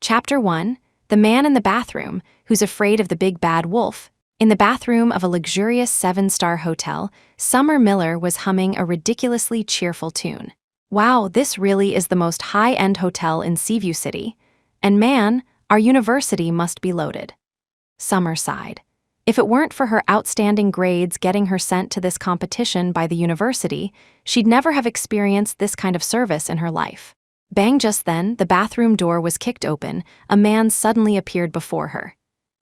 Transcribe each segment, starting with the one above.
Chapter 1. The Man in the Bathroom Who's Afraid of the Big Bad Wolf. In the bathroom of a luxurious 7-star hotel, Summer Miller was humming a ridiculously cheerful tune. Wow, this really is the most high-end hotel in Seaview City. And man, our university must be loaded. Summer sighed. If it weren't for her outstanding grades getting her sent to this competition by the university, she'd never have experienced this kind of service in her life. Bang! Just then, the bathroom door was kicked open. A man suddenly appeared before her.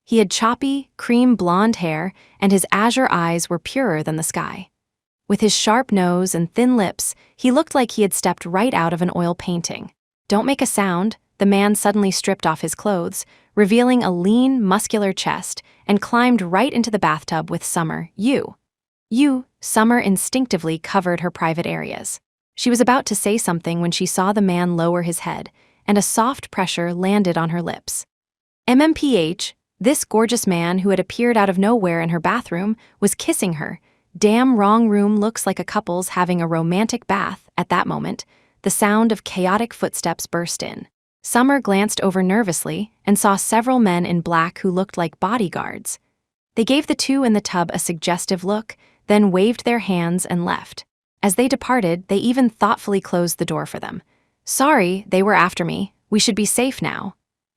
He had choppy, cream blonde hair, and his azure eyes were purer than the sky. With his sharp nose and thin lips, he looked like he had stepped right out of an oil painting. Don't make a sound. The man suddenly stripped off his clothes, revealing a lean, muscular chest, and climbed right into the bathtub with Summer. Summer instinctively covered her private areas. She was about to say something when she saw the man lower his head, and a soft pressure landed on her lips. MMPH, this gorgeous man who had appeared out of nowhere in her bathroom was kissing her. Damn, wrong room looks like a couple's having a romantic bath. At that moment, the sound of chaotic footsteps burst in. Summer glanced over nervously and saw several men in black who looked like bodyguards. They gave the two in the tub a suggestive look, then waved their hands and left. As they departed, they even thoughtfully closed the door for them. Sorry, they were after me. We should be safe now.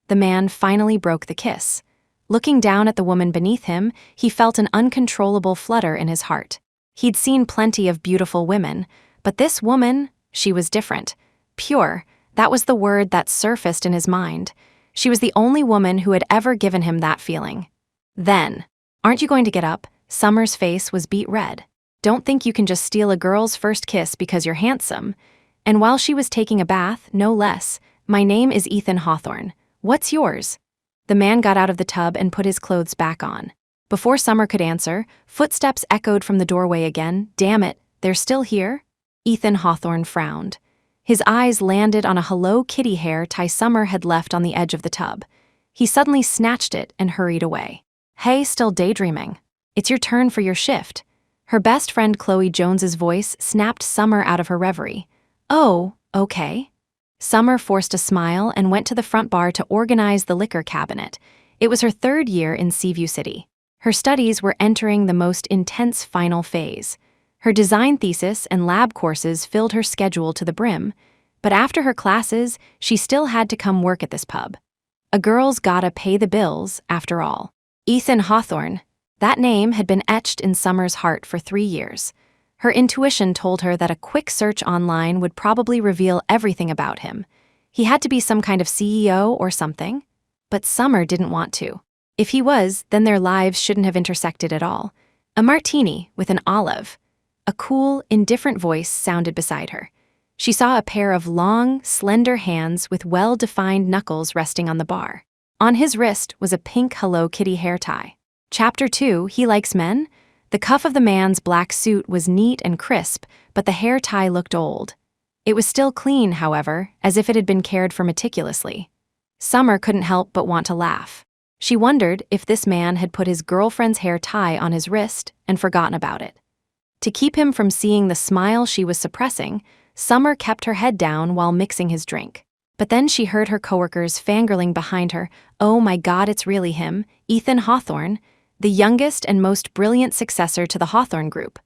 The man finally broke the kiss. Looking down at the woman beneath him, he felt an uncontrollable flutter in his heart. He'd seen plenty of beautiful women, but this woman, she was different. Pure, that was the word that surfaced in his mind. She was the only woman who had ever given him that feeling. Then, aren't you going to get up? Summer's face was beet red. Don't think you can just steal a girl's first kiss because you're handsome. And while she was taking a bath, no less, my name is Ethan Hawthorne. What's yours? The man got out of the tub and put his clothes back on. Before Summer could answer, footsteps echoed from the doorway again. Damn it, they're still here? Ethan Hawthorne frowned. His eyes landed on a Hello Kitty hair tie Summer had left on the edge of the tub. He suddenly snatched it and hurried away. Hey, still daydreaming? It's your turn for your shift. Her best friend Chloe Jones's voice snapped Summer out of her reverie. Oh, okay. Summer forced a smile and went to the front bar to organize the liquor cabinet. It was her 3rd year in Seaview City. Her studies were entering the most intense final phase. Her design thesis and lab courses filled her schedule to the brim, but after her classes, she still had to come work at this pub. A girl's gotta pay the bills, after all. Ethan Hawthorne. That name had been etched in Summer's heart for 3 years. Her intuition told her that a quick search online would probably reveal everything about him. He had to be some kind of CEO or something. But Summer didn't want to. If he was, then their lives shouldn't have intersected at all. A martini with an olive. A cool, indifferent voice sounded beside her. She saw a pair of long, slender hands with well-defined knuckles resting on the bar. On his wrist was a pink Hello Kitty hair tie. Chapter 2, He Likes Men? The cuff of the man's black suit was neat and crisp, but the hair tie looked old. It was still clean, however, as if it had been cared for meticulously. Summer couldn't help but want to laugh. She wondered if this man had put his girlfriend's hair tie on his wrist and forgotten about it. To keep him from seeing the smile she was suppressing, Summer kept her head down while mixing his drink. But then she heard her coworkers fangirling behind her. Oh my God, it's really him, Ethan Hawthorne, the youngest and most brilliant successor to the Hawthorne Group.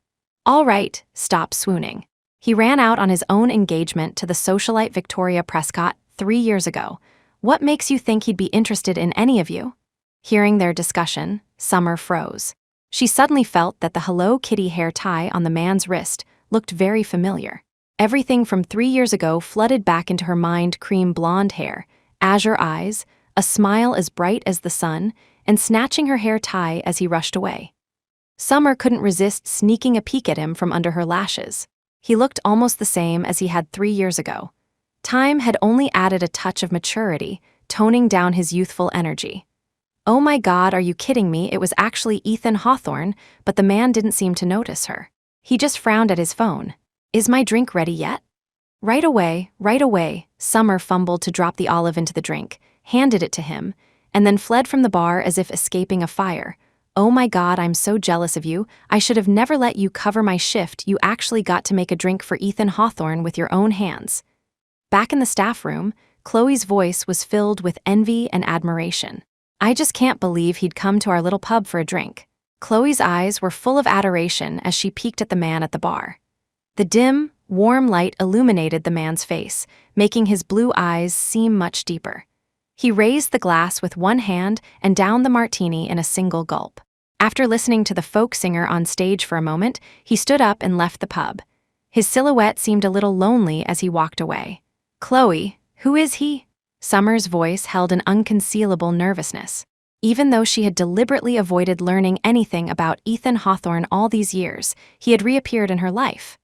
All right, stop swooning. He ran out on his own engagement to the socialite Victoria Prescott 3 years ago. What makes you think he'd be interested in any of you? Hearing their discussion, Summer froze. She suddenly felt that the Hello Kitty hair tie on the man's wrist looked very familiar. Everything from 3 years ago flooded back into her mind: cream blonde hair, azure eyes, a smile as bright as the sun, and snatching her hair tie as he rushed away. Summer couldn't resist sneaking a peek at him from under her lashes. He looked almost the same as he had 3 years ago. Time had only added a touch of maturity, toning down his youthful energy. Oh my God, are you kidding me? It was actually Ethan Hawthorne, but the man didn't seem to notice her. He just frowned at his phone. Is my drink ready yet? Right away. Summer fumbled to drop the olive into the drink, handed it to him, and then fled from the bar as if escaping a fire. Oh my God, I'm so jealous of you. I should have never let you cover my shift. You actually got to make a drink for Ethan Hawthorne with your own hands. Back in the staff room, Chloe's voice was filled with envy and admiration. I just can't believe he'd come to our little pub for a drink. Chloe's eyes were full of adoration as she peeked at the man at the bar. The dim, warm light illuminated the man's face, making his blue eyes seem much deeper. He raised the glass with one hand and downed the martini in a single gulp. After listening to the folk singer on stage for a moment, he stood up and left the pub. His silhouette seemed a little lonely as he walked away. Chloe, who is he? Summer's voice held an unconcealable nervousness. Even though she had deliberately avoided learning anything about Ethan Hawthorne all these years, he had reappeared in her life.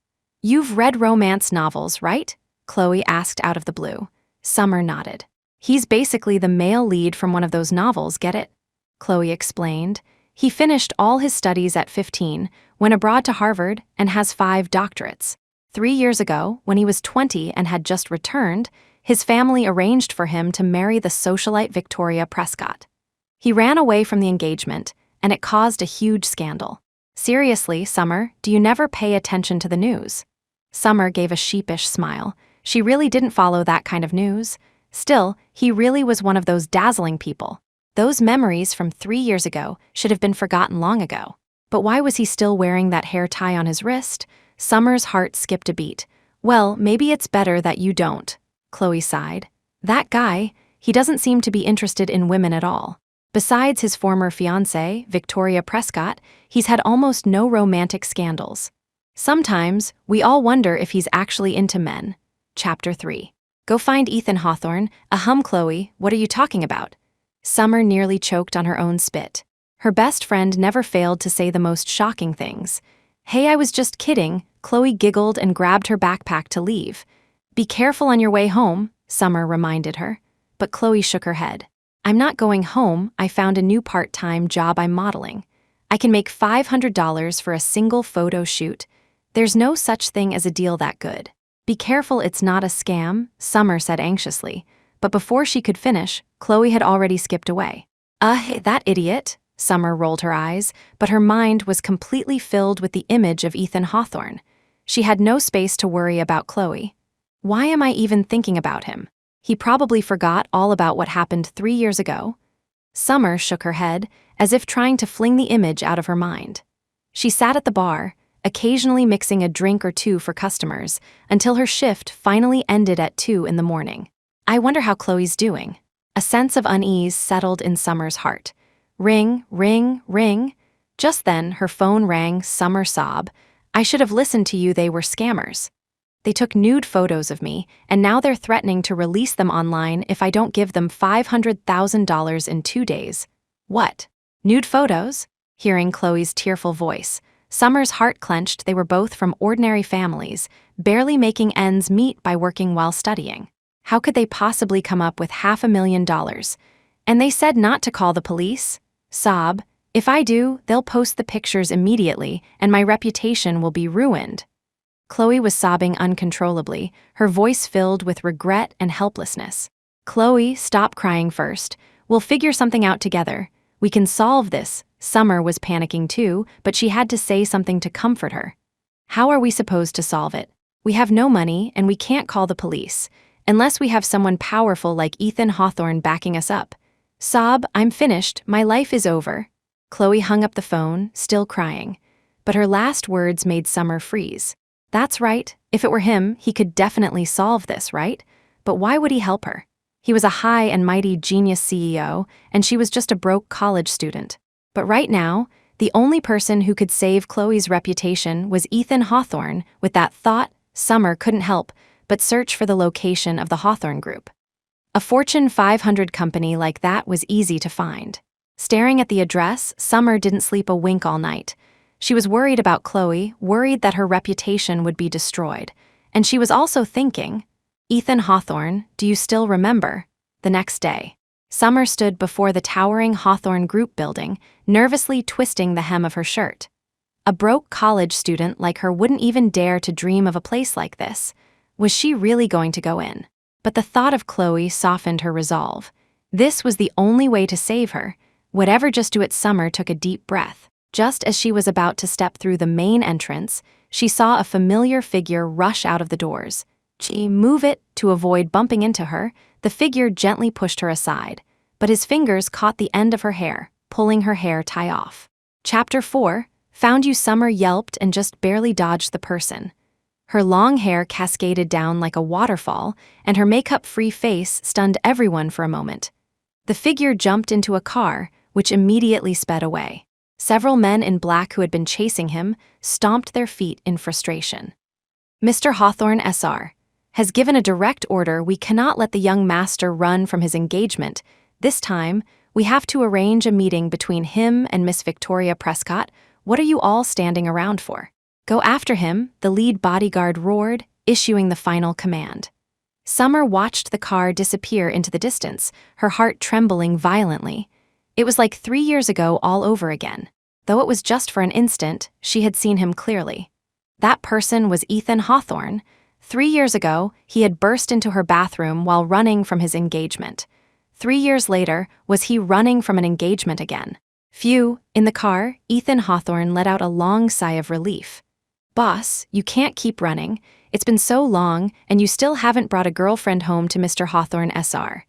You've read romance novels, right? Chloe asked out of the blue. Summer nodded. He's basically the male lead from one of those novels, get it? Chloe explained. He finished all his studies at 15, went abroad to Harvard, and has 5 doctorates. 3 years ago, when he was 20 and had just returned, his family arranged for him to marry the socialite Victoria Prescott. He ran away from the engagement, and it caused a huge scandal. Seriously, Summer, do you never pay attention to the news? Summer gave a sheepish smile. She really didn't follow that kind of news. Still, he really was one of those dazzling people. Those memories from 3 years ago should have been forgotten long ago. But why was he still wearing that hair tie on his wrist? Summer's heart skipped a beat. Well, maybe it's better that you don't. Chloe sighed. That guy, he doesn't seem to be interested in women at all. Besides his former fiancée, Victoria Prescott, he's had almost no romantic scandals. Sometimes, we all wonder if he's actually into men. Chapter 3. Go find Ethan Hawthorne. Chloe, what are you talking about? Summer nearly choked on her own spit. Her best friend never failed to say the most shocking things. Hey, I was just kidding, Chloe giggled and grabbed her backpack to leave. Be careful on your way home, Summer reminded her. But Chloe shook her head. I'm not going home, I found a new part-time job I'm modeling. I can make $500 for a single photo shoot. There's no such thing as a deal that good. Be careful it's not a scam, Summer said anxiously. But before she could finish, Chloe had already skipped away. That idiot, Summer rolled her eyes, but her mind was completely filled with the image of Ethan Hawthorne. She had no space to worry about Chloe. Why am I even thinking about him? He probably forgot all about what happened 3 years ago. Summer shook her head, as if trying to fling the image out of her mind. She sat at the bar, occasionally mixing a drink or two for customers, until her shift finally ended at 2 in the morning. I wonder how Chloe's doing. A sense of unease settled in Summer's heart. Ring, ring, ring. Just then, her phone rang. Summer sobbed. I should have listened to you, they were scammers. They took nude photos of me, and now they're threatening to release them online if I don't give them $500,000 in 2 days. What? Nude photos? Hearing Chloe's tearful voice, Summer's heart clenched. They were both from ordinary families, barely making ends meet by working while studying. How could they possibly come up with $500,000? And they said not to call the police? Sob, if I do, they'll post the pictures immediately, and my reputation will be ruined. Chloe was sobbing uncontrollably, her voice filled with regret and helplessness. Chloe, stop crying first. We'll figure something out together. We can solve this. Summer was panicking too, but she had to say something to comfort her. How are we supposed to solve it? We have no money, and we can't call the police, unless we have someone powerful like Ethan Hawthorne backing us up. Sob, I'm finished. My life is over. Chloe hung up the phone, still crying. But her last words made Summer freeze. That's right. If it were him, he could definitely solve this, right? But why would he help her? He was a high and mighty genius CEO, and she was just a broke college student. But right now, the only person who could save Chloe's reputation was Ethan Hawthorne. With that thought, Summer couldn't help but search for the location of the Hawthorne Group. A Fortune 500 company like that was easy to find. Staring at the address, Summer didn't sleep a wink all night. She was worried about Chloe, worried that her reputation would be destroyed. And she was also thinking, Ethan Hawthorne, do you still remember? The next day, Summer stood before the towering Hawthorne Group building, nervously twisting the hem of her shirt. A broke college student like her wouldn't even dare to dream of a place like this. Was she really going to go in? But the thought of Chloe softened her resolve. This was the only way to save her. Whatever, just do it. Summer took a deep breath. Just as she was about to step through the main entrance, she saw a familiar figure rush out of the doors. She moved it to avoid bumping into her. The figure gently pushed her aside, but his fingers caught the end of her hair, pulling her hair tie off. Chapter 4, Found You. Summer yelped and just barely dodged the person. Her long hair cascaded down like a waterfall, and her makeup-free face stunned everyone for a moment. The figure jumped into a car, which immediately sped away. Several men in black who had been chasing him stomped their feet in frustration. Mr. Hawthorne SR has given a direct order. We cannot let the young master run from his engagement. This time, we have to arrange a meeting between him and Miss Victoria Prescott. What are you all standing around for? Go after him, the lead bodyguard roared, issuing the final command. Summer watched the car disappear into the distance, her heart trembling violently. It was like 3 years ago all over again. Though it was just for an instant, she had seen him clearly. That person was Ethan Hawthorne. 3 years ago, he had burst into her bathroom while running from his engagement. 3 years later, was he running from an engagement again? Phew, in the car, Ethan Hawthorne let out a long sigh of relief. Boss, you can't keep running. It's been so long, and you still haven't brought a girlfriend home to Mr. Hawthorne SR.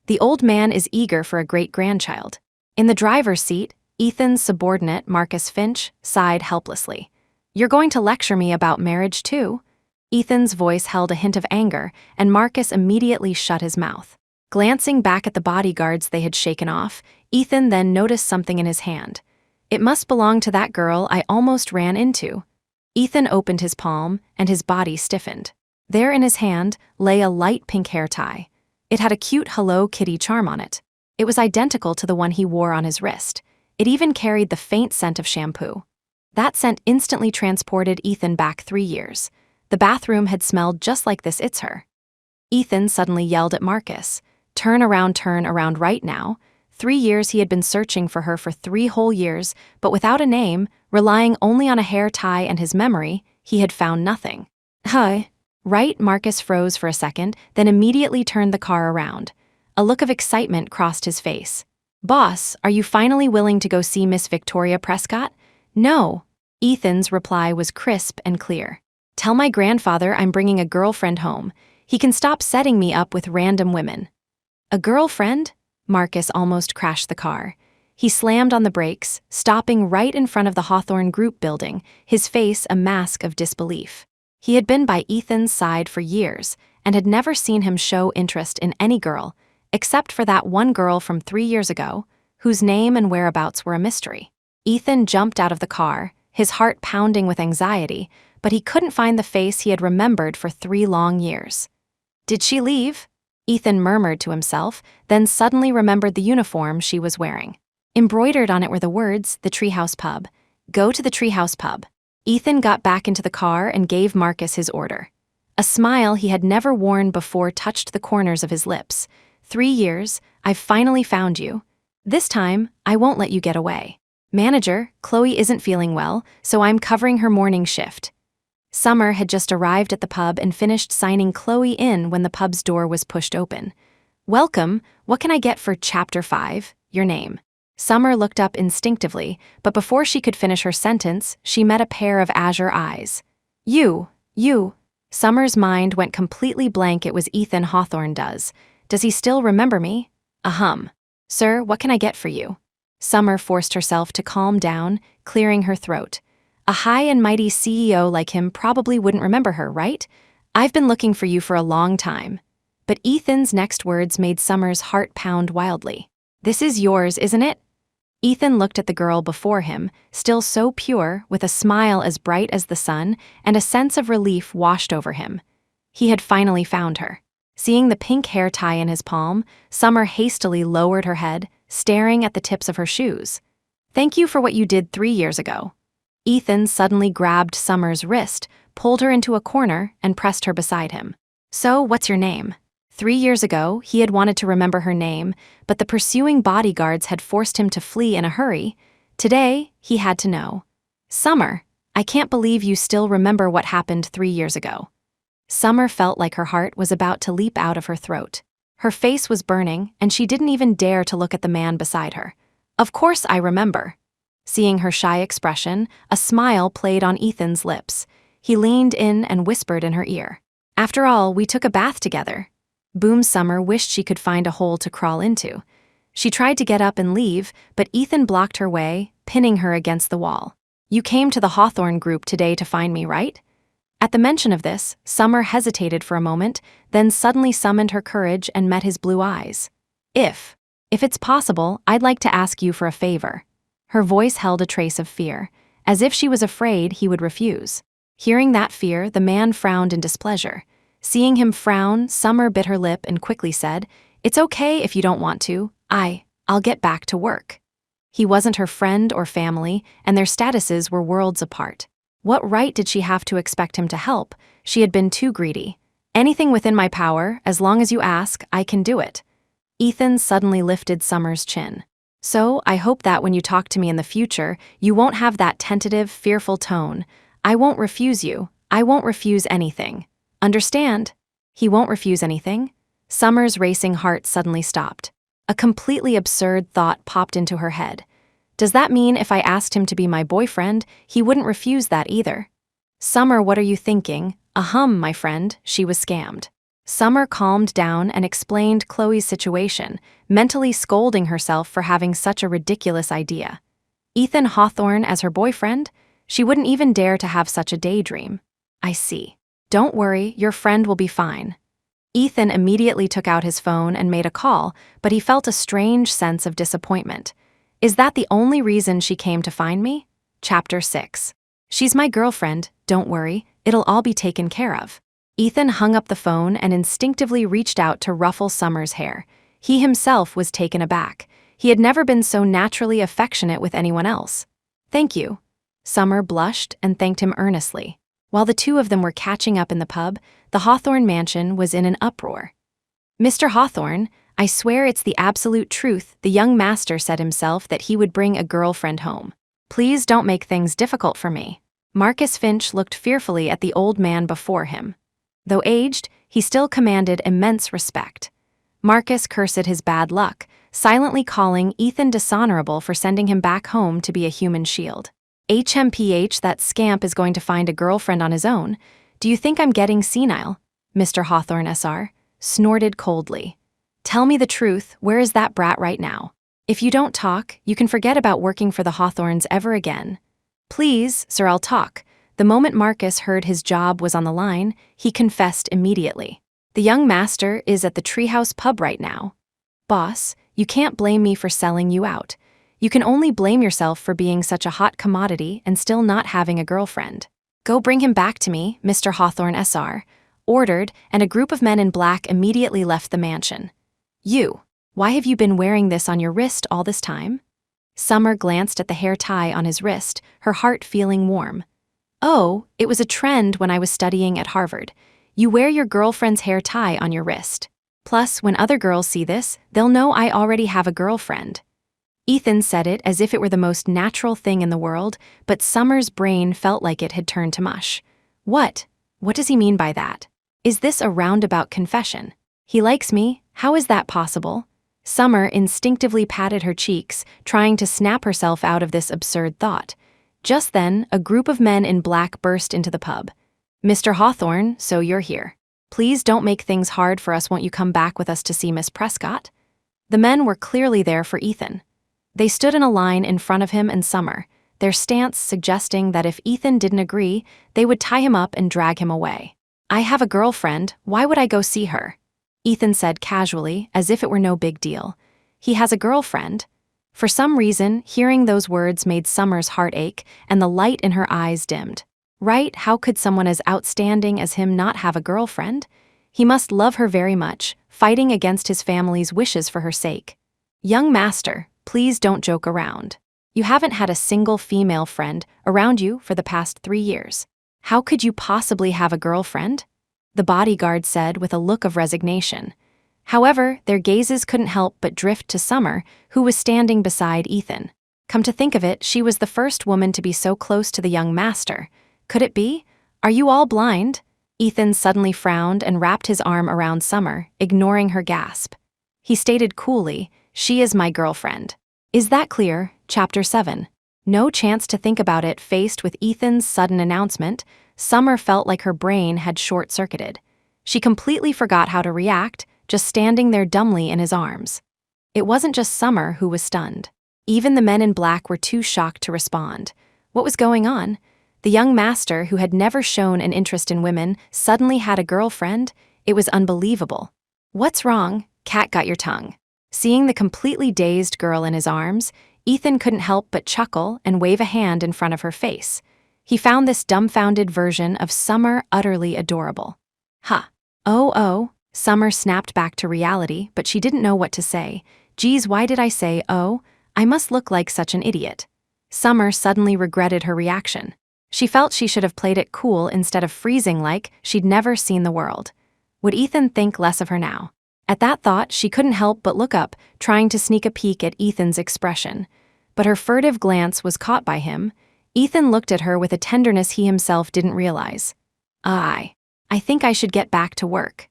The old man is eager for a great-grandchild. In the driver's seat, Ethan's subordinate, Marcus Finch, sighed helplessly. You're going to lecture me about marriage too? Ethan's voice held a hint of anger, and Marcus immediately shut his mouth. Glancing back at the bodyguards they had shaken off, Ethan then noticed something in his hand. It must belong to that girl I almost ran into. Ethan opened his palm, and his body stiffened. There in his hand lay a light pink hair tie. It had a cute Hello Kitty charm on it. It was identical to the one he wore on his wrist. It even carried the faint scent of shampoo. That scent instantly transported Ethan back 3 years. The bathroom had smelled just like this. It's her. Ethan suddenly yelled at Marcus, turn around right now. 3 years he had been searching for her for 3 whole years, but without a name, relying only on a hair tie and his memory, he had found nothing. Huh? Right? Marcus froze for a second, then immediately turned the car around. A look of excitement crossed his face. Boss, are you finally willing to go see Miss Victoria Prescott? No. Ethan's reply was crisp and clear. Tell my grandfather I'm bringing a girlfriend home. He can stop setting me up with random women. A girlfriend? Marcus almost crashed the car. He slammed on the brakes, stopping right in front of the Hawthorne Group building, his face a mask of disbelief. He had been by Ethan's side for years and had never seen him show interest in any girl, except for that one girl from 3 years ago, whose name and whereabouts were a mystery. Ethan jumped out of the car, his heart pounding with anxiety, but he couldn't find the face he had remembered for 3 long years. Did she leave? Ethan murmured to himself, then suddenly remembered the uniform she was wearing. Embroidered on it were the words, the Treehouse Pub. Go to the Treehouse Pub. Ethan got back into the car and gave Marcus his order. A smile he had never worn before touched the corners of his lips. 3 years, I've finally found you. This time, I won't let you get away. Manager, Chloe isn't feeling well, so I'm covering her morning shift. Summer had just arrived at the pub and finished signing Chloe in when the pub's door was pushed open. Welcome, what can I get for Chapter 5, your name? Summer looked up instinctively, but before she could finish her sentence, she met a pair of azure eyes. You. Summer's mind went completely blank. It was Ethan Hawthorne. Does he still remember me? Ahem. Sir, what can I get for you? Summer forced herself to calm down, clearing her throat. A high and mighty CEO like him probably wouldn't remember her, right? I've been looking for you for a long time. But Ethan's next words made Summer's heart pound wildly. This is yours, isn't it? Ethan looked at the girl before him, still so pure, with a smile as bright as the sun, and a sense of relief washed over him. He had finally found her. Seeing the pink hair tie in his palm, Summer hastily lowered her head, staring at the tips of her shoes. Thank you for what you did 3 years ago. Ethan suddenly grabbed Summer's wrist, pulled her into a corner, and pressed her beside him. So, what's your name? 3 years ago, he had wanted to remember her name, but the pursuing bodyguards had forced him to flee in a hurry. Today, he had to know. Summer, I can't believe you still remember what happened 3 years ago. Summer felt like her heart was about to leap out of her throat. Her face was burning, and she didn't even dare to look at the man beside her. Of course I remember. Seeing her shy expression, a smile played on Ethan's lips. He leaned in and whispered in her ear. After all, we took a bath together. Boom Summer wished she could find a hole to crawl into. She tried to get up and leave, but Ethan blocked her way, pinning her against the wall. "You came to the Hawthorne group today to find me, right?" At the mention of this, Summer hesitated for a moment, then suddenly summoned her courage and met his blue eyes. If it's possible, I'd like to ask you for a favor." Her voice held a trace of fear, as if she was afraid he would refuse. Hearing that fear, the man frowned in displeasure. Seeing him frown, Summer bit her lip and quickly said, "It's okay if you don't want to. I'll get back to work." He wasn't her friend or family, and their statuses were worlds apart. What right did she have to expect him to help? She had been too greedy. "Anything within my power, as long as you ask, I can do it." Ethan suddenly lifted Summer's chin. "So, I hope that when you talk to me in the future, you won't have that tentative, fearful tone. I won't refuse you. I won't refuse anything. Understand?" He won't refuse anything? Summer's racing heart suddenly stopped. A completely absurd thought popped into her head. Does that mean if I asked him to be my boyfriend, he wouldn't refuse that either? "Summer, what are you thinking? My friend, she was scammed." Summer calmed down and explained Chloe's situation, mentally scolding herself for having such a ridiculous idea. Ethan Hawthorne as her boyfriend? She wouldn't even dare to have such a daydream. "I see. Don't worry, your friend will be fine." Ethan immediately took out his phone and made a call, but he felt a strange sense of disappointment. Is that the only reason she came to find me? Chapter 6. "She's my girlfriend, don't worry, it'll all be taken care of." Ethan hung up the phone and instinctively reached out to ruffle Summer's hair. He himself was taken aback. He had never been so naturally affectionate with anyone else. "Thank you." Summer blushed and thanked him earnestly. While the two of them were catching up in the pub, the Hawthorne mansion was in an uproar. "Mr. Hawthorne, I swear it's the absolute truth. The young master said himself that he would bring a girlfriend home. Please don't make things difficult for me." Marcus Finch looked fearfully at the old man before him. Though aged, he still commanded immense respect. Marcus cursed his bad luck, silently calling Ethan dishonorable for sending him back home to be a human shield. "HMPH, that scamp is going to find a girlfriend on his own. Do you think I'm getting senile?" Mr. Hawthorne SR snorted coldly. "Tell me the truth, where is that brat right now? If you don't talk, you can forget about working for the Hawthornes ever again." "Please, sir, I'll talk." The moment Marcus heard his job was on the line, he confessed immediately. "The young master is at the Treehouse pub right now." "Boss, you can't blame me for selling you out. You can only blame yourself for being such a hot commodity and still not having a girlfriend." "Go bring him back to me," Mr. Hawthorne SR ordered, and a group of men in black immediately left the mansion. Why have you been wearing this on your wrist all this time?" Summer glanced at the hair tie on his wrist, her heart feeling warm. "Oh, it was a trend when I was studying at Harvard. You wear your girlfriend's hair tie on your wrist. Plus, when other girls see this, they'll know I already have a girlfriend." Ethan said it as if it were the most natural thing in the world, but Summer's brain felt like it had turned to mush. What does he mean by that? Is this a roundabout confession? He likes me? How is that possible? Summer instinctively patted her cheeks, trying to snap herself out of this absurd thought. Just then, a group of men in black burst into the pub. "Mr. Hawthorne, so you're here. Please don't make things hard for us. Won't you come back with us to see Miss Prescott?" The men were clearly there for Ethan. They stood in a line in front of him and Summer, their stance suggesting that if Ethan didn't agree, they would tie him up and drag him away. "I have a girlfriend, why would I go see her?" Ethan said casually, as if it were no big deal. "He has a girlfriend." For some reason, hearing those words made Summer's heart ache, and the light in her eyes dimmed. Right, how could someone as outstanding as him not have a girlfriend? He must love her very much, fighting against his family's wishes for her sake. "Young master, please don't joke around. You haven't had a single female friend around you for the past 3 years. How could you possibly have a girlfriend?" the bodyguard said with a look of resignation. However, their gazes couldn't help but drift to Summer, who was standing beside Ethan. Come to think of it, she was the first woman to be so close to the young master. Could it be? "Are you all blind?" Ethan suddenly frowned and wrapped his arm around Summer, ignoring her gasp. He stated coolly, "She is my girlfriend." Is that clear? Chapter 7. No chance to think about it. Faced with Ethan's sudden announcement, Summer felt like her brain had short-circuited. She completely forgot how to react, just standing there dumbly in his arms. It wasn't just Summer who was stunned. Even the men in black were too shocked to respond. What was going on? The young master, who had never shown an interest in women, suddenly had a girlfriend? It was unbelievable. "What's wrong? Cat got your tongue." Seeing the completely dazed girl in his arms, Ethan couldn't help but chuckle and wave a hand in front of her face. He found this dumbfounded version of Summer utterly adorable. "Huh. Oh. Summer snapped back to reality, but she didn't know what to say. "Geez, why did I say, oh? I must look like such an idiot." Summer suddenly regretted her reaction. She felt she should have played it cool instead of freezing like she'd never seen the world. Would Ethan think less of her now? At that thought, she couldn't help but look up, trying to sneak a peek at Ethan's expression. But her furtive glance was caught by him. Ethan looked at her with a tenderness he himself didn't realize. I think I should get back to work."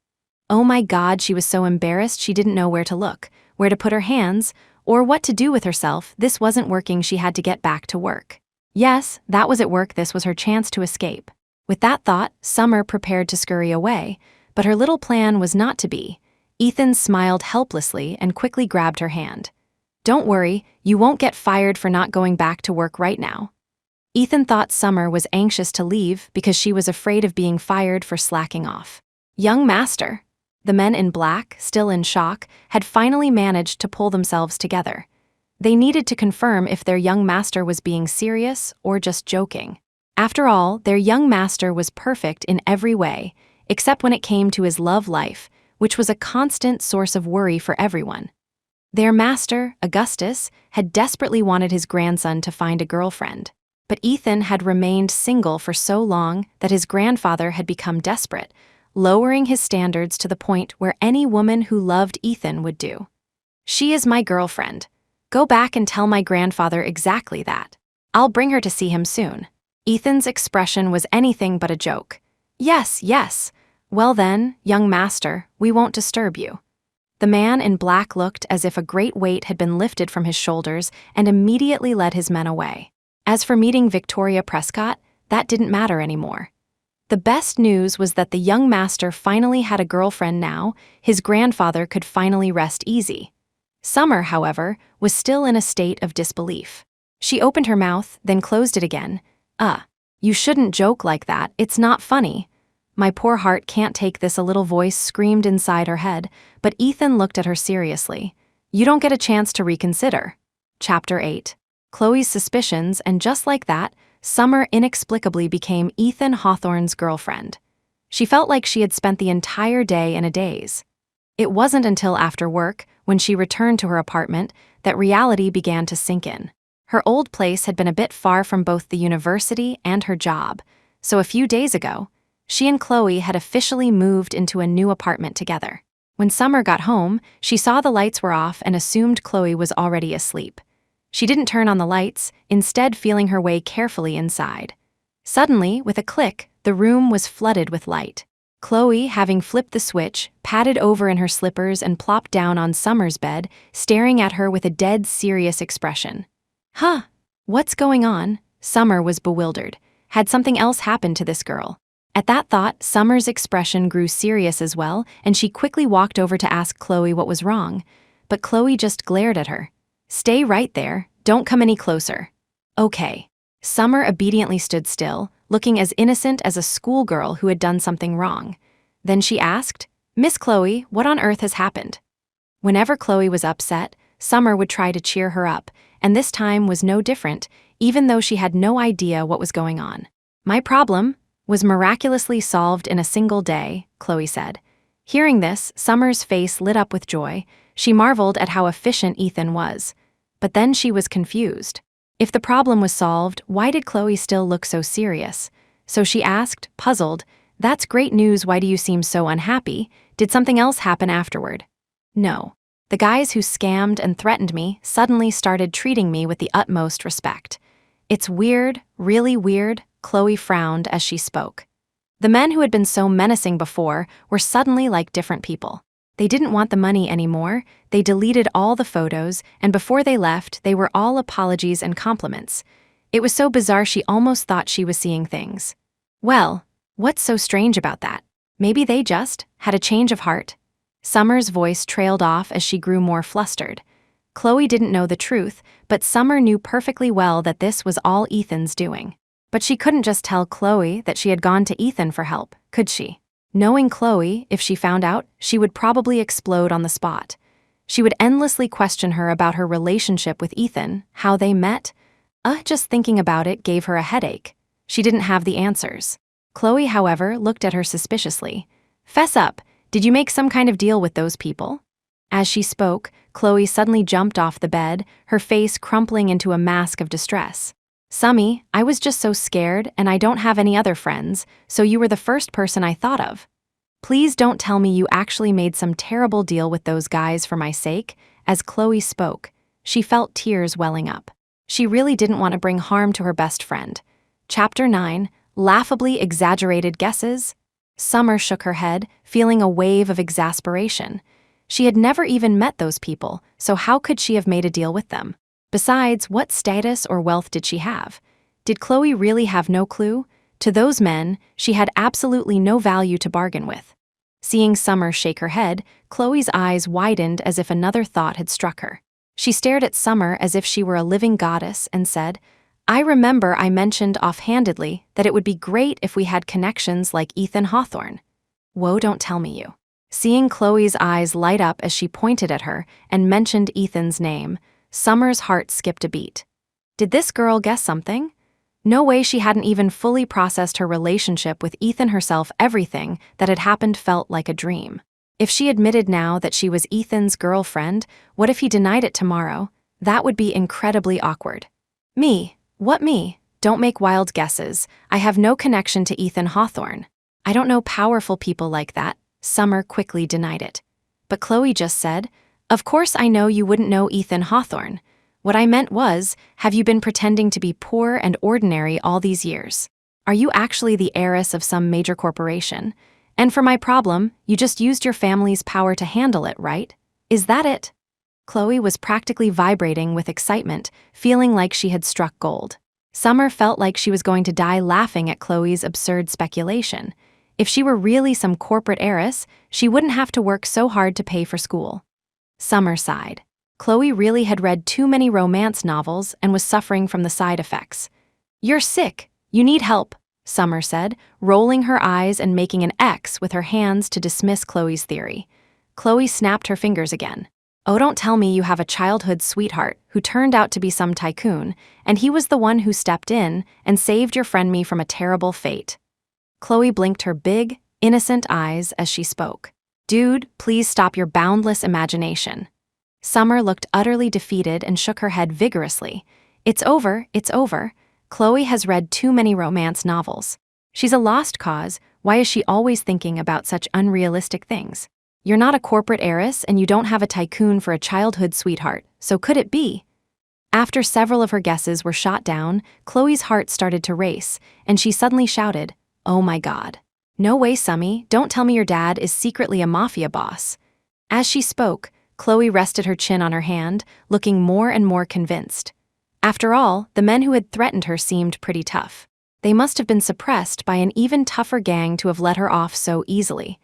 Oh my God, she was so embarrassed she didn't know where to look, where to put her hands, or what to do with herself. This wasn't working, she had to get back to work. Yes, that was at work, this was her chance to escape. With that thought, Summer prepared to scurry away, but her little plan was not to be. Ethan smiled helplessly and quickly grabbed her hand. "Don't worry, you won't get fired for not going back to work right now." Ethan thought Summer was anxious to leave because she was afraid of being fired for slacking off. "Young master." The men in black, still in shock, had finally managed to pull themselves together. They needed to confirm if their young master was being serious or just joking. After all, their young master was perfect in every way, except when it came to his love life, which was a constant source of worry for everyone. Their master, Augustus, had desperately wanted his grandson to find a girlfriend. But Ethan had remained single for so long that his grandfather had become desperate, lowering his standards to the point where any woman who loved Ethan would do. "She is my girlfriend. Go back and tell my grandfather exactly that. I'll bring her to see him soon." Ethan's expression was anything but a joke. Yes. Well then, young master, we won't disturb you." The man in black looked as if a great weight had been lifted from his shoulders and immediately led his men away. As for meeting Victoria Prescott, that didn't matter anymore. The best news was that the young master finally had a girlfriend now. His grandfather could finally rest easy. Summer, however, was still in a state of disbelief. She opened her mouth, then closed it again. You shouldn't joke like that, it's not funny." "My poor heart can't take this," a little voice screamed inside her head, but Ethan looked at her seriously. "You don't get a chance to reconsider." Chapter 8. Chloe's suspicions, and just like that, Summer inexplicably became Ethan Hawthorne's girlfriend. She felt like she had spent the entire day in a daze. It wasn't until after work, when she returned to her apartment, that reality began to sink in. Her old place had been a bit far from both the university and her job, so a few days ago, she and Chloe had officially moved into a new apartment together. When Summer got home, she saw the lights were off and assumed Chloe was already asleep. She didn't turn on the lights, instead feeling her way carefully inside. Suddenly, with a click, the room was flooded with light. Chloe, having flipped the switch, padded over in her slippers and plopped down on Summer's bed, staring at her with a dead serious expression. "Huh? What's going on?" Summer was bewildered. Had something else happened to this girl? At that thought, Summer's expression grew serious as well, and she quickly walked over to ask Chloe what was wrong. But Chloe just glared at her. "Stay right there, don't come any closer." "Okay." Summer obediently stood still, looking as innocent as a schoolgirl who had done something wrong. Then she asked, "Miss Chloe, what on earth has happened?" Whenever Chloe was upset, Summer would try to cheer her up, and this time was no different, even though she had no idea what was going on. "My problem was miraculously solved in a single day," Chloe said. Hearing this, Summer's face lit up with joy. She marveled at how efficient Ethan was. But then she was confused. If the problem was solved, why did Chloe still look so serious? So she asked, puzzled, "That's great news, why do you seem so unhappy? Did something else happen afterward?" "No. The guys who scammed and threatened me suddenly started treating me with the utmost respect. It's weird, really weird," Chloe frowned as she spoke. The men who had been so menacing before were suddenly like different people. They didn't want the money anymore, they deleted all the photos, and before they left, they were all apologies and compliments. It was so bizarre she almost thought she was seeing things. Well, what's so strange about that? Maybe they just had a change of heart. Summer's voice trailed off as she grew more flustered. Chloe didn't know the truth, but Summer knew perfectly well that this was all Ethan's doing. But she couldn't just tell Chloe that she had gone to Ethan for help, could she? Knowing Chloe, if she found out, she would probably explode on the spot. She would endlessly question her about her relationship with Ethan, how they met. Just thinking about it gave her a headache. She didn't have the answers. Chloe, however, looked at her suspiciously. "Fess up, did you make some kind of deal with those people?" As she spoke, Chloe suddenly jumped off the bed, her face crumpling into a mask of distress. "Summy, I was just so scared and I don't have any other friends, so you were the first person I thought of. Please don't tell me you actually made some terrible deal with those guys for my sake." As Chloe spoke, she felt tears welling up. She really didn't want to bring harm to her best friend. Chapter 9, Laughably Exaggerated Guesses. Summer shook her head, feeling a wave of exasperation. She had never even met those people, so how could she have made a deal with them? Besides, what status or wealth did she have? Did Chloe really have no clue? To those men, she had absolutely no value to bargain with. Seeing Summer shake her head, Chloe's eyes widened as if another thought had struck her. She stared at Summer as if she were a living goddess and said, "I remember I mentioned offhandedly that it would be great if we had connections like Ethan Hawthorne." Whoa, don't tell me you. Seeing Chloe's eyes light up as she pointed at her and mentioned Ethan's name, Summer's heart skipped a beat. Did this girl guess something? No way she hadn't even fully processed her relationship with Ethan herself. Everything that had happened felt like a dream. If she admitted now that she was Ethan's girlfriend, what if he denied it tomorrow? That would be incredibly awkward. "Me? What me? Don't make wild guesses. I have no connection to Ethan Hawthorne. I don't know powerful people like that." Summer quickly denied it. "But Chloe just said, of course I know you wouldn't know Ethan Hawthorne. What I meant was, have you been pretending to be poor and ordinary all these years? Are you actually the heiress of some major corporation? And for my problem, you just used your family's power to handle it, right? Is that it?" Chloe was practically vibrating with excitement, feeling like she had struck gold. Summer felt like she was going to die laughing at Chloe's absurd speculation. If she were really some corporate heiress, she wouldn't have to work so hard to pay for school. Summer sighed. Chloe really had read too many romance novels and was suffering from the side effects. "You're sick. You need help," Summer said, rolling her eyes and making an X with her hands to dismiss Chloe's theory. Chloe snapped her fingers again. "Oh, don't tell me you have a childhood sweetheart who turned out to be some tycoon, and he was the one who stepped in and saved your friend me from a terrible fate." Chloe blinked her big, innocent eyes as she spoke. "Dude, please stop your boundless imagination." Summer looked utterly defeated and shook her head vigorously. It's over. Chloe has read too many romance novels. She's a lost cause. Why is she always thinking about such unrealistic things? You're not a corporate heiress and you don't have a tycoon for a childhood sweetheart, so could it be? After several of her guesses were shot down, Chloe's heart started to race, and she suddenly shouted, "Oh my God. No way, Summy, don't tell me your dad is secretly a mafia boss." As she spoke, Chloe rested her chin on her hand, looking more and more convinced. After all, the men who had threatened her seemed pretty tough. They must have been suppressed by an even tougher gang to have let her off so easily.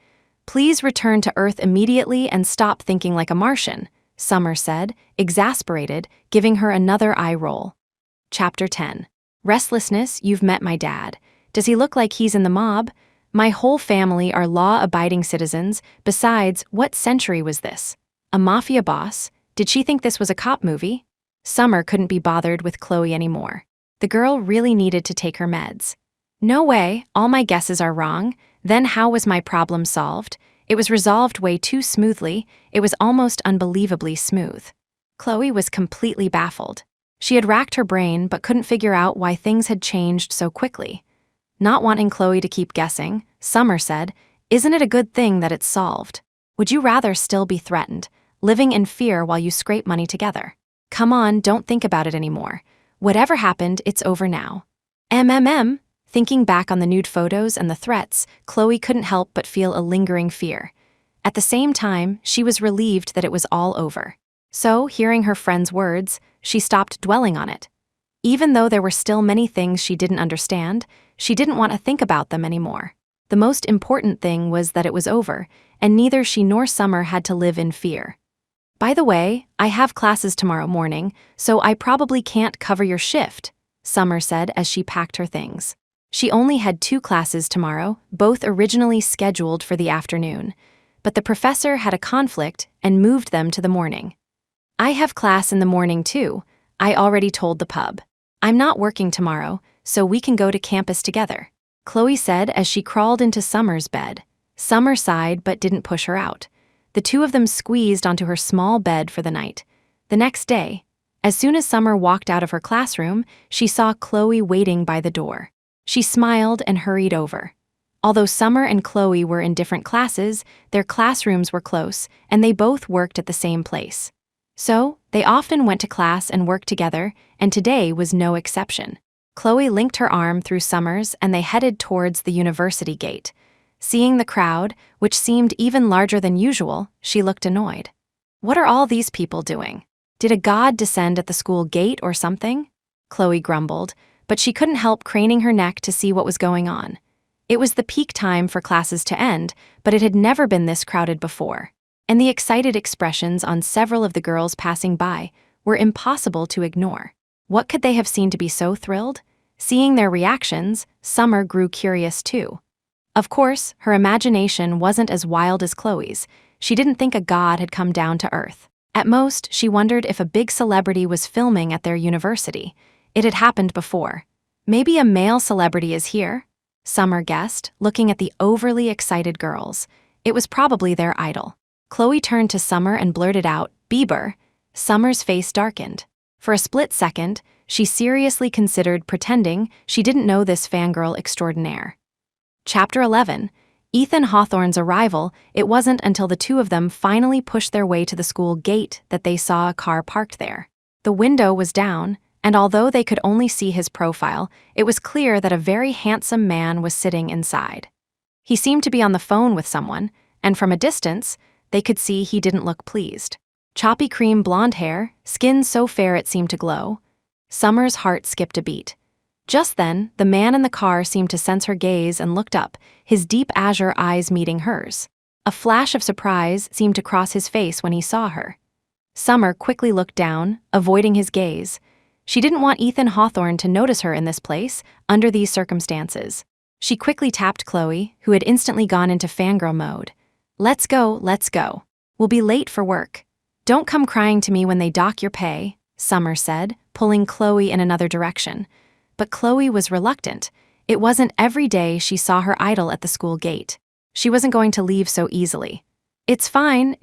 "Please return to Earth immediately and stop thinking like a Martian," Summer said, exasperated, giving her another eye roll. Chapter 10. Restlessness. You've met my dad. Does he look like he's in the mob? My whole family are law-abiding citizens. Besides, what century was this? A mafia boss? Did she think this was a cop movie? Summer couldn't be bothered with Chloe anymore. The girl really needed to take her meds. "No way, all my guesses are wrong. Then how was my problem solved? It was resolved way too smoothly. It was almost unbelievably smooth." Chloe was completely baffled. She had racked her brain but couldn't figure out why things had changed so quickly. Not wanting Chloe to keep guessing, Summer said, "Isn't it a good thing that it's solved? Would you rather still be threatened, living in fear while you scrape money together? Come on, don't think about it anymore. Whatever happened, it's over now." Thinking back on the nude photos and the threats, Chloe couldn't help but feel a lingering fear. At the same time, she was relieved that it was all over. So, hearing her friend's words, she stopped dwelling on it. Even though there were still many things she didn't understand, she didn't want to think about them anymore. The most important thing was that it was over, and neither she nor Summer had to live in fear. "By the way, I have classes tomorrow morning, so I probably can't cover your shift," Summer said as she packed her things. She only had 2 classes tomorrow, both originally scheduled for the afternoon, but the professor had a conflict and moved them to the morning. "I have class in the morning too. I already told the pub. I'm not working tomorrow, so we can go to campus together," Chloe said as she crawled into Summer's bed. Summer sighed but didn't push her out. The 2 of them squeezed onto her small bed for the night. The next day, as soon as Summer walked out of her classroom, she saw Chloe waiting by the door. She smiled and hurried over. Although Summer and Chloe were in different classes, their classrooms were close, and they both worked at the same place. So, they often went to class and worked together, and today was no exception. Chloe linked her arm through Summer's and they headed towards the university gate. Seeing the crowd, which seemed even larger than usual, she looked annoyed. "What are all these people doing? Did a god descend at the school gate or something?" Chloe grumbled, but she couldn't help craning her neck to see what was going on. It was the peak time for classes to end, but it had never been this crowded before, and the excited expressions on several of the girls passing by were impossible to ignore. What could they have seen to be so thrilled? Seeing their reactions, Summer grew curious too. Of course, her imagination wasn't as wild as Chloe's. She didn't think a god had come down to Earth. At most, she wondered if a big celebrity was filming at their university. It had happened before. "Maybe a male celebrity is here?" Summer guessed, looking at the overly excited girls. It was probably their idol. Chloe turned to Summer and blurted out, "Bieber." Summer's face darkened. For a split second, she seriously considered pretending she didn't know this fangirl extraordinaire. Chapter 11. Ethan Hawthorne's arrival. It wasn't until the 2 of them finally pushed their way to the school gate that they saw a car parked there. The window was down, and although they could only see his profile, it was clear that a very handsome man was sitting inside. He seemed to be on the phone with someone, and from a distance, they could see he didn't look pleased. Choppy cream blonde hair, skin so fair it seemed to glow. Summer's heart skipped a beat. Just then, the man in the car seemed to sense her gaze and looked up, his deep azure eyes meeting hers. A flash of surprise seemed to cross his face when he saw her. Summer quickly looked down, avoiding his gaze. She didn't want Ethan Hawthorne to notice her in this place, under these circumstances. She quickly tapped Chloe, who had instantly gone into fangirl mode. Let's go. We'll be late for work." "Don't come crying to me when they dock your pay," Summer said, pulling Chloe in another direction. But Chloe was reluctant. It wasn't every day she saw her idol at the school gate. She wasn't going to leave so easily. It's fine.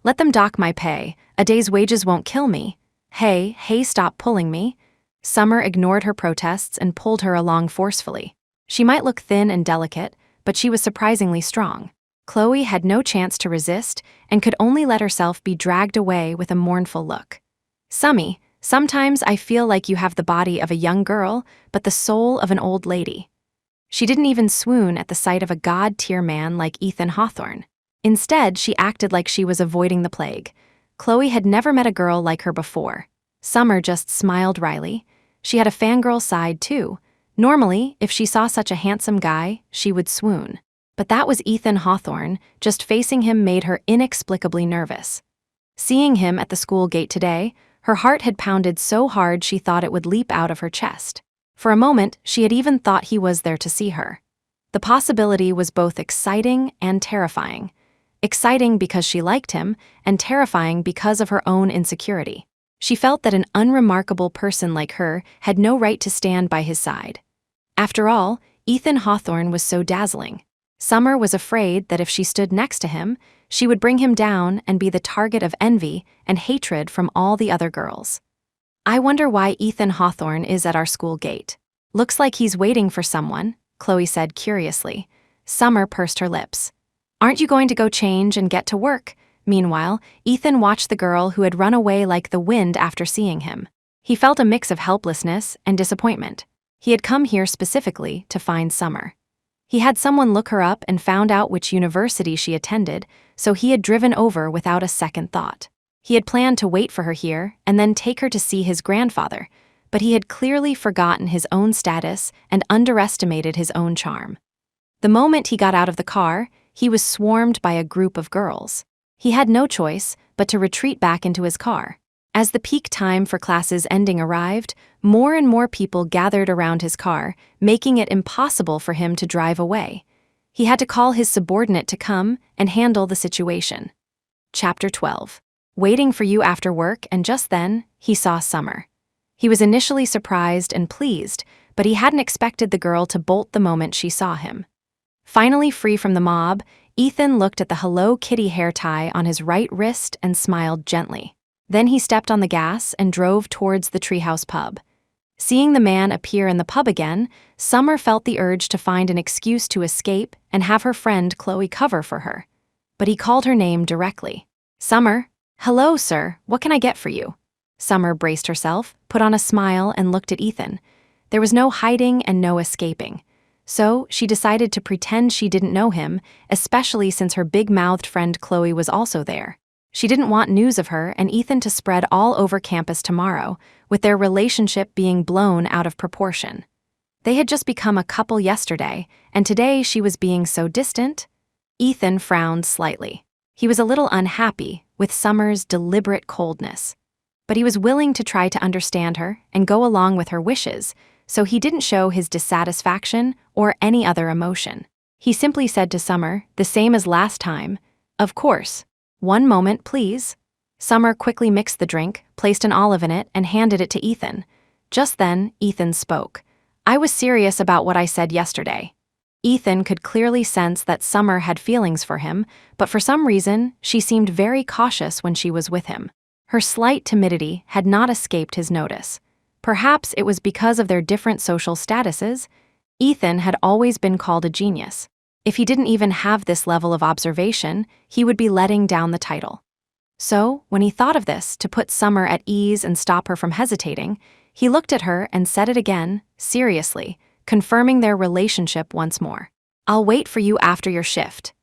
Let them dock my pay. A day's wages won't kill me." Hey, stop pulling me." Summer ignored her protests and pulled her along forcefully. She might look thin and delicate, but she was surprisingly strong. Chloe had no chance to resist and could only let herself be dragged away with a mournful look. "Summy, sometimes I feel like you have the body of a young girl, but the soul of an old lady." She didn't even swoon at the sight of a god-tier man like Ethan Hawthorne. Instead, she acted like she was avoiding the plague. Chloe had never met a girl like her before. Summer just smiled wryly. She had a fangirl side too. Normally, if she saw such a handsome guy, she would swoon. But that was Ethan Hawthorne. Just facing him made her inexplicably nervous. Seeing him at the school gate today, her heart had pounded so hard she thought it would leap out of her chest. For a moment, she had even thought he was there to see her. The possibility was both exciting and terrifying. Exciting because she liked him, and terrifying because of her own insecurity. She felt that an unremarkable person like her had no right to stand by his side. After all, Ethan Hawthorne was so dazzling. Summer was afraid that if she stood next to him, she would bring him down and be the target of envy and hatred from all the other girls. "I wonder why Ethan Hawthorne is at our school gate. Looks like he's waiting for someone," Chloe said curiously. Summer pursed her lips. "Aren't you going to go change and get to work?" Meanwhile, Ethan watched the girl who had run away like the wind after seeing him. He felt a mix of helplessness and disappointment. He had come here specifically to find Summer. He had someone look her up and found out which university she attended, so he had driven over without a second thought. He had planned to wait for her here and then take her to see his grandfather, but he had clearly forgotten his own status and underestimated his own charm. The moment he got out of the car, he was swarmed by a group of girls. He had no choice but to retreat back into his car. As the peak time for classes ending arrived, more and more people gathered around his car, making it impossible for him to drive away. He had to call his subordinate to come and handle the situation. Chapter 12. Waiting for you after work, and just then, he saw Summer. He was initially surprised and pleased, but he hadn't expected the girl to bolt the moment she saw him. Finally free from the mob, Ethan looked at the Hello Kitty hair tie on his right wrist and smiled gently. Then he stepped on the gas and drove towards the Treehouse pub. Seeing the man appear in the pub again, Summer felt the urge to find an excuse to escape and have her friend Chloe cover for her. But he called her name directly. "Summer." "Hello, sir, what can I get for you?" Summer braced herself, put on a smile, and looked at Ethan. There was no hiding and no escaping. So she decided to pretend she didn't know him, especially since her big-mouthed friend Chloe was also there. She didn't want news of her and Ethan to spread all over campus tomorrow, with their relationship being blown out of proportion. They had just become a couple yesterday, and today she was being so distant. Ethan frowned slightly. He was a little unhappy with Summer's deliberate coldness. But he was willing to try to understand her and go along with her wishes, so he didn't show his dissatisfaction or any other emotion. He simply said to Summer, the same as last time, "Of course. One moment, please." Summer quickly mixed the drink, placed an olive in it, and handed it to Ethan. Just then, Ethan spoke. "I was serious about what I said yesterday." Ethan could clearly sense that Summer had feelings for him, but for some reason, she seemed very cautious when she was with him. Her slight timidity had not escaped his notice. Perhaps it was because of their different social statuses. Ethan had always been called a genius. If he didn't even have this level of observation, he would be letting down the title. So, when he thought of this to put Summer at ease and stop her from hesitating, he looked at her and said it again, seriously, confirming their relationship once more. "I'll wait for you after your shift."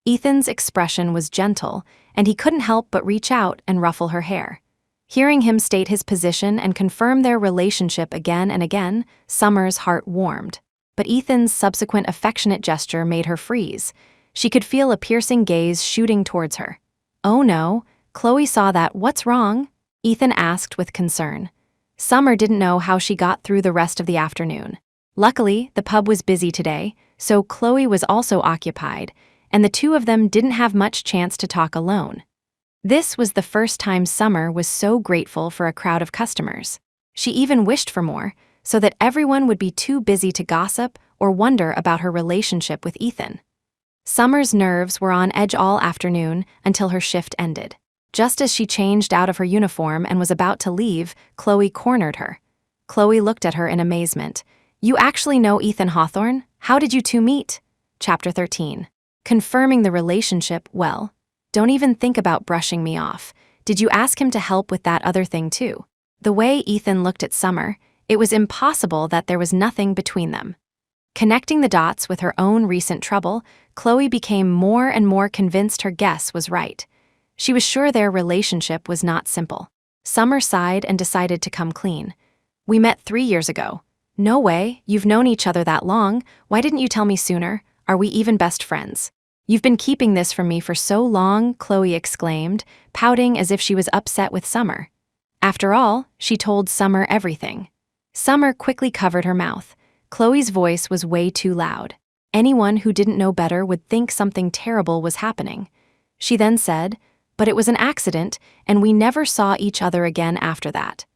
Ethan's expression was gentle, and he couldn't help but reach out and ruffle her hair. Hearing him state his position and confirm their relationship again and again, Summer's heart warmed. But Ethan's subsequent affectionate gesture made her freeze. She could feel a piercing gaze shooting towards her. "Oh no," Chloe saw that. "What's wrong?" Ethan asked with concern. Summer didn't know how she got through the rest of the afternoon. Luckily, the pub was busy today, so Chloe was also occupied, and the two of them didn't have much chance to talk alone. This was the first time Summer was so grateful for a crowd of customers. She even wished for more, so that everyone would be too busy to gossip or wonder about her relationship with Ethan. Summer's nerves were on edge all afternoon until her shift ended. Just as she changed out of her uniform and was about to leave, Chloe cornered her. Chloe looked at her in amazement. "You actually know Ethan Hawthorne? How did you two meet?" Chapter 13. Confirming the relationship. "Well, don't even think about brushing me off. Did you ask him to help with that other thing too?" The way Ethan looked at Summer, it was impossible that there was nothing between them. Connecting the dots with her own recent trouble, Chloe became more and more convinced her guess was right. She was sure their relationship was not simple. Summer sighed and decided to come clean. "We met 3 years ago." "No way, you've known each other that long. Why didn't you tell me sooner? Are we even best friends?" "You've been keeping this from me for so long," Chloe exclaimed, pouting as if she was upset with Summer. After all, she told Summer everything. Summer quickly covered her mouth. Chloe's voice was way too loud. Anyone who didn't know better would think something terrible was happening. She then said, "But it was an accident, and we never saw each other again after that.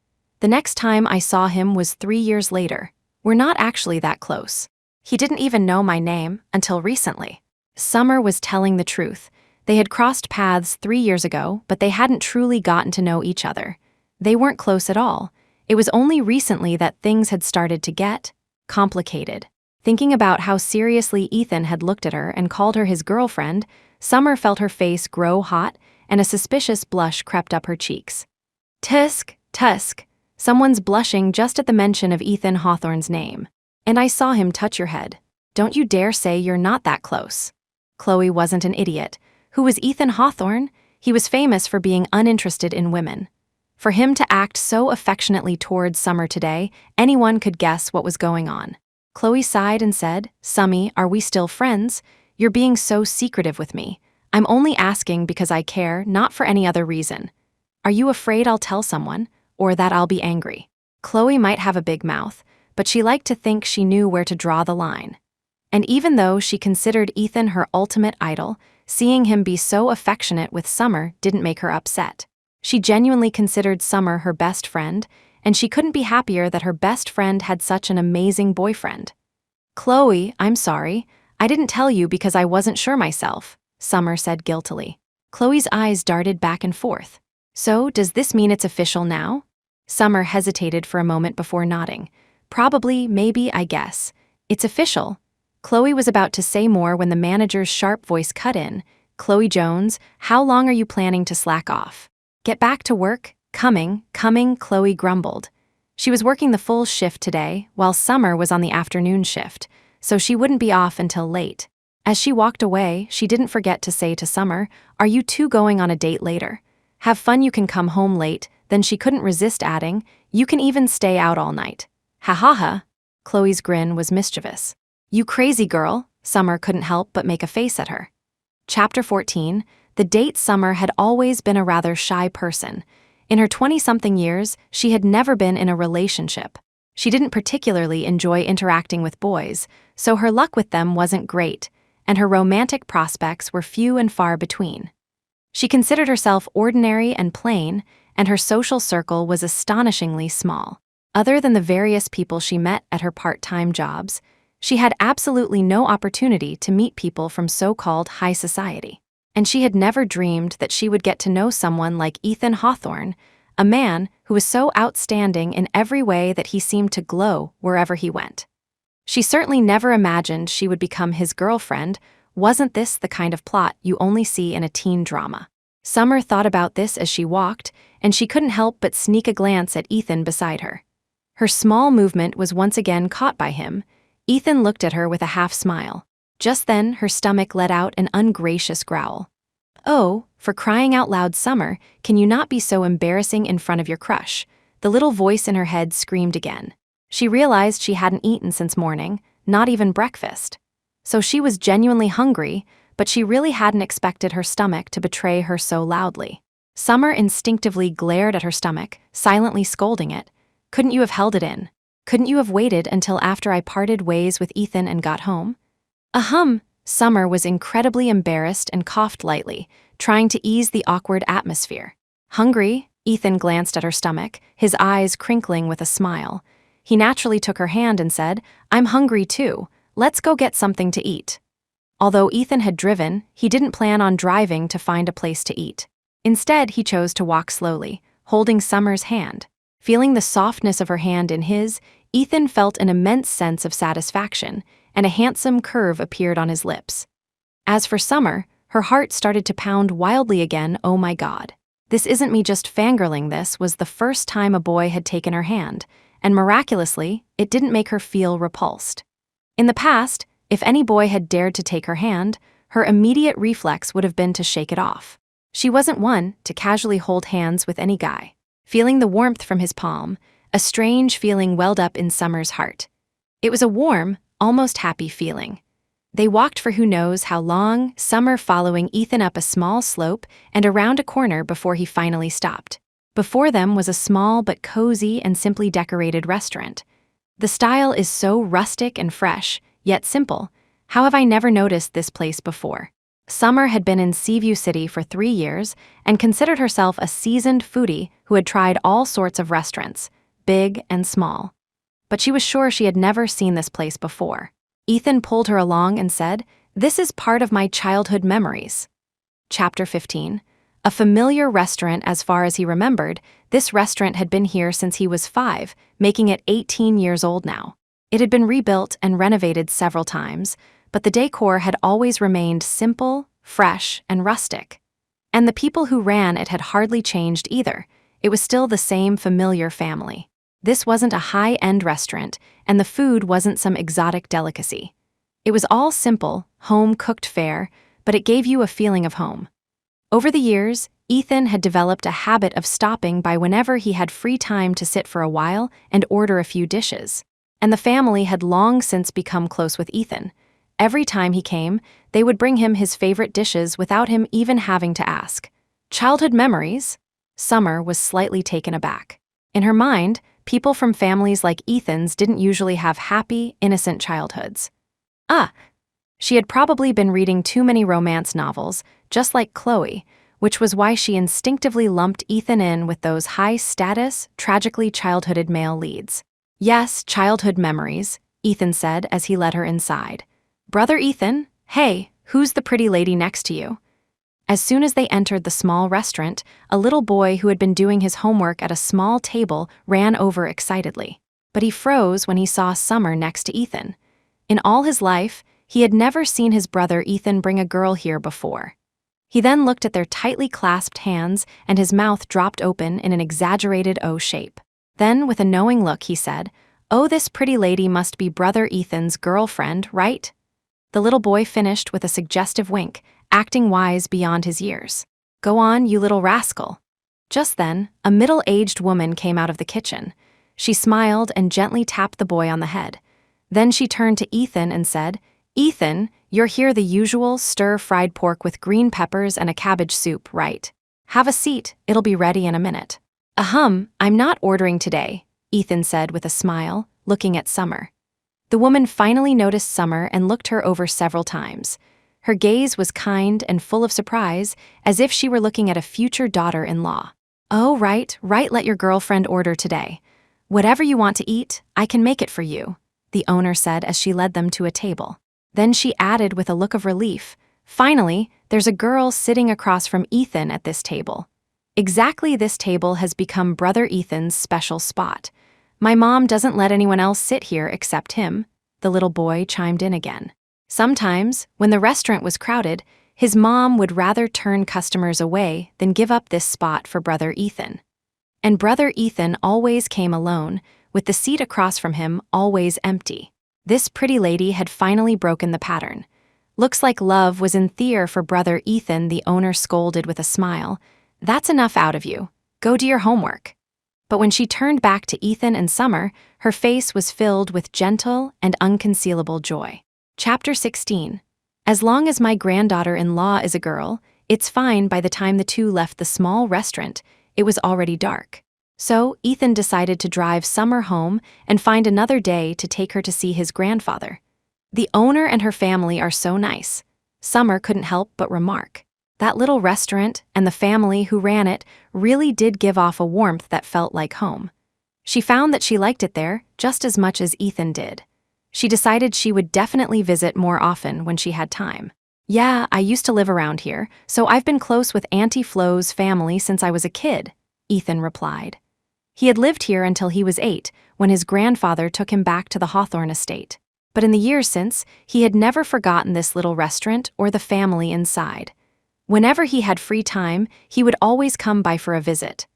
The next time I saw him was 3 years later. We're not actually that close. He didn't even know my name until recently." Summer was telling the truth. They had crossed paths 3 years ago, but they hadn't truly gotten to know each other. They weren't close at all. It was only recently that things had started to get complicated. Thinking about how seriously Ethan had looked at her and called her his girlfriend, Summer felt her face grow hot, and a suspicious blush crept up her cheeks. Tusk, Tusk. Someone's blushing just at the mention of Ethan Hawthorne's name. "And I saw him touch your head. Don't you dare say you're not that close." Chloe wasn't an idiot. Who was Ethan Hawthorne? He was famous for being uninterested in women. For him to act so affectionately towards Summer today, anyone could guess what was going on. Chloe sighed and said, "Summy, are we still friends? You're being so secretive with me. I'm only asking because I care, not for any other reason. Are you afraid I'll tell someone, or that I'll be angry? Chloe might have a big mouth, but she liked to think she knew where to draw the line. And even though she considered Ethan her ultimate idol, seeing him be so affectionate with Summer didn't make her upset. She genuinely considered Summer her best friend, and she couldn't be happier that her best friend had such an amazing boyfriend. Chloe, I'm sorry. I didn't tell you because I wasn't sure myself, Summer said guiltily. Chloe's eyes darted back and forth. So, does this mean it's official now? Summer hesitated for a moment before nodding. Probably, maybe, I guess. It's official. Chloe was about to say more when the manager's sharp voice cut in. Chloe Jones, how long are you planning to slack off? Get back to work? Coming, Chloe grumbled. She was working the full shift today, while Summer was on the afternoon shift, so she wouldn't be off until late. As she walked away, she didn't forget to say to Summer, "Are you two going on a date later? Have fun, you can come home late." Then she couldn't resist adding, "You can even stay out all night." Ha ha ha. Chloe's grin was mischievous. You crazy girl, Summer couldn't help but make a face at her. Chapter 14, the date. Summer had always been a rather shy person. In her 20-something years, she had never been in a relationship. She didn't particularly enjoy interacting with boys, so her luck with them wasn't great, and her romantic prospects were few and far between. She considered herself ordinary and plain, and her social circle was astonishingly small. Other than the various people she met at her part-time jobs, she had absolutely no opportunity to meet people from so-called high society. And she had never dreamed that she would get to know someone like Ethan Hawthorne, a man who was so outstanding in every way that he seemed to glow wherever he went. She certainly never imagined she would become his girlfriend. Wasn't this the kind of plot you only see in a teen drama? Summer thought about this as she walked, and she couldn't help but sneak a glance at Ethan beside her. Her small movement was once again caught by him. Ethan looked at her with a half smile. Just then, her stomach let out an ungracious growl. Oh, for crying out loud, Summer, can you not be so embarrassing in front of your crush? The little voice in her head screamed again. She realized she hadn't eaten since morning, not even breakfast. So she was genuinely hungry, but she really hadn't expected her stomach to betray her so loudly. Summer instinctively glared at her stomach, silently scolding it. Couldn't you have held it in? Couldn't you have waited until after I parted ways with Ethan and got home? Ahem. Summer was incredibly embarrassed and coughed lightly, trying to ease the awkward atmosphere. Hungry? Ethan glanced at her stomach, his eyes crinkling with a smile. He naturally took her hand and said, I'm hungry too. Let's go get something to eat. Although Ethan had driven, he didn't plan on driving to find a place to eat. Instead, he chose to walk slowly, holding Summer's hand. Feeling the softness of her hand in his, Ethan felt an immense sense of satisfaction, and a handsome curve appeared on his lips. As for Summer, her heart started to pound wildly again. Oh my God. This isn't me just fangirling. This was the first time a boy had taken her hand, and miraculously, it didn't make her feel repulsed. In the past, if any boy had dared to take her hand, her immediate reflex would have been to shake it off. She wasn't one to casually hold hands with any guy. Feeling the warmth from his palm, a strange feeling welled up in Summer's heart. It was a warm, almost happy feeling. They walked for who knows how long, Summer following Ethan up a small slope and around a corner before he finally stopped. Before them was a small but cozy and simply decorated restaurant. The style is so rustic and fresh, yet simple. How have I never noticed this place before? Summer had been in Seaview City for 3 years and considered herself a seasoned foodie who had tried all sorts of restaurants, big and small. But she was sure she had never seen this place before. Ethan pulled her along and said, "This is part of my childhood memories." Chapter 15. A familiar restaurant as far as he remembered, this restaurant had been here since he was 5, making it 18 years old now. It had been rebuilt and renovated several times, but the decor had always remained simple, fresh, and rustic. And the people who ran it had hardly changed either. It was still the same familiar family. This wasn't a high-end restaurant, and the food wasn't some exotic delicacy. It was all simple, home-cooked fare, but it gave you a feeling of home. Over the years, Ethan had developed a habit of stopping by whenever he had free time to sit for a while and order a few dishes. And the family had long since become close with Ethan. Every time he came, they would bring him his favorite dishes without him even having to ask. Childhood memories? Summer was slightly taken aback. In her mind, people from families like Ethan's didn't usually have happy, innocent childhoods. She had probably been reading too many romance novels, just like Chloe, which was why she instinctively lumped Ethan in with those high-status, tragically childhooded male leads. Yes, childhood memories, Ethan said as he led her inside. Brother Ethan, hey, who's the pretty lady next to you? As soon as they entered the small restaurant, a little boy who had been doing his homework at a small table ran over excitedly. But he froze when he saw Summer next to Ethan. In all his life, he had never seen his brother Ethan bring a girl here before. He then looked at their tightly clasped hands and his mouth dropped open in an exaggerated O shape. Then, with a knowing look, he said, "Oh, this pretty lady must be brother Ethan's girlfriend, right?" The little boy finished with a suggestive wink, acting wise beyond his years. "Go on, you little rascal." Just then, a middle-aged woman came out of the kitchen. She smiled and gently tapped the boy on the head. Then she turned to Ethan and said, "Ethan, you're here the usual stir-fried pork with green peppers and a cabbage soup, right? Have a seat, it'll be ready in a minute." I'm not ordering today," Ethan said with a smile, looking at Summer. The woman finally noticed Summer and looked her over several times. Her gaze was kind and full of surprise, as if she were looking at a future daughter-in-law. "Oh, right, let your girlfriend order today. Whatever you want to eat, I can make it for you," the owner said as she led them to a table. Then she added with a look of relief, "Finally, there's a girl sitting across from Ethan at this table. Exactly, this table has become brother Ethan's special spot. My mom doesn't let anyone else sit here except him," the little boy chimed in again. Sometimes, when the restaurant was crowded, his mom would rather turn customers away than give up this spot for brother Ethan. And brother Ethan always came alone, with the seat across from him always empty. This pretty lady had finally broken the pattern. "Looks like love was in the air for brother Ethan," the owner scolded with a smile. "That's enough out of you. Go do your homework." But when she turned back to Ethan and Summer, her face was filled with gentle and unconcealable joy. Chapter 16. As long as my granddaughter-in-law is a girl, it's fine. By the time the two left the small restaurant, it was already dark. So, Ethan decided to drive Summer home and find another day to take her to see his grandfather. "The owner and her family are so nice," Summer couldn't help but remark. That little restaurant and the family who ran it really did give off a warmth that felt like home. She found that she liked it there just as much as Ethan did. She decided she would definitely visit more often when she had time. "Yeah, I used to live around here, so I've been close with Auntie Flo's family since I was a kid," Ethan replied. He had lived here until he was 8, when his grandfather took him back to the Hawthorne estate. But in the years since, he had never forgotten this little restaurant or the family inside. Whenever he had free time, he would always come by for a visit.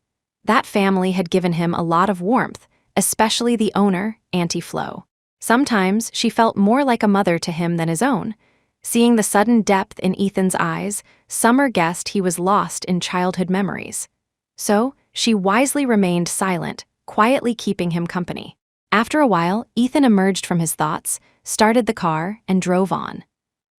That family had given him a lot of warmth, especially the owner, Auntie Flo. Sometimes she felt more like a mother to him than his own. Seeing the sudden depth in Ethan's eyes, Summer guessed he was lost in childhood memories. So, she wisely remained silent, quietly keeping him company. After a while, Ethan emerged from his thoughts, started the car, and drove on.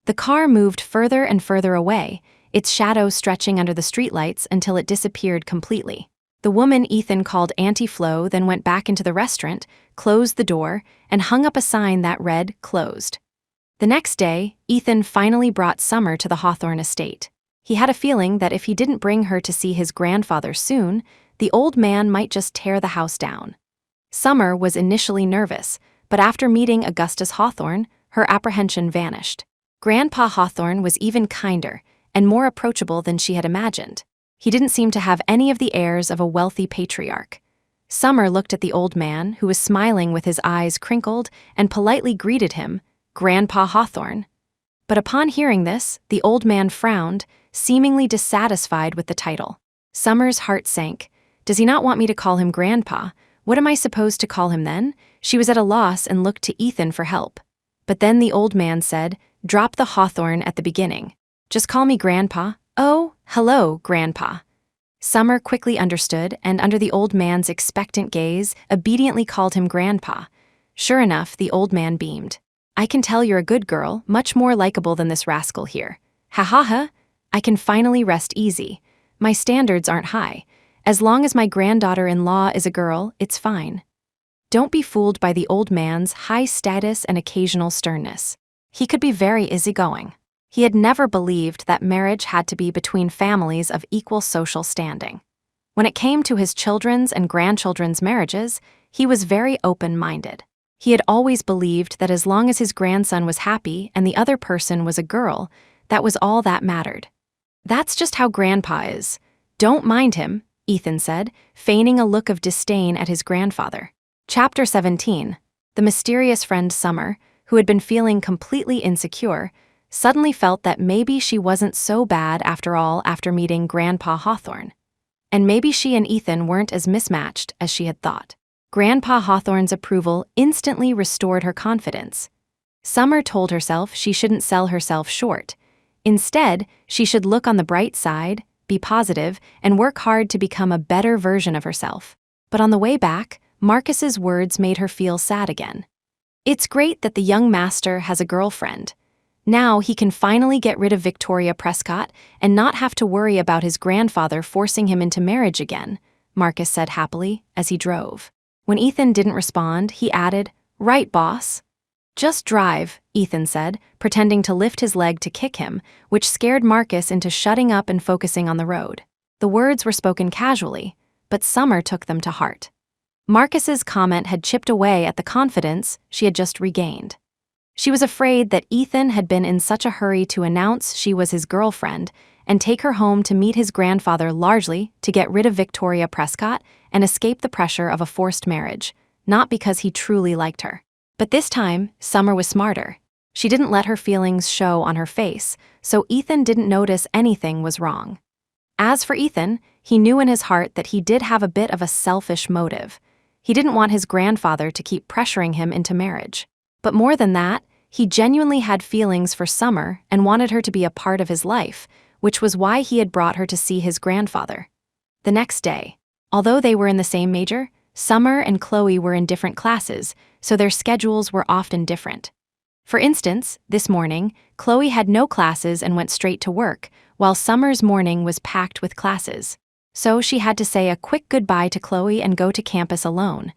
The car moved further and further away, its shadow stretching under the streetlights until it disappeared completely. The woman Ethan called Auntie Flo then went back into the restaurant, closed the door, and hung up a sign that read, "Closed." The next day, Ethan finally brought Summer to the Hawthorne estate. He had a feeling that if he didn't bring her to see his grandfather soon, the old man might just tear the house down. Summer was initially nervous, but after meeting Augustus Hawthorne, her apprehension vanished. Grandpa Hawthorne was even kinder and more approachable than she had imagined. He didn't seem to have any of the airs of a wealthy patriarch. Summer looked at the old man, who was smiling with his eyes crinkled, and politely greeted him, "Grandpa Hawthorne." But upon hearing this, the old man frowned, seemingly dissatisfied with the title. Summer's heart sank. "Does he not want me to call him Grandpa? What am I supposed to call him then?" She was at a loss and looked to Ethan for help. But then the old man said, "Drop the Hawthorne at the beginning. Just call me Grandpa." "Oh, hello, Grandpa." Summer quickly understood, and under the old man's expectant gaze, obediently called him Grandpa. Sure enough, the old man beamed. I can tell you're a good girl, much more likable than this rascal here. Ha ha ha. I can finally rest easy. My standards aren't high. As long as my granddaughter-in-law is a girl, it's fine. Don't be fooled by the old man's high status and occasional sternness. He could be very easygoing. He had never believed that marriage had to be between families of equal social standing. When it came to his children's and grandchildren's marriages, he was very open-minded. He had always believed that as long as his grandson was happy and the other person was a girl, that was all that mattered. That's just how Grandpa is. Don't mind him, Ethan said, feigning a look of disdain at his grandfather. Chapter 17. The mysterious friend Summer, who had been feeling completely insecure, suddenly felt that maybe she wasn't so bad after all after meeting Grandpa Hawthorne. And maybe she and Ethan weren't as mismatched as she had thought. Grandpa Hawthorne's approval instantly restored her confidence. Summer told herself she shouldn't sell herself short. Instead, she should look on the bright side, be positive, and work hard to become a better version of herself. But on the way back, Marcus's words made her feel sad again. It's great that the young master has a girlfriend. Now he can finally get rid of Victoria Prescott and not have to worry about his grandfather forcing him into marriage again, Marcus said happily as he drove. When Ethan didn't respond, he added, "Right, boss." "Just drive," Ethan said, pretending to lift his leg to kick him, which scared Marcus into shutting up and focusing on the road. The words were spoken casually, but Summer took them to heart. Marcus's comment had chipped away at the confidence she had just regained. She was afraid that Ethan had been in such a hurry to announce she was his girlfriend and take her home to meet his grandfather largely to get rid of Victoria Prescott and escape the pressure of a forced marriage, not because he truly liked her. But this time, Summer was smarter. She didn't let her feelings show on her face, so Ethan didn't notice anything was wrong. As for Ethan, he knew in his heart that he did have a bit of a selfish motive. He didn't want his grandfather to keep pressuring him into marriage. But more than that, he genuinely had feelings for Summer and wanted her to be a part of his life, which was why he had brought her to see his grandfather. The next day, although they were in the same major, Summer and Chloe were in different classes, so their schedules were often different. For instance, this morning, Chloe had no classes and went straight to work, while Summer's morning was packed with classes. So she had to say a quick goodbye to Chloe and go to campus alone.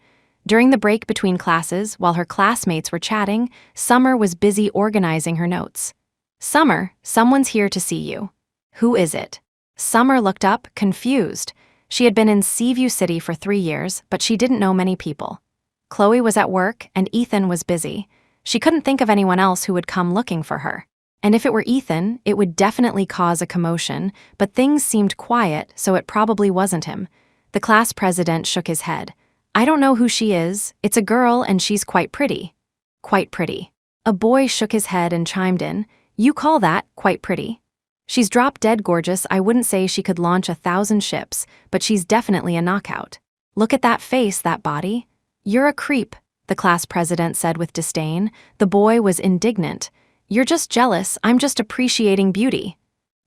During the break between classes, while her classmates were chatting, Summer was busy organizing her notes. "Summer, someone's here to see you." "Who is it?" Summer looked up, confused. She had been in Seaview City for 3 years, but she didn't know many people. Chloe was at work, and Ethan was busy. She couldn't think of anyone else who would come looking for her. And if it were Ethan, it would definitely cause a commotion, but things seemed quiet, so it probably wasn't him. The class president shook his head. "I don't know who she is. It's a girl, and she's quite pretty." "Quite pretty." A boy shook his head and chimed in. "You call that quite pretty?" "She's drop-dead gorgeous. I wouldn't say she could launch 1,000 ships, but she's definitely a knockout. Look at that face, that body." "You're a creep," the class president said with disdain. The boy was indignant. "You're just jealous. I'm just appreciating beauty."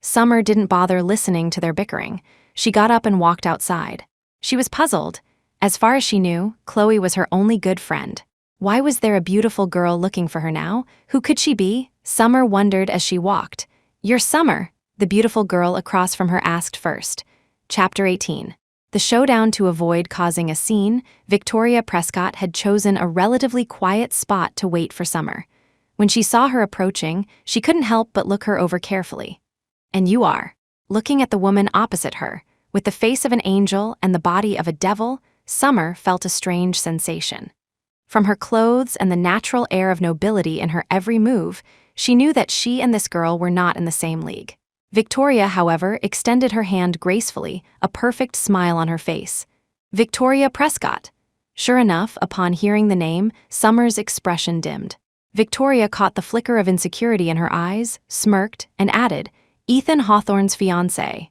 Summer didn't bother listening to their bickering. She got up and walked outside. She was puzzled. As far as she knew, Chloe was her only good friend. Why was there a beautiful girl looking for her now? Who could she be? Summer wondered as she walked. "You're Summer," the beautiful girl across from her asked first. Chapter 18. The showdown. To avoid causing a scene, Victoria Prescott had chosen a relatively quiet spot to wait for Summer. When she saw her approaching, she couldn't help but look her over carefully. "And you are." Looking at the woman opposite her, with the face of an angel and the body of a devil, Summer felt a strange sensation. From her clothes and the natural air of nobility in her every move, she knew that she and this girl were not in the same league. Victoria, however, extended her hand gracefully, a perfect smile on her face. "Victoria Prescott." Sure enough, upon hearing the name, Summer's expression dimmed. Victoria caught the flicker of insecurity in her eyes, smirked, and added, "Ethan Hawthorne's fiancé."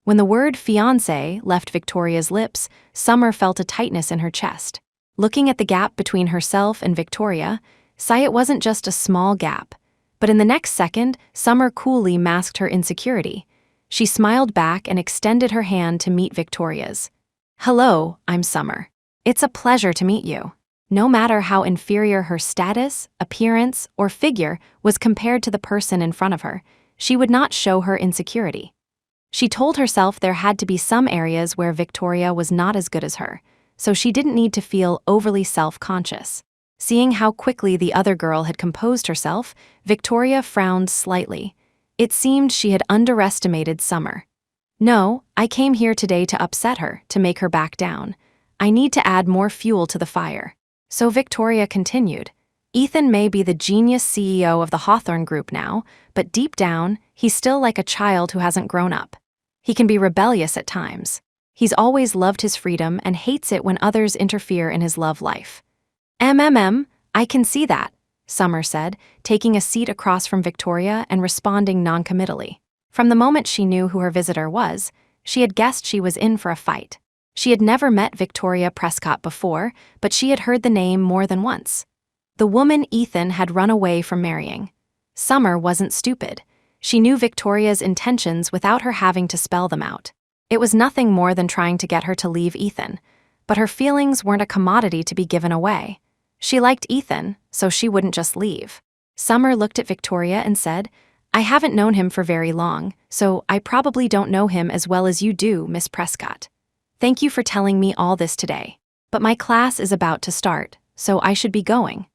When the word fiancé left Victoria's lips, Summer felt a tightness in her chest. Looking at the gap between herself and Victoria, it wasn't just a small gap. But in the next second, Summer coolly masked her insecurity. She smiled back and extended her hand to meet Victoria's. "Hello, I'm Summer. It's a pleasure to meet you." no matter how inferior her status, appearance, or figure was compared to the person in front of her, she would not show her insecurity. She told herself there had to be some areas where Victoria was not as good as her, so she didn't need to feel overly self-conscious. Seeing how quickly the other girl had composed herself, Victoria frowned slightly. It seemed she had underestimated Summer. "No, I came here today to upset her, to make her back down. I need to add more fuel to the fire." So Victoria continued, "Ethan may be the genius CEO of the Hawthorne Group now, but deep down, he's still like a child who hasn't grown up. He can be rebellious at times. He's always loved his freedom and hates it when others interfere in his love life." I can see that," Summer said, taking a seat across from Victoria and responding noncommittally. From the moment she knew who her visitor was, she had guessed she was in for a fight. She had never met Victoria Prescott before, but she had heard the name more than once. The woman Ethan had run away from marrying. Summer wasn't stupid. She knew Victoria's intentions without her having to spell them out. It was nothing more than trying to get her to leave Ethan, but her feelings weren't a commodity to be given away. She liked Ethan, so she wouldn't just leave. Summer looked at Victoria and said, "I haven't known him for very long, so I probably don't know him as well as you do, Miss Prescott. Thank you for telling me all this today. But my class is about to start, so I should be going."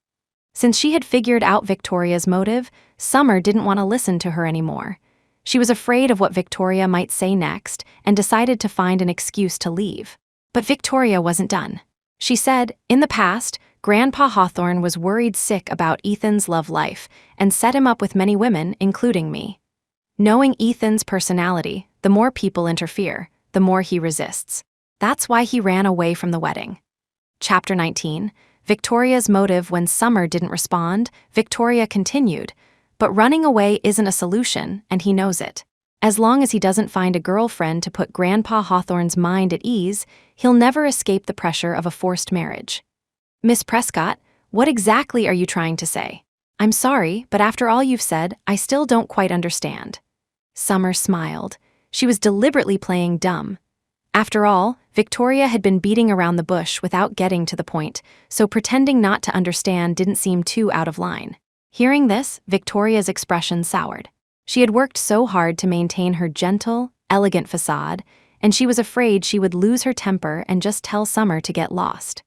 Since she had figured out Victoria's motive, Summer didn't want to listen to her anymore. She was afraid of what Victoria might say next and decided to find an excuse to leave. But Victoria wasn't done. She said, "In the past, Grandpa Hawthorne was worried sick about Ethan's love life and set him up with many women, including me. Knowing Ethan's personality, the more people interfere, the more he resists. That's why he ran away from the wedding." Chapter 19. Victoria's motive when Summer didn't respond. Victoria continued, "But running away isn't a solution, and he knows it. As long as he doesn't find a girlfriend to put Grandpa Hawthorne's mind at ease, he'll never escape the pressure of a forced marriage." "Miss Prescott, what exactly are you trying to say? I'm sorry, but after all you've said, I still don't quite understand." Summer smiled. She was deliberately playing dumb. After all, Victoria had been beating around the bush without getting to the point, so pretending not to understand didn't seem too out of line. Hearing this, Victoria's expression soured. She had worked so hard to maintain her gentle, elegant facade, and she was afraid she would lose her temper and just tell Summer to get lost.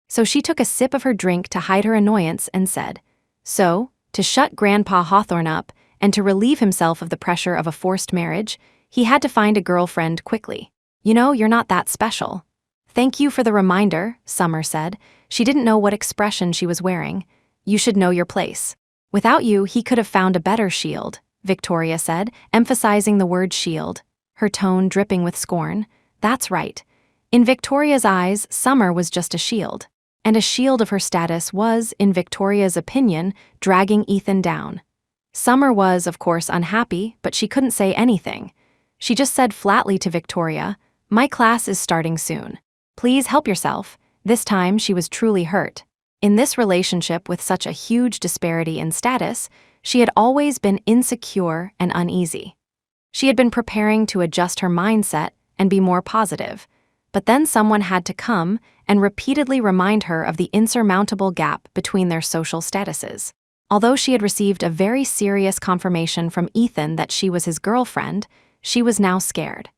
So she took a sip of her drink to hide her annoyance and said, "So, to shut Grandpa Hawthorne up and to relieve himself of the pressure of a forced marriage, he had to find a girlfriend quickly. You know, you're not that special." "Thank you for the reminder," Summer said. She didn't know what expression she was wearing. "You should know your place. Without you, he could have found a better shield," Victoria said, emphasizing the word shield, her tone dripping with scorn. That's right. In Victoria's eyes, Summer was just a shield. And a shield of her status was, in Victoria's opinion, dragging Ethan down. Summer was, of course, unhappy, but she couldn't say anything. She just said flatly to Victoria, "My class is starting soon. Please help yourself." This time she was truly hurt. In this relationship with such a huge disparity in status, she had always been insecure and uneasy. She had been preparing to adjust her mindset and be more positive, but then someone had to come and repeatedly remind her of the insurmountable gap between their social statuses. Although she had received a very serious confirmation from Ethan that she was his girlfriend, she was now scared.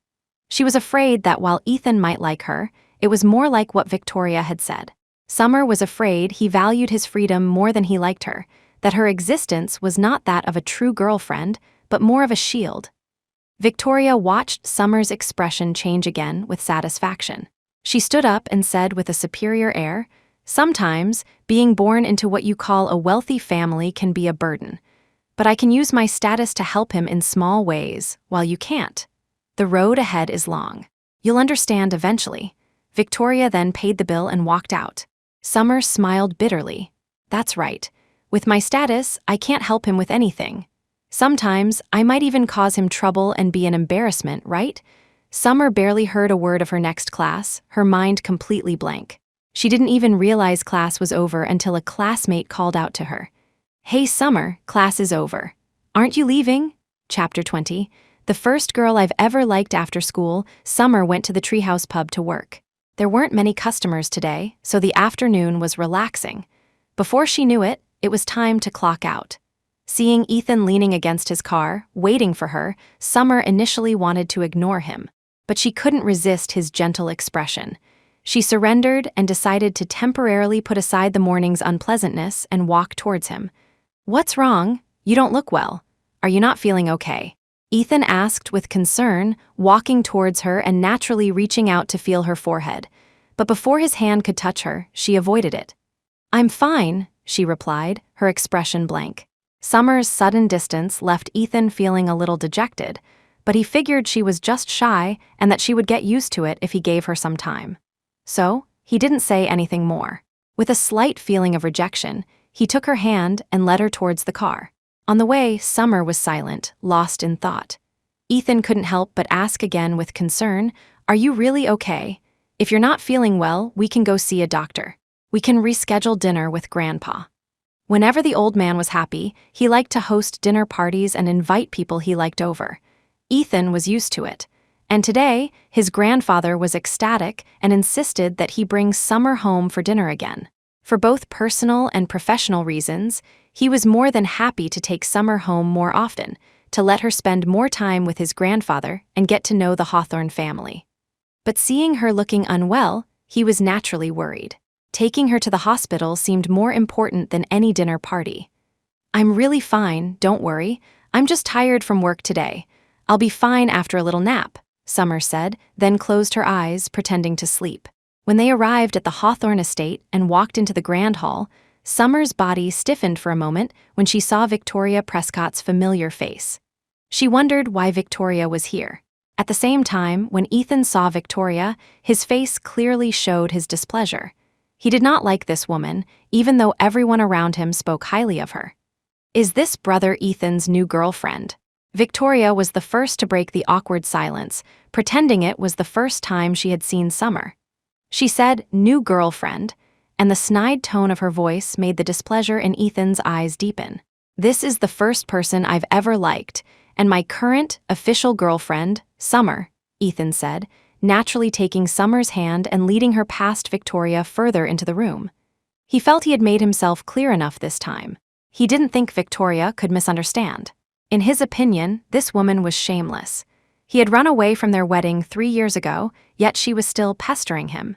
She was afraid that while Ethan might like her, it was more like what Victoria had said. Summer was afraid he valued his freedom more than he liked her, that her existence was not that of a true girlfriend, but more of a shield. Victoria watched Summer's expression change again with satisfaction. She stood up and said with a superior air, "Sometimes, being born into what you call a wealthy family can be a burden. But I can use my status to help him in small ways, while you can't. The road ahead is long. You'll understand eventually." Victoria then paid the bill and walked out. Summer smiled bitterly. "That's right. With my status, I can't help him with anything. Sometimes, I might even cause him trouble and be an embarrassment, right?" Summer barely heard a word of her next class, her mind completely blank. She didn't even realize class was over until a classmate called out to her. "Hey Summer, class is over. Aren't you leaving?" Chapter 20. The first girl I've ever liked after school, Summer went to the treehouse pub to work. There weren't many customers today, so the afternoon was relaxing. Before she knew it, it was time to clock out. Seeing Ethan leaning against his car, waiting for her, Summer initially wanted to ignore him. But she couldn't resist his gentle expression. She surrendered and decided to temporarily put aside the morning's unpleasantness and walk towards him. "What's wrong? You don't look well. Are you not feeling okay?" Ethan asked with concern, walking towards her and naturally reaching out to feel her forehead. But before his hand could touch her, she avoided it. "I'm fine," she replied, her expression blank. Summer's sudden distance left Ethan feeling a little dejected, but he figured she was just shy and that she would get used to it if he gave her some time. So, he didn't say anything more. With a slight feeling of rejection, he took her hand and led her towards the car. On the way, Summer was silent, lost in thought. Ethan couldn't help but ask again with concern, "Are you really okay? If you're not feeling well, we can go see a doctor. We can reschedule dinner with Grandpa." Whenever the old man was happy, he liked to host dinner parties and invite people he liked over. Ethan was used to it. And today, his grandfather was ecstatic and insisted that he bring Summer home for dinner again. For both personal and professional reasons, he was more than happy to take Summer home more often, to let her spend more time with his grandfather and get to know the Hawthorne family. But seeing her looking unwell, he was naturally worried. Taking her to the hospital seemed more important than any dinner party. "I'm really fine, don't worry. I'm just tired from work today. I'll be fine after a little nap," Summer said, then closed her eyes, pretending to sleep. When they arrived at the Hawthorne estate and walked into the grand hall, Summer's body stiffened for a moment when she saw Victoria Prescott's familiar face. She wondered why Victoria was here. At the same time, when Ethan saw Victoria, his face clearly showed his displeasure. He did not like this woman, even though everyone around him spoke highly of her. "Is this brother Ethan's new girlfriend?" Victoria was the first to break the awkward silence, pretending it was the first time she had seen Summer. She said, "New girlfriend," and the snide tone of her voice made the displeasure in Ethan's eyes deepen. "This is the first person I've ever liked, and my current, official girlfriend, Summer," Ethan said, naturally taking Summer's hand and leading her past Victoria further into the room. He felt he had made himself clear enough this time. He didn't think Victoria could misunderstand. In his opinion, this woman was shameless. He had run away from their wedding 3 years ago, yet she was still pestering him.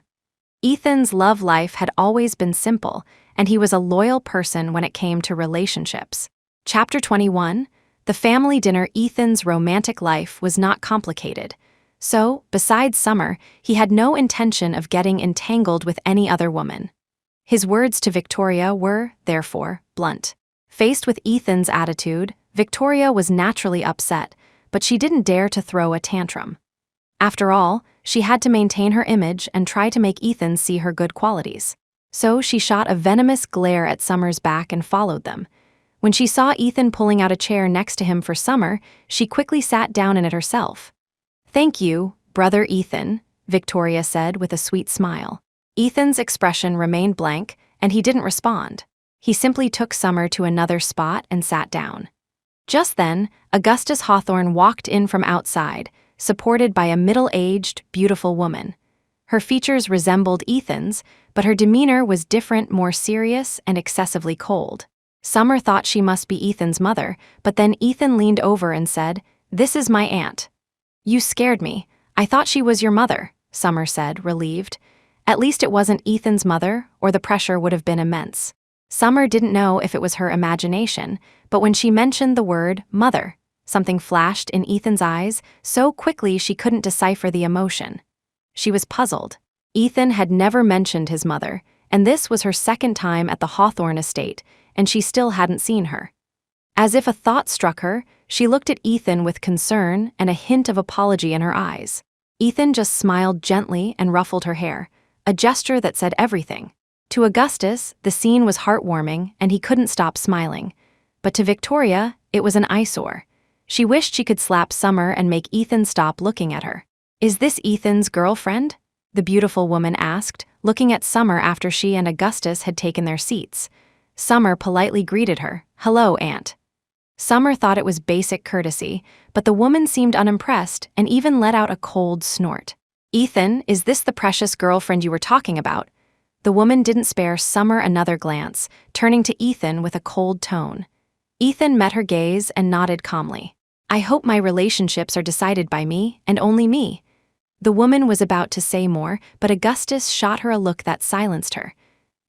Ethan's love life had always been simple, and he was a loyal person when it came to relationships. Chapter 21, The Family Dinner. Ethan's romantic life was not complicated. So, besides Summer, he had no intention of getting entangled with any other woman. His words to Victoria were, therefore, blunt. Faced with Ethan's attitude, Victoria was naturally upset, but she didn't dare to throw a tantrum. After all, she had to maintain her image and try to make Ethan see her good qualities. So she shot a venomous glare at Summer's back and followed them. When she saw Ethan pulling out a chair next to him for Summer, she quickly sat down in it herself. "Thank you, brother Ethan," Victoria said with a sweet smile. Ethan's expression remained blank, and he didn't respond. He simply took Summer to another spot and sat down. Just then, Augustus Hawthorne walked in from outside, supported by a middle-aged, beautiful woman. Her features resembled Ethan's, but her demeanor was different, more serious, and excessively cold. Summer thought she must be Ethan's mother, but then Ethan leaned over and said, "This is my aunt." "You scared me. I thought she was your mother," Summer said, relieved. At least it wasn't Ethan's mother, or the pressure would have been immense. Summer didn't know if it was her imagination, but when she mentioned the word mother, something flashed in Ethan's eyes so quickly she couldn't decipher the emotion. She was puzzled. Ethan had never mentioned his mother, and this was her second time at the Hawthorne estate, and she still hadn't seen her. As if a thought struck her, she looked at Ethan with concern and a hint of apology in her eyes. Ethan just smiled gently and ruffled her hair, a gesture that said everything. To Augustus, the scene was heartwarming and he couldn't stop smiling. But to Victoria, it was an eyesore. She wished she could slap Summer and make Ethan stop looking at her. "Is this Ethan's girlfriend?" the beautiful woman asked, looking at Summer after she and Augustus had taken their seats. Summer politely greeted her, "Hello, Aunt." Summer thought it was basic courtesy, but the woman seemed unimpressed and even let out a cold snort. "Ethan, is this the precious girlfriend you were talking about?" The woman didn't spare Summer another glance, turning to Ethan with a cold tone. Ethan met her gaze and nodded calmly. "I hope my relationships are decided by me, and only me." The woman was about to say more, but Augustus shot her a look that silenced her.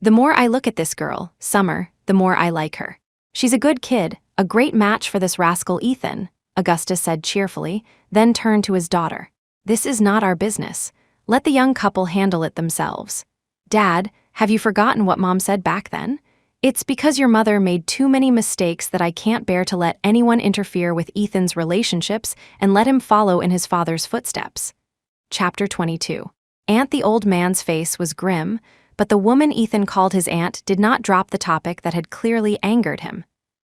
"The more I look at this girl, Summer, the more I like her. She's a good kid, a great match for this rascal Ethan," Augustus said cheerfully, then turned to his daughter. "This is not our business. Let the young couple handle it themselves." "Dad, have you forgotten what Mom said back then? It's because your mother made too many mistakes that I can't bear to let anyone interfere with Ethan's relationships and let him follow in his father's footsteps." Chapter 22. Aunt the old man's face was grim, but the woman Ethan called his aunt did not drop the topic that had clearly angered him.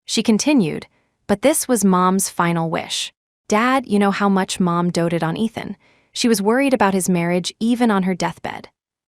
She continued, "But this was Mom's final wish. Dad, you know how much Mom doted on Ethan. She was worried about his marriage even on her deathbed."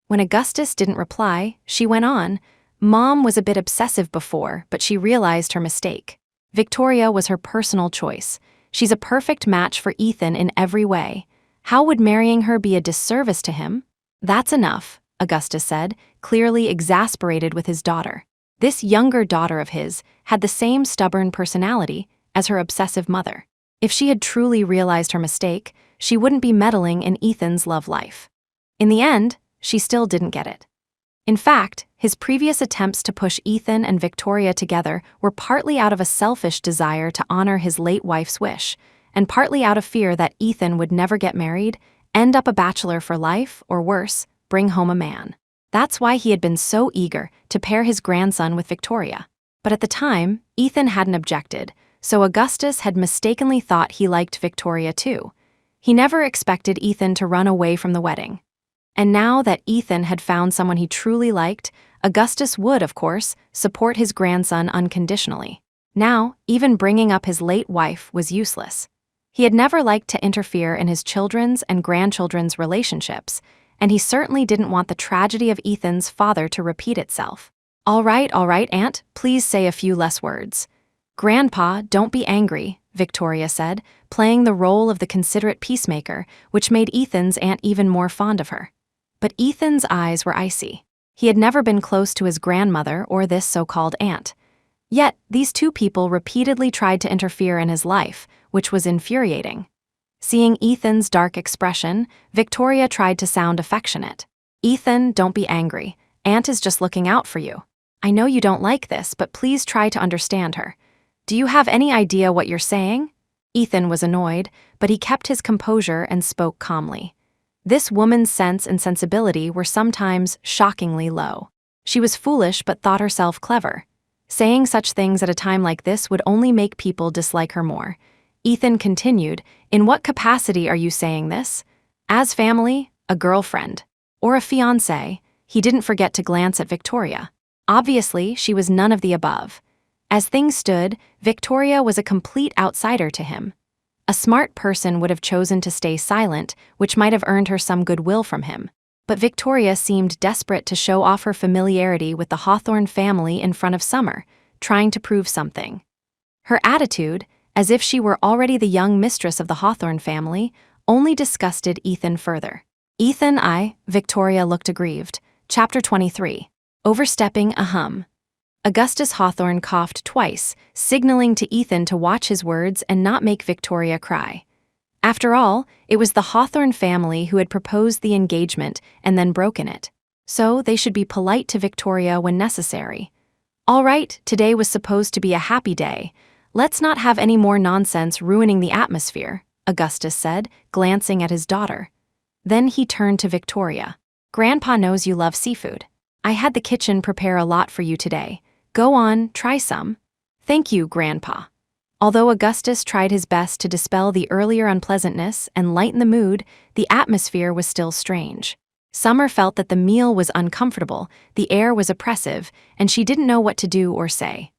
When Augustus didn't reply, she went on, "Mom was a bit obsessive before, but she realized her mistake. Victoria was her personal choice. She's a perfect match for Ethan in every way. How would marrying her be a disservice to him?" "That's enough," Augustus said, clearly exasperated with his daughter. This younger daughter of his had the same stubborn personality as her obsessive mother. If she had truly realized her mistake, she wouldn't be meddling in Ethan's love life. In the end, she still didn't get it. In fact, his previous attempts to push Ethan and Victoria together were partly out of a selfish desire to honor his late wife's wish, and partly out of fear that Ethan would never get married, end up a bachelor for life, or worse, bring home a man. That's why he had been so eager to pair his grandson with Victoria. But at the time, Ethan hadn't objected, so Augustus had mistakenly thought he liked Victoria too. He never expected Ethan to run away from the wedding. And now that Ethan had found someone he truly liked, Augustus would, of course, support his grandson unconditionally. Now, even bringing up his late wife was useless. He had never liked to interfere in his children's and grandchildren's relationships, and he certainly didn't want the tragedy of Ethan's father to repeat itself. All right, Aunt, please say a few less words." "Grandpa, don't be angry," Victoria said, playing the role of the considerate peacemaker, which made Ethan's aunt even more fond of her. But Ethan's eyes were icy. He had never been close to his grandmother or this so-called aunt. Yet, these two people repeatedly tried to interfere in his life, which was infuriating. Seeing Ethan's dark expression, Victoria tried to sound affectionate. "Ethan, don't be angry. Aunt is just looking out for you. I know you don't like this, but please try to understand her. Do you have any idea what you're saying?" Ethan was annoyed, but he kept his composure and spoke calmly. This woman's sense and sensibility were sometimes shockingly low. She was foolish but thought herself clever. Saying such things at a time like this would only make people dislike her more. Ethan continued, "In what capacity are you saying this? As family, a girlfriend, or a fiancé?" He didn't forget to glance at Victoria. Obviously, she was none of the above. As things stood, Victoria was a complete outsider to him. A smart person would have chosen to stay silent, which might have earned her some goodwill from him. But Victoria seemed desperate to show off her familiarity with the Hawthorne family in front of Summer, trying to prove something. Her attitude, as if she were already the young mistress of the Hawthorne family, only disgusted Ethan further. Victoria looked aggrieved. Chapter 23. Overstepping a hum. Augustus Hawthorne coughed twice, signaling to Ethan to watch his words and not make Victoria cry. After all, it was the Hawthorne family who had proposed the engagement and then broken it. So they should be polite to Victoria when necessary. "All right, today was supposed to be a happy day. Let's not have any more nonsense ruining the atmosphere," Augustus said, glancing at his daughter. Then he turned to Victoria. "Grandpa knows you love seafood. I had the kitchen prepare a lot for you today. Go on, try some." "Thank you, Grandpa." Although Augustus tried his best to dispel the earlier unpleasantness and lighten the mood, the atmosphere was still strange. Summer felt that the meal was uncomfortable, the air was oppressive, and she didn't know what to do or say.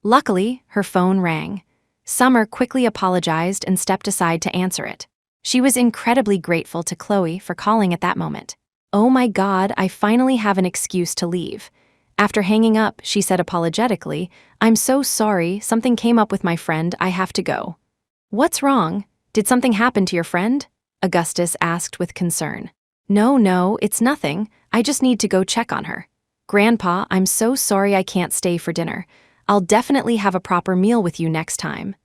Luckily, her phone rang. Summer quickly apologized and stepped aside to answer it. She was incredibly grateful to Chloe for calling at that moment. "Oh my God, I finally have an excuse to leave." After hanging up, she said apologetically, "I'm so sorry, something came up with my friend, I have to go." "What's wrong? Did something happen to your friend?" Augustus asked with concern. No, it's nothing. I just need to go check on her. Grandpa, I'm so sorry I can't stay for dinner. I'll definitely have a proper meal with you next time.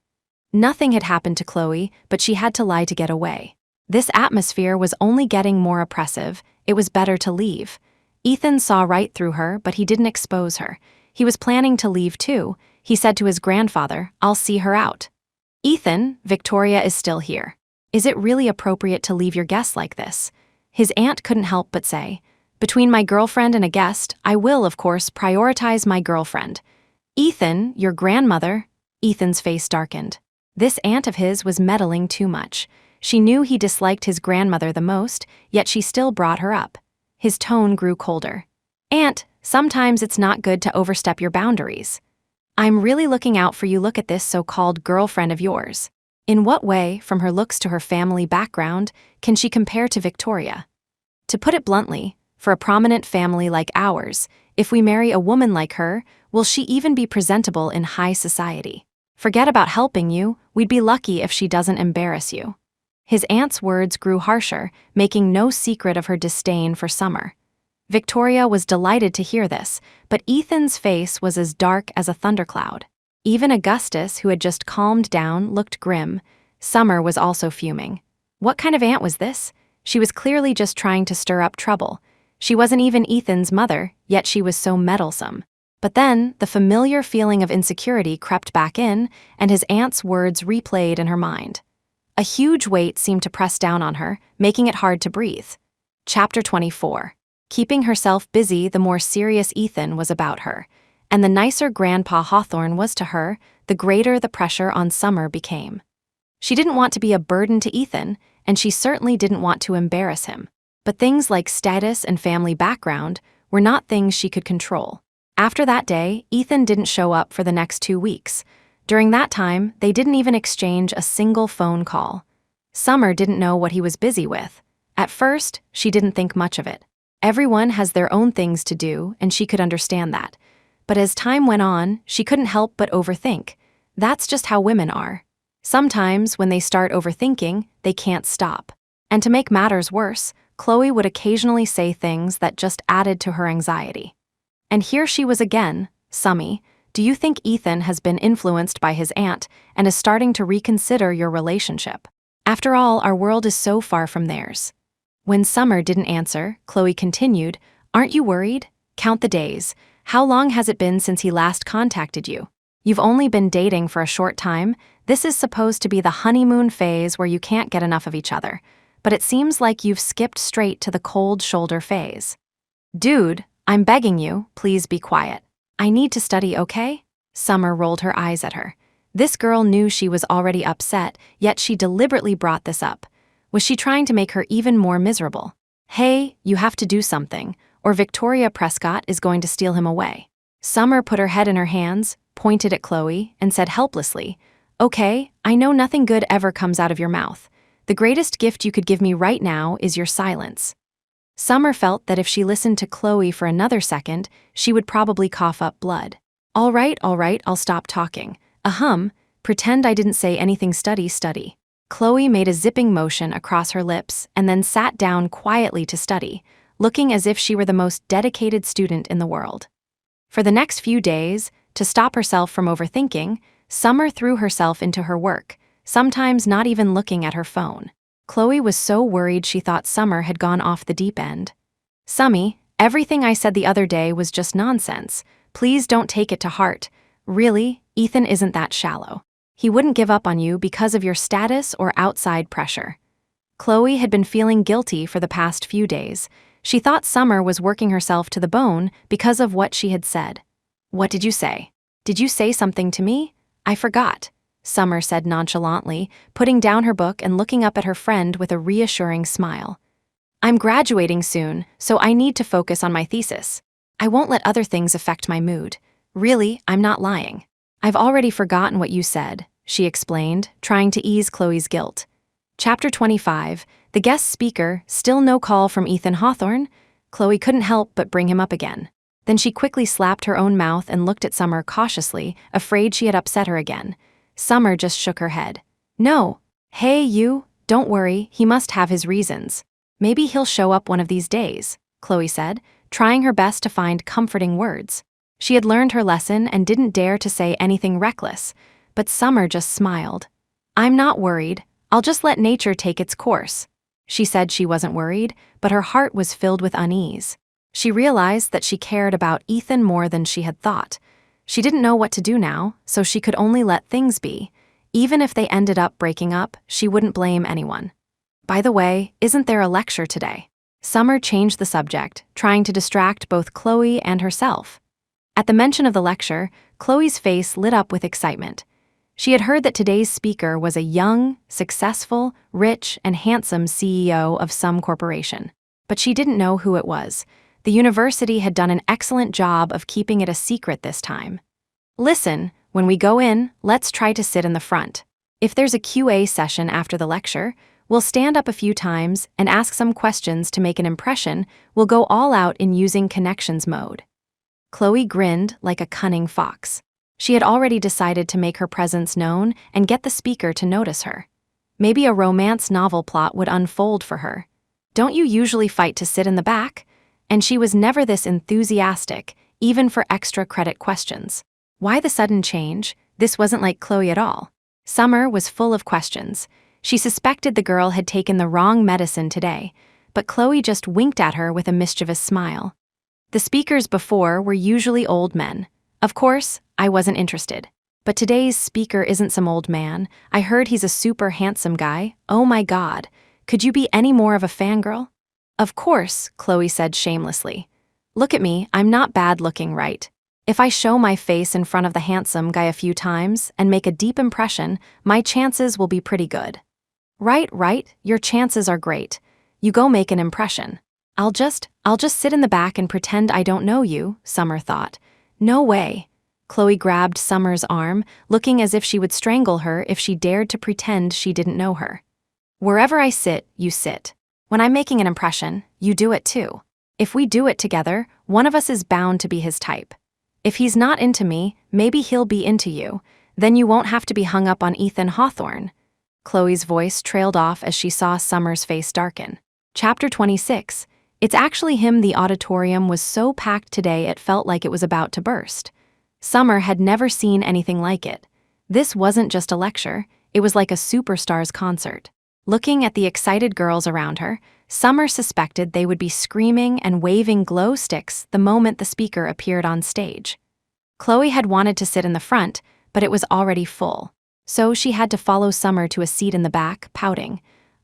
Nothing had happened to Chloe, but she had to lie to get away. This atmosphere was only getting more oppressive. It was better to leave. Ethan saw right through her, but he didn't expose her. He was planning to leave too. He said to his grandfather, "I'll see her out." "Ethan, Victoria is still here. Is it really appropriate to leave your guest like this?" His aunt couldn't help but say, "Between my girlfriend and a guest, I will, of course, prioritize my girlfriend." "Ethan, your grandmother." Ethan's face darkened. This aunt of his was meddling too much. She knew he disliked his grandmother the most, yet she still brought her up. His tone grew colder. "Aunt, sometimes it's not good to overstep your boundaries. I'm really looking out for you. Look at this so-called girlfriend of yours. In what way, from her looks to her family background, can she compare to Victoria? To put it bluntly, for a prominent family like ours, if we marry a woman like her, will she even be presentable in high society? Forget about helping you, we'd be lucky if she doesn't embarrass you." His aunt's words grew harsher, making no secret of her disdain for Summer. Victoria was delighted to hear this, but Ethan's face was as dark as a thundercloud. Even Augustus, who had just calmed down, looked grim. Summer was also fuming. What kind of aunt was this? She was clearly just trying to stir up trouble. She wasn't even Ethan's mother, yet she was so meddlesome. But then, the familiar feeling of insecurity crept back in, and his aunt's words replayed in her mind. A huge weight seemed to press down on her, making it hard to breathe. Chapter 24. Keeping herself busy, the more serious Ethan was about her. And the nicer Grandpa Hawthorne was to her, the greater the pressure on Summer became. She didn't want to be a burden to Ethan, and she certainly didn't want to embarrass him. But things like status and family background were not things she could control. After that day, Ethan didn't show up for the next 2 weeks. During that time, they didn't even exchange a single phone call. Summer didn't know what he was busy with. At first, she didn't think much of it. Everyone has their own things to do, and she could understand that. But as time went on, she couldn't help but overthink. That's just how women are. Sometimes, when they start overthinking, they can't stop. And to make matters worse, Chloe would occasionally say things that just added to her anxiety. And here she was again, "Summy, do you think Ethan has been influenced by his aunt and is starting to reconsider your relationship? After all, our world is so far from theirs." When Summer didn't answer, Chloe continued, "Aren't you worried? Count the days. How long has it been since he last contacted you? You've only been dating for a short time. This is supposed to be the honeymoon phase where you can't get enough of each other. But it seems like you've skipped straight to the cold shoulder phase. Dude, I'm begging you, please be quiet. I need to study, okay?" Summer rolled her eyes at her. This girl knew she was already upset, yet she deliberately brought this up. Was she trying to make her even more miserable? "Hey, you have to do something, or Victoria Prescott is going to steal him away." Summer put her head in her hands, pointed at Chloe, and said helplessly, "Okay, I know nothing good ever comes out of your mouth. The greatest gift you could give me right now is your silence." Summer felt that if she listened to Chloe for another second, she would probably cough up blood. All right, I'll stop talking. Pretend I didn't say anything. Study. Chloe made a zipping motion across her lips and then sat down quietly to study, looking as if she were the most dedicated student in the world. For the next few days, to stop herself from overthinking, Summer threw herself into her work, sometimes not even looking at her phone. Chloe was so worried she thought Summer had gone off the deep end. "Summy, everything I said the other day was just nonsense. Please don't take it to heart. Really, Ethan isn't that shallow. He wouldn't give up on you because of your status or outside pressure." Chloe had been feeling guilty for the past few days. She thought Summer was working herself to the bone because of what she had said. "What did you say? Did you say something to me? I forgot," Summer said nonchalantly, putting down her book and looking up at her friend with a reassuring smile. "I'm graduating soon, so I need to focus on my thesis. I won't let other things affect my mood. Really, I'm not lying. I've already forgotten what you said," she explained, trying to ease Chloe's guilt. Chapter 25. The guest speaker, still no call from Ethan Hawthorne? Chloe couldn't help but bring him up again. Then she quickly slapped her own mouth and looked at Summer cautiously, afraid she had upset her again. Summer just shook her head. "No. Hey, you, don't worry, he must have his reasons." Maybe he'll show up one of these days, Chloe said, trying her best to find comforting words. She had learned her lesson and didn't dare to say anything reckless, but Summer just smiled. "I'm not worried. I'll just let nature take its course." She said she wasn't worried, but her heart was filled with unease. She realized that she cared about Ethan more than she had thought. She didn't know what to do now, so she could only let things be. Even if they ended up breaking up, she wouldn't blame anyone. "By the way, isn't there a lecture today?" Summer changed the subject, trying to distract both Chloe and herself. At the mention of the lecture, Chloe's face lit up with excitement. She had heard that today's speaker was a young, successful, rich, and handsome CEO of some corporation. But she didn't know who it was. The university had done an excellent job of keeping it a secret this time. "Listen, when we go in, let's try to sit in the front. If there's a QA session after the lecture, we'll stand up a few times and ask some questions to make an impression. We'll go all out in using connections mode." Chloe grinned like a cunning fox. She had already decided to make her presence known and get the speaker to notice her. Maybe a romance novel plot would unfold for her. "Don't you usually fight to sit in the back?" And she was never this enthusiastic, even for extra credit questions. Why the sudden change? This wasn't like Chloe at all. Summer was full of questions. She suspected the girl had taken the wrong medicine today, but Chloe just winked at her with a mischievous smile. The speakers before were usually old men. Of course, I wasn't interested. But today's speaker isn't some old man. I heard he's a super handsome guy. Oh my God. Could you be any more of a fangirl? "Of course," Chloe said shamelessly. "Look at me, I'm not bad looking, right? If I show my face in front of the handsome guy a few times and make a deep impression, my chances will be pretty good." Right, your chances are great. You go make an impression. I'll just sit in the back and pretend I don't know you," Summer thought. "No way." Chloe grabbed Summer's arm, looking as if she would strangle her if she dared to pretend she didn't know her. "Wherever I sit, you sit. When I'm making an impression, you do it too. If we do it together, one of us is bound to be his type. If he's not into me, maybe he'll be into you. Then you won't have to be hung up on Ethan Hawthorne." Chloe's voice trailed off as she saw Summer's face darken. Chapter 26. It's actually him. The auditorium was so packed today it felt like it was about to burst. Summer had never seen anything like it. This wasn't just a lecture, it was like a superstar's concert. Looking at the excited girls around her, Summer suspected they would be screaming and waving glow sticks the moment the speaker appeared on stage. Chloe had wanted to sit in the front, but it was already full. So she had to follow Summer to a seat in the back, pouting.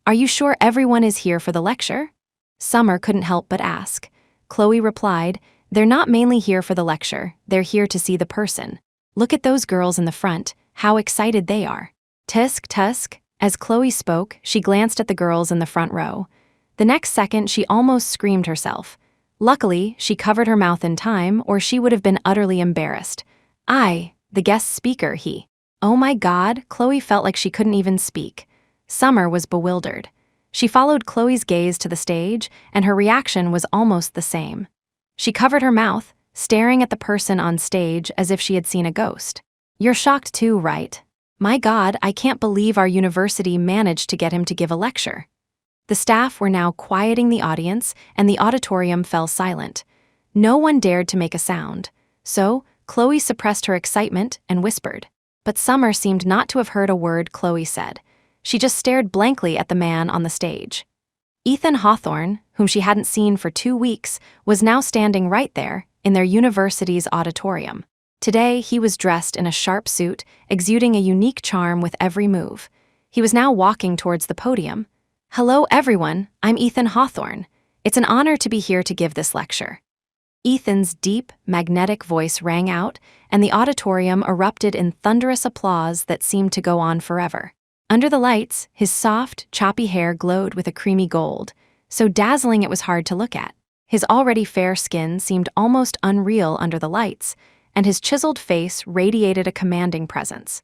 "Are you sure everyone is here for the lecture?" Summer couldn't help but ask. Chloe replied, "They're not mainly here for the lecture, they're here to see the person. Look at those girls in the front, how excited they are." Tusk. As Chloe spoke, she glanced at the girls in the front row. The next second, she almost screamed herself. Luckily, she covered her mouth in time, or she would have been utterly embarrassed. The guest speaker, he. Oh my God, Chloe felt like she couldn't even speak. Summer was bewildered. She followed Chloe's gaze to the stage, and her reaction was almost the same. She covered her mouth, staring at the person on stage as if she had seen a ghost. "You're shocked too, right? My God, I can't believe our university managed to get him to give a lecture." The staff were now quieting the audience, and the auditorium fell silent. No one dared to make a sound. So, Chloe suppressed her excitement and whispered. But Summer seemed not to have heard a word Chloe said. She just stared blankly at the man on the stage. Ethan Hawthorne, whom she hadn't seen for 2 weeks, was now standing right there, in their university's auditorium. Today, he was dressed in a sharp suit, exuding a unique charm with every move. He was now walking towards the podium. "Hello, everyone. I'm Ethan Hawthorne. It's an honor to be here to give this lecture." Ethan's deep, magnetic voice rang out, and the auditorium erupted in thunderous applause that seemed to go on forever. Under the lights, his soft, choppy hair glowed with a creamy gold, so dazzling it was hard to look at. His already fair skin seemed almost unreal under the lights, and his chiseled face radiated a commanding presence.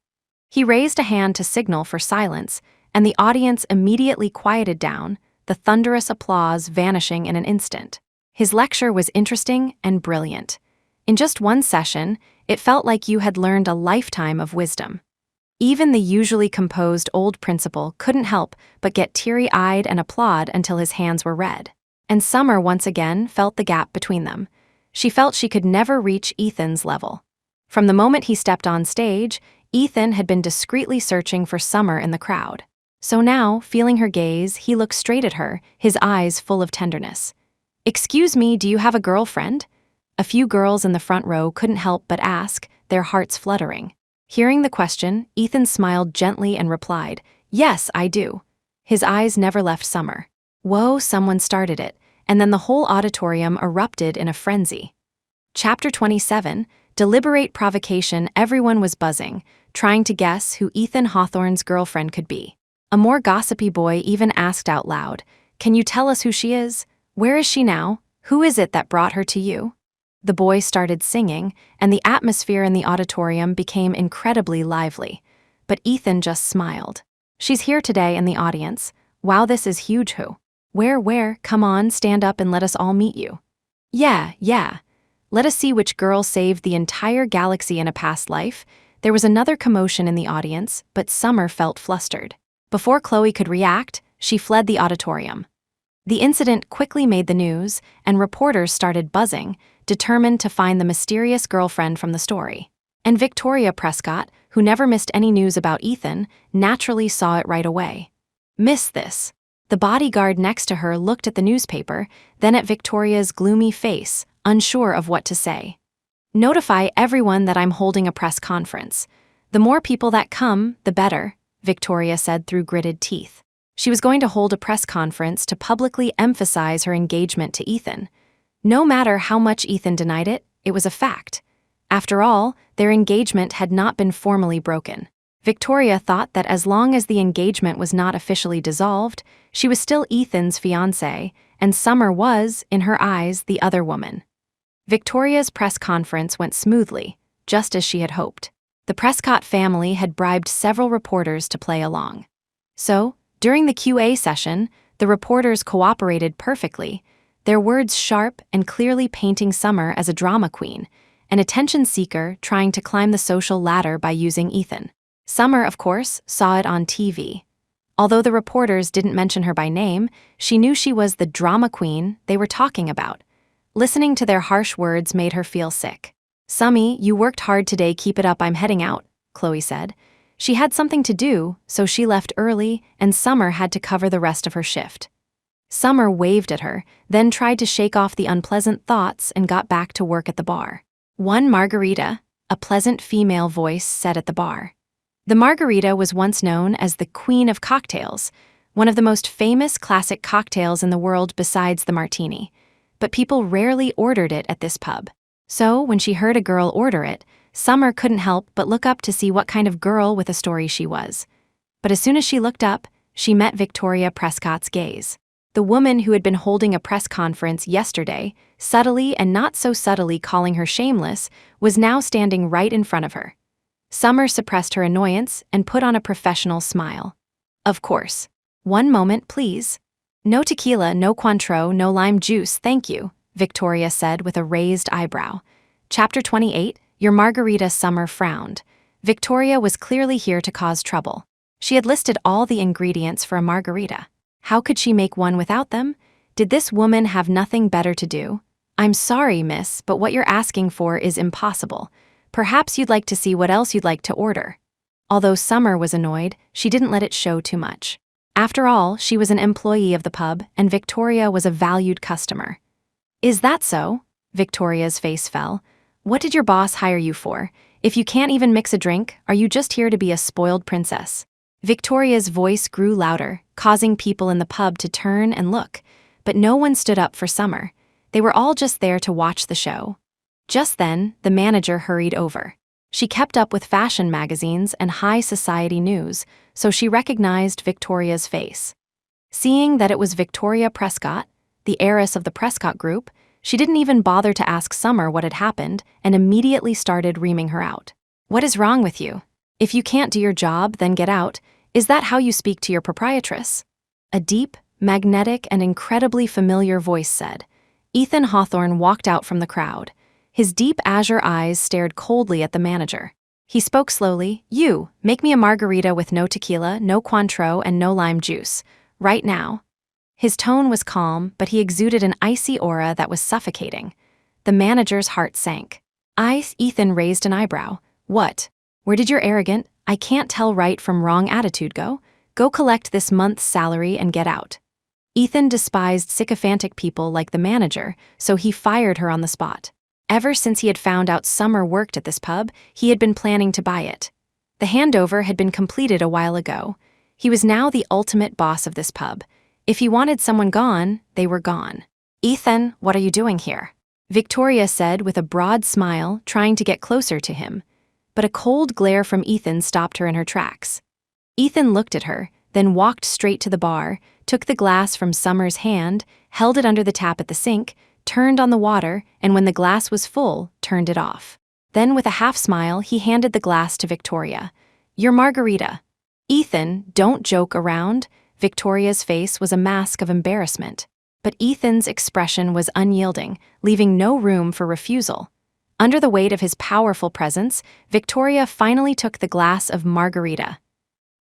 He raised a hand to signal for silence, and the audience immediately quieted down, the thunderous applause vanishing in an instant. His lecture was interesting and brilliant. In just one session, it felt like you had learned a lifetime of wisdom. Even the usually composed old principal couldn't help but get teary-eyed and applaud until his hands were red. And Summer once again felt the gap between them. She felt she could never reach Ethan's level. From the moment he stepped on stage, Ethan had been discreetly searching for Summer in the crowd. So now, feeling her gaze, he looked straight at her, his eyes full of tenderness. "Excuse me, do you have a girlfriend?" A few girls in the front row couldn't help but ask, their hearts fluttering. Hearing the question, Ethan smiled gently and replied, "Yes, I do." His eyes never left Summer. Whoa, someone started it, and then the whole auditorium erupted in a frenzy. Chapter 27, Deliberate Provocation. Everyone was buzzing, trying to guess who Ethan Hawthorne's girlfriend could be. A more gossipy boy even asked out loud, "Can you tell us who she is? Where is she now? Who is it that brought her to you?" The boy started singing, and the atmosphere in the auditorium became incredibly lively. But Ethan just smiled. "She's here today in the audience. Wow, this is huge. Who? Where? Come on, stand up and let us all meet you." Yeah. Let us see which girl saved the entire galaxy in a past life." There was another commotion in the audience, but Summer felt flustered. Before Chloe could react, she fled the auditorium. The incident quickly made the news, and reporters started buzzing, determined to find the mysterious girlfriend from the story. And Victoria Prescott, who never missed any news about Ethan, naturally saw it right away. "Miss this." The bodyguard next to her looked at the newspaper, then at Victoria's gloomy face, unsure of what to say. "Notify everyone that I'm holding a press conference. The more people that come, the better," Victoria said through gritted teeth. She was going to hold a press conference to publicly emphasize her engagement to Ethan. No matter how much Ethan denied it, it was a fact. After all, their engagement had not been formally broken. Victoria thought that as long as the engagement was not officially dissolved, she was still Ethan's fiancée, and Summer was, in her eyes, the other woman. Victoria's press conference went smoothly, just as she had hoped. The Prescott family had bribed several reporters to play along. So, during the QA session, the reporters cooperated perfectly, their words sharp and clearly painting Summer as a drama queen, an attention seeker trying to climb the social ladder by using Ethan. Summer, of course, saw it on TV. Although the reporters didn't mention her by name, she knew she was the drama queen they were talking about. Listening to their harsh words made her feel sick. "Summy, you worked hard today, keep it up, I'm heading out," Chloe said. She had something to do, so she left early, and Summer had to cover the rest of her shift. Summer waved at her, then tried to shake off the unpleasant thoughts and got back to work at the bar. "One margarita," a pleasant female voice said at the bar. The margarita was once known as the Queen of Cocktails, one of the most famous classic cocktails in the world besides the martini. But people rarely ordered it at this pub. So, when she heard a girl order it, Summer couldn't help but look up to see what kind of girl with a story she was. But as soon as she looked up, she met Victoria Prescott's gaze. The woman who had been holding a press conference yesterday, subtly and not so subtly calling her shameless, was now standing right in front of her. Summer suppressed her annoyance and put on a professional smile. "Of course. One moment, please." "No tequila, no Cointreau, no lime juice, thank you," Victoria said with a raised eyebrow. Chapter 28, Your Margarita. Summer frowned. Victoria was clearly here to cause trouble. She had listed all the ingredients for a margarita. How could she make one without them? Did this woman have nothing better to do? "I'm sorry, miss, but what you're asking for is impossible. Perhaps you'd like to see what else you'd like to order." Although Summer was annoyed, she didn't let it show too much. After all, she was an employee of the pub, and Victoria was a valued customer. "Is that so?" Victoria's face fell. "What did your boss hire you for? If you can't even mix a drink, are you just here to be a spoiled princess?" Victoria's voice grew louder, causing people in the pub to turn and look, but no one stood up for Summer. They were all just there to watch the show. Just then, the manager hurried over. She kept up with fashion magazines and high society news, so she recognized Victoria's face. Seeing that it was Victoria Prescott, the heiress of the Prescott Group, she didn't even bother to ask Summer what had happened and immediately started reaming her out. "What is wrong with you? If you can't do your job, then get out. Is that how you speak to your proprietress?" A deep, magnetic, and incredibly familiar voice said. Ethan Hawthorne walked out from the crowd. His deep azure eyes stared coldly at the manager. He spoke slowly. You, make me a margarita with no tequila, no Cointreau, and no lime juice. Right now. His tone was calm, but he exuded an icy aura that was suffocating. The manager's heart sank. Ethan raised an eyebrow. What? Where did your arrogant, I can't tell right from wrong attitude go? Go collect this month's salary and get out. Ethan despised sycophantic people like the manager, so he fired her on the spot. Ever since he had found out Summer worked at this pub, he had been planning to buy it. The handover had been completed a while ago. He was now the ultimate boss of this pub. If he wanted someone gone, they were gone. Ethan, what are you doing here? Victoria said with a broad smile, trying to get closer to him. But a cold glare from Ethan stopped her in her tracks. Ethan looked at her, then walked straight to the bar, took the glass from Summer's hand, held it under the tap at the sink, turned on the water, and when the glass was full, turned it off. Then with a half smile, he handed the glass to Victoria. Your margarita. Ethan, don't joke around. Victoria's face was a mask of embarrassment. But Ethan's expression was unyielding, leaving no room for refusal. Under the weight of his powerful presence, Victoria finally took the glass of margarita.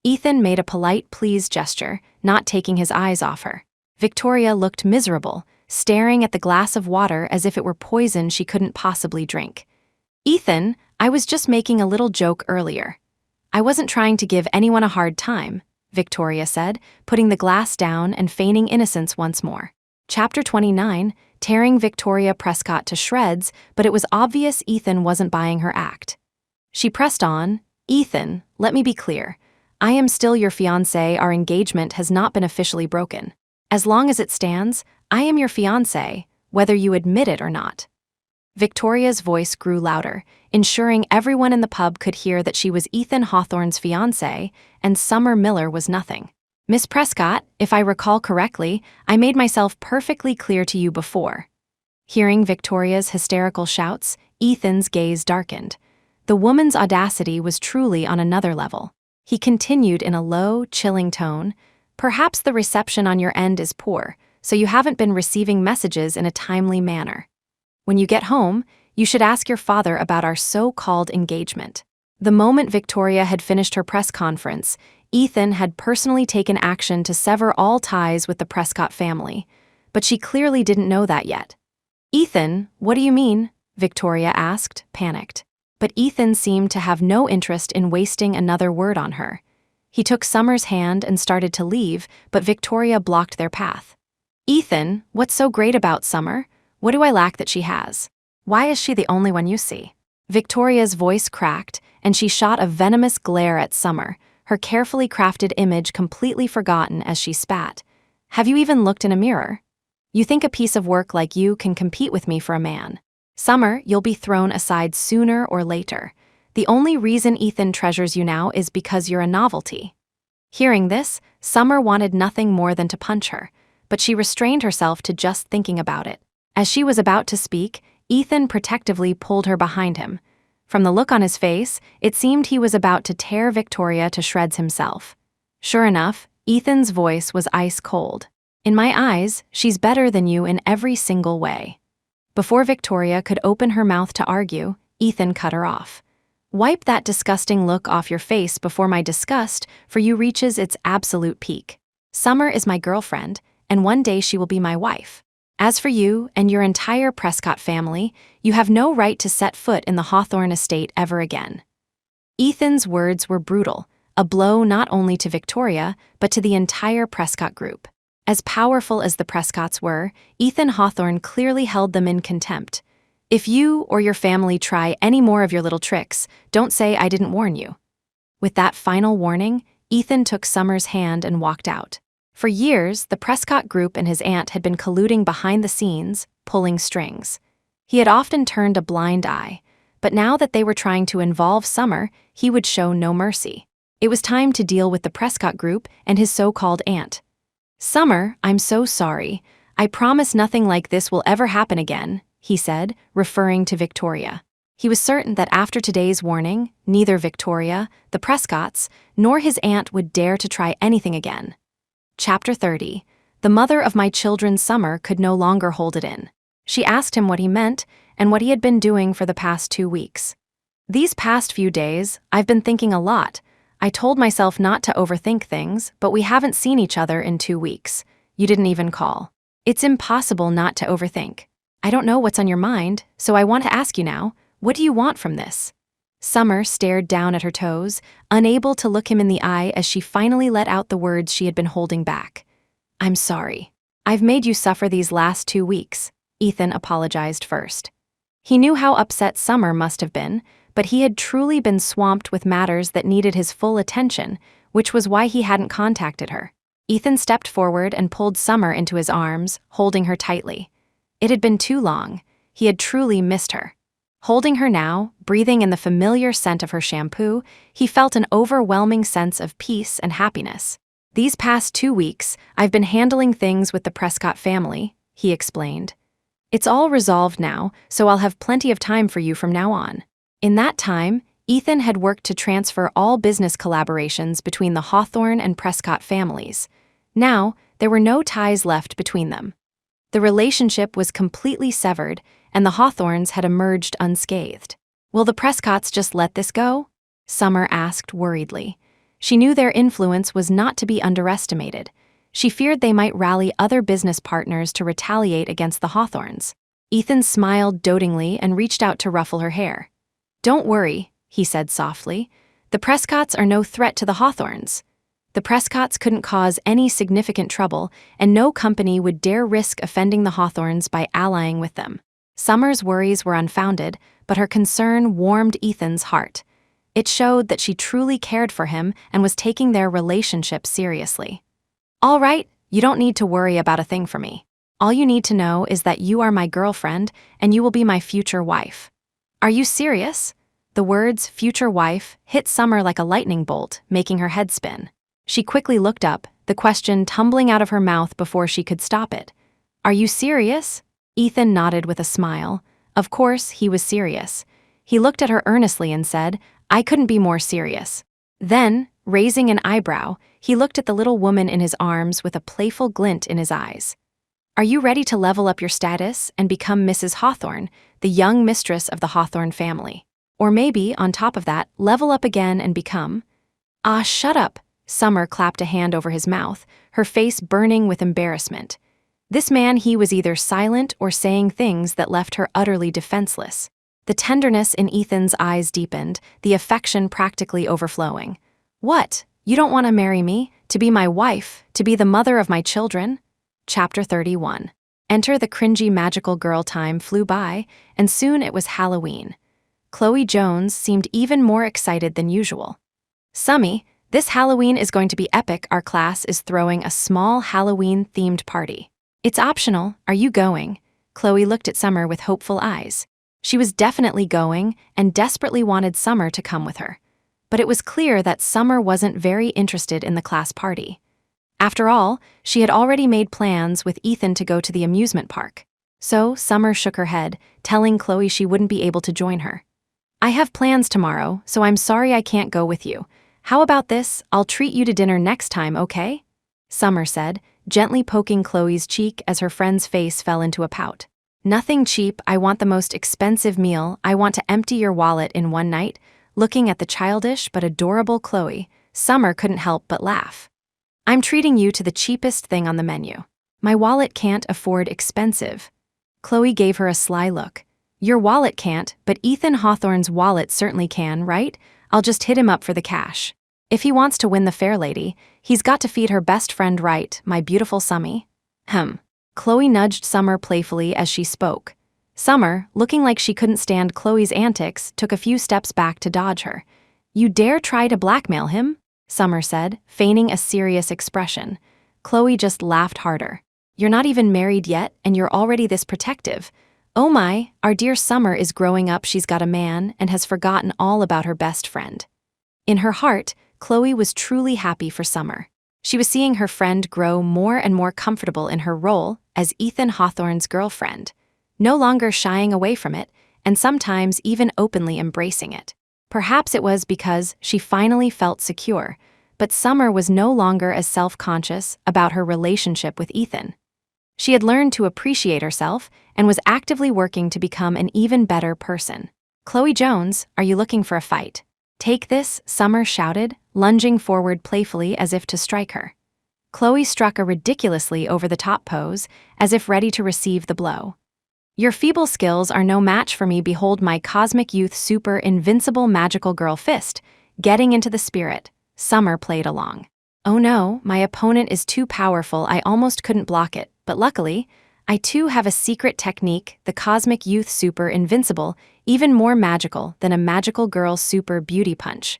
Ethan made a polite please gesture, not taking his eyes off her. Victoria looked miserable, staring at the glass of water as if it were poison she couldn't possibly drink. Ethan, I was just making a little joke earlier. I wasn't trying to give anyone a hard time, Victoria said, putting the glass down and feigning innocence once more. Chapter 29, tearing Victoria Prescott to shreds, but it was obvious Ethan wasn't buying her act. She pressed on. Ethan, let me be clear. I am still your fiancé. Our engagement has not been officially broken. As long as it stands, I am your fiancé, whether you admit it or not. Victoria's voice grew louder, ensuring everyone in the pub could hear that she was Ethan Hawthorne's fiancé, and Summer Miller was nothing. Miss Prescott, if I recall correctly, I made myself perfectly clear to you before. Hearing Victoria's hysterical shouts, Ethan's gaze darkened. The woman's audacity was truly on another level. He continued in a low, chilling tone. Perhaps the reception on your end is poor, so you haven't been receiving messages in a timely manner. When you get home, you should ask your father about our so-called engagement. The moment Victoria had finished her press conference, Ethan had personally taken action to sever all ties with the Prescott family, but she clearly didn't know that yet. Ethan, what do you mean? Victoria asked, panicked. But Ethan seemed to have no interest in wasting another word on her. He took Summer's hand and started to leave, but Victoria blocked their path. Ethan, what's so great about Summer? What do I lack that she has? Why is she the only one you see? Victoria's voice cracked, and she shot a venomous glare at Summer, her carefully crafted image completely forgotten as she spat. Have you even looked in a mirror? You think a piece of work like you can compete with me for a man? Summer, you'll be thrown aside sooner or later. The only reason Ethan treasures you now is because you're a novelty. Hearing this, Summer wanted nothing more than to punch her, but she restrained herself to just thinking about it. As she was about to speak, Ethan protectively pulled her behind him. From the look on his face, it seemed he was about to tear Victoria to shreds himself. Sure enough, Ethan's voice was ice cold. In my eyes, she's better than you in every single way. Before Victoria could open her mouth to argue, Ethan cut her off. Wipe that disgusting look off your face before my disgust for you reaches its absolute peak. Summer is my girlfriend, and one day she will be my wife. As for you and your entire Prescott family, you have no right to set foot in the Hawthorne estate ever again. Ethan's words were brutal, a blow not only to Victoria, but to the entire Prescott group. As powerful as the Prescotts were, Ethan Hawthorne clearly held them in contempt. If you or your family try any more of your little tricks, don't say I didn't warn you. With that final warning, Ethan took Summer's hand and walked out. For years, the Prescott group and his aunt had been colluding behind the scenes, pulling strings. He had often turned a blind eye, but now that they were trying to involve Summer, he would show no mercy. It was time to deal with the Prescott group and his so-called aunt. Summer, I'm so sorry. I promise nothing like this will ever happen again, he said, referring to Victoria. He was certain that after today's warning, neither Victoria, the Prescotts, nor his aunt would dare to try anything again. Chapter 30. The mother of my children Summer could no longer hold it in. She asked him what he meant and what he had been doing for the past 2 weeks. These past few days, I've been thinking a lot. I told myself not to overthink things, but we haven't seen each other in 2 weeks. You didn't even call. It's impossible not to overthink. I don't know what's on your mind, so I want to ask you now, what do you want from this? Summer stared down at her toes, unable to look him in the eye as she finally let out the words she had been holding back. I'm sorry. I've made you suffer these last 2 weeks, Ethan apologized first. He knew how upset Summer must have been, but he had truly been swamped with matters that needed his full attention, which was why he hadn't contacted her. Ethan stepped forward and pulled Summer into his arms, holding her tightly. It had been too long. He had truly missed her. Holding her now, breathing in the familiar scent of her shampoo, he felt an overwhelming sense of peace and happiness. These past 2 weeks, I've been handling things with the Prescott family, he explained. It's all resolved now, so I'll have plenty of time for you from now on. In that time, Ethan had worked to transfer all business collaborations between the Hawthorne and Prescott families. Now, there were no ties left between them. The relationship was completely severed, and the Hawthornes had emerged unscathed. Will the Prescotts just let this go? Summer asked worriedly. She knew their influence was not to be underestimated. She feared they might rally other business partners to retaliate against the Hawthornes. Ethan smiled dotingly and reached out to ruffle her hair. Don't worry, he said softly. The Prescotts are no threat to the Hawthornes. The Prescotts couldn't cause any significant trouble, and no company would dare risk offending the Hawthornes by allying with them. Summer's worries were unfounded, but her concern warmed Ethan's heart. It showed that she truly cared for him and was taking their relationship seriously. All right, you don't need to worry about a thing for me. All you need to know is that you are my girlfriend and you will be my future wife. Are you serious? The words future wife hit Summer like a lightning bolt, making her head spin. She quickly looked up, the question tumbling out of her mouth before she could stop it. Are you serious? Ethan nodded with a smile. Of course, he was serious. He looked at her earnestly and said, I couldn't be more serious. Then, raising an eyebrow, he looked at the little woman in his arms with a playful glint in his eyes. Are you ready to level up your status and become Mrs. Hawthorne, the young mistress of the Hawthorne family? Or maybe, on top of that, level up again and become… Ah, shut up! Summer clapped a hand over his mouth, her face burning with embarrassment. This man, he was either silent or saying things that left her utterly defenseless. The tenderness in Ethan's eyes deepened, the affection practically overflowing. What? You don't want to marry me? To be my wife? To be the mother of my children? Chapter 31. Enter the cringy magical girl. Time flew by, and soon it was Halloween. Chloe Jones seemed even more excited than usual. Summy, this Halloween is going to be epic. Our class is throwing a small Halloween-themed party. It's optional. Are you going? Chloe looked at Summer with hopeful eyes. She was definitely going and desperately wanted Summer to come with her. But it was clear that Summer wasn't very interested in the class party. After all, she had already made plans with Ethan to go to the amusement park. So Summer shook her head, telling Chloe she wouldn't be able to join her. I have plans tomorrow, so I'm sorry I can't go with you. How about this? I'll treat you to dinner next time, okay? Summer said, gently poking Chloe's cheek as her friend's face fell into a pout. Nothing cheap. I want the most expensive meal. I want to empty your wallet in one night. Looking at the childish but adorable Chloe, Summer couldn't help but laugh. I'm treating you to the cheapest thing on the menu. My wallet can't afford expensive. Chloe gave her a sly look. Your wallet can't, but Ethan Hawthorne's wallet certainly can, right? I'll just hit him up for the cash. If he wants to win the fair lady, he's got to feed her best friend right, my beautiful Summy. Chloe nudged Summer playfully as she spoke. Summer, looking like she couldn't stand Chloe's antics, took a few steps back to dodge her. You dare try to blackmail him? Summer said, feigning a serious expression. Chloe just laughed harder. You're not even married yet, and you're already this protective. Oh my, our dear Summer is growing up. She's got a man and has forgotten all about her best friend. In her heart, Chloe was truly happy for Summer. She was seeing her friend grow more and more comfortable in her role as Ethan Hawthorne's girlfriend, no longer shying away from it, and sometimes even openly embracing it. Perhaps it was because she finally felt secure, but Summer was no longer as self-conscious about her relationship with Ethan. She had learned to appreciate herself and was actively working to become an even better person. "Chloe Jones, are you looking for a fight?" "Take this," Summer shouted, lunging forward playfully as if to strike her. Chloe struck a ridiculously over-the-top pose, as if ready to receive the blow. "Your feeble skills are no match for me. Behold my cosmic youth super invincible magical girl fist." Getting into the spirit, Summer played along. "Oh no, my opponent is too powerful. I almost couldn't block it, but luckily, I too have a secret technique, the cosmic youth super invincible, even more magical than a magical girl super beauty punch."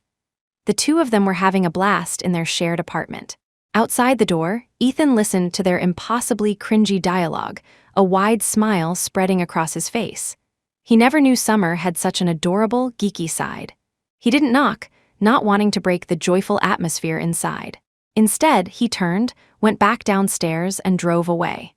The two of them were having a blast in their shared apartment. Outside the door, Ethan listened to their impossibly cringy dialogue, a wide smile spreading across his face. He never knew Summer had such an adorable, geeky side. He didn't knock, not wanting to break the joyful atmosphere inside. Instead, he turned, went back downstairs, and drove away.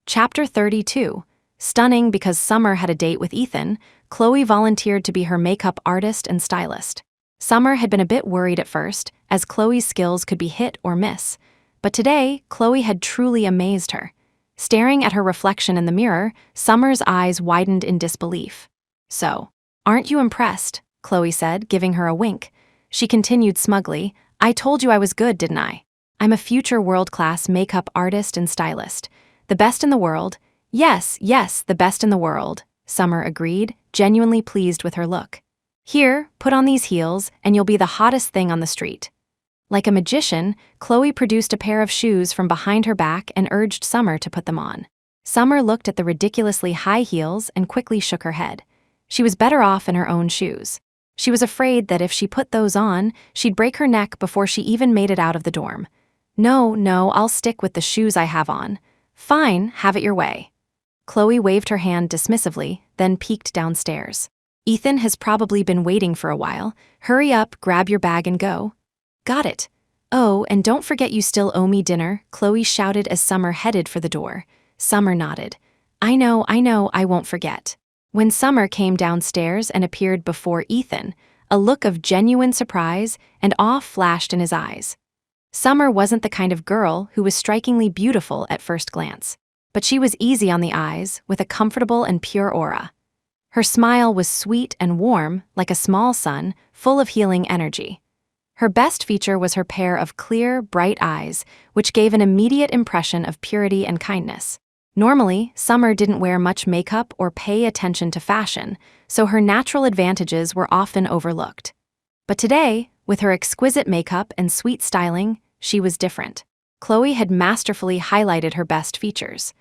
Chapter 32. Stunning because Summer had a date with Ethan, Chloe volunteered to be her makeup artist and stylist. Summer had been a bit worried at first, as Chloe's skills could be hit or miss. But today, Chloe had truly amazed her. Staring at her reflection in the mirror, Summer's eyes widened in disbelief. "So, aren't you impressed?" Chloe said, giving her a wink. She continued smugly, "I told you I was good, didn't I? I'm a future world-class makeup artist and stylist. The best in the world." Yes, the best in the world," Summer agreed, genuinely pleased with her look. "Here, put on these heels, and you'll be the hottest thing on the street." Like a magician, Chloe produced a pair of shoes from behind her back and urged Summer to put them on. Summer looked at the ridiculously high heels and quickly shook her head. She was better off in her own shoes. She was afraid that if she put those on, she'd break her neck before she even made it out of the dorm. No, I'll stick with the shoes I have on." "Fine, have it your way." Chloe waved her hand dismissively, then peeked downstairs. "Ethan has probably been waiting for a while. Hurry up, grab your bag and go." "Got it." "Oh, and don't forget you still owe me dinner," Chloe shouted as Summer headed for the door. Summer nodded. I know, I won't forget." When Summer came downstairs and appeared before Ethan, a look of genuine surprise and awe flashed in his eyes. Summer wasn't the kind of girl who was strikingly beautiful at first glance, but she was easy on the eyes, with a comfortable and pure aura. Her smile was sweet and warm, like a small sun, full of healing energy. Her best feature was her pair of clear, bright eyes, which gave an immediate impression of purity and kindness. Normally, Summer didn't wear much makeup or pay attention to fashion, so her natural advantages were often overlooked. But today, with her exquisite makeup and sweet styling, she was different. Chloe had masterfully highlighted her best features.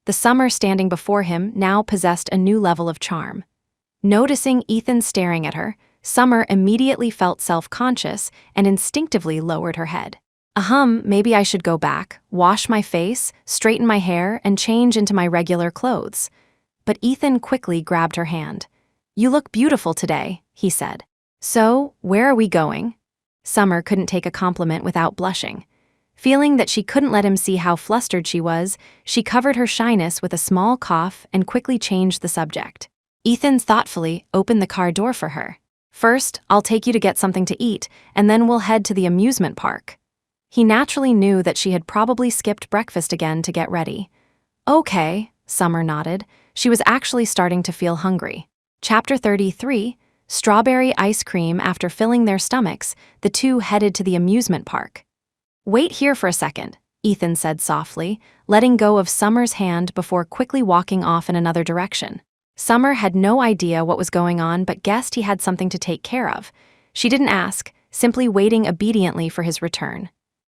The Summer standing before him now possessed a new level of charm. Noticing Ethan staring at her, Summer immediately felt self-conscious and instinctively lowered her head. Maybe I should go back, wash my face, straighten my hair, and change into my regular clothes." But Ethan quickly grabbed her hand. "You look beautiful today," he said. "So, where are we going?" Summer couldn't take a compliment without blushing. Feeling that she couldn't let him see how flustered she was, she covered her shyness with a small cough and quickly changed the subject. Ethan thoughtfully opened the car door for her. "First, I'll take you to get something to eat, and then we'll head to the amusement park." He naturally knew that she had probably skipped breakfast again to get ready. "Okay," Summer nodded. She was actually starting to feel hungry. Chapter 33. Strawberry ice cream. After filling their stomachs, the two headed to the amusement park. "Wait here for a second," Ethan said softly, letting go of Summer's hand before quickly walking off in another direction. Summer had no idea what was going on but guessed he had something to take care of. She didn't ask, simply waiting obediently for his return.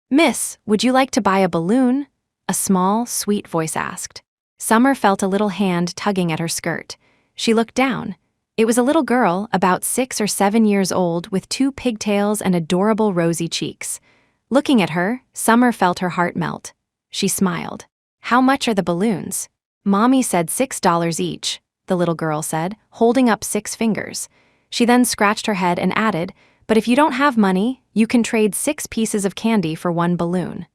"Miss, would you like to buy a balloon?" a small, sweet voice asked. Summer felt a little hand tugging at her skirt. She looked down. It was a little girl, about 6 or 7 years old, with 2 pigtails and adorable rosy cheeks. Looking at her, Summer felt her heart melt. She smiled. "How much are the balloons?" "Mommy said $6 each," the little girl said, holding up 6 fingers. She then scratched her head and added, "But if you don't have money, you can trade 6 pieces of candy for 1 balloon."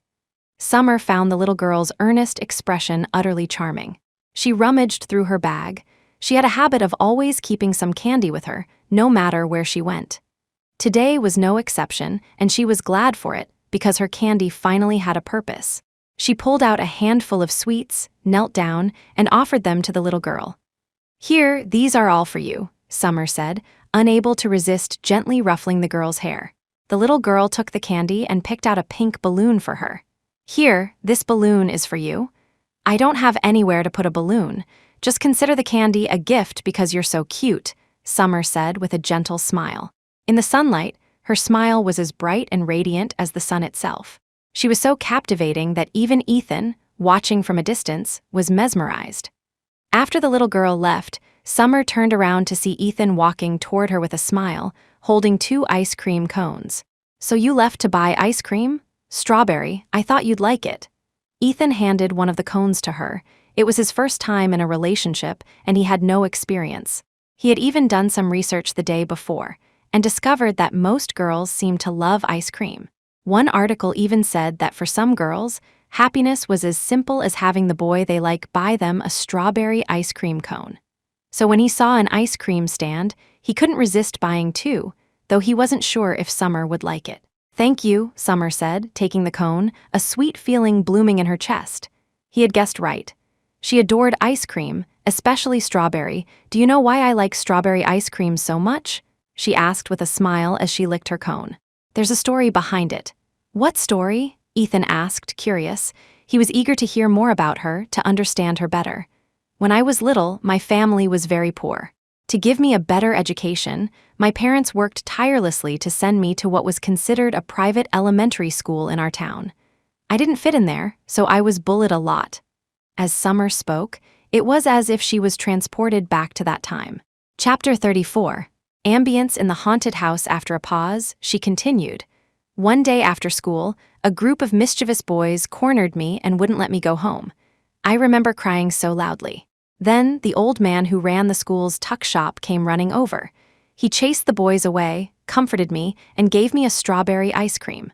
Summer found the little girl's earnest expression utterly charming. She rummaged through her bag. She had a habit of always keeping some candy with her, no matter where she went. Today was no exception, and she was glad for it, because her candy finally had a purpose. She pulled out a handful of sweets, knelt down, and offered them to the little girl. "Here, these are all for you. Summer said, unable to resist gently ruffling the girl's hair. The little girl took the candy and picked out a pink balloon for her. Here, this balloon is for you. I don't have anywhere to put a balloon. Just consider the candy a gift because you're so cute, Summer said with a gentle smile. In the sunlight, her smile was as bright and radiant as the sun itself. She was so captivating that even Ethan, watching from a distance, was mesmerized. After the little girl left, Summer turned around to see Ethan walking toward her with a smile, holding 2 ice cream cones. So you left to buy ice cream? Strawberry, I thought you'd like it. Ethan handed one of the cones to her. It was his first time in a relationship, and he had no experience. He had even done some research the day before, and discovered that most girls seem to love ice cream. One article even said that for some girls, happiness was as simple as having the boy they like buy them a strawberry ice cream cone. So when he saw an ice cream stand, he couldn't resist buying 2, though he wasn't sure if Summer would like it. Thank you, Summer said, taking the cone, a sweet feeling blooming in her chest. He had guessed right. She adored ice cream, especially strawberry. Do you know why I like strawberry ice cream so much? She asked with a smile as she licked her cone. There's a story behind it. What story? Ethan asked, curious. He was eager to hear more about her, to understand her better. When I was little, my family was very poor. To give me a better education, my parents worked tirelessly to send me to what was considered a private elementary school in our town. I didn't fit in there, so I was bullied a lot. As Summer spoke, it was as if she was transported back to that time. Chapter 34. Ambience in the haunted house. After a pause, she continued. One day after school, a group of mischievous boys cornered me and wouldn't let me go home. I remember crying so loudly. Then, the old man who ran the school's tuck shop came running over. He chased the boys away, comforted me, and gave me a strawberry ice cream.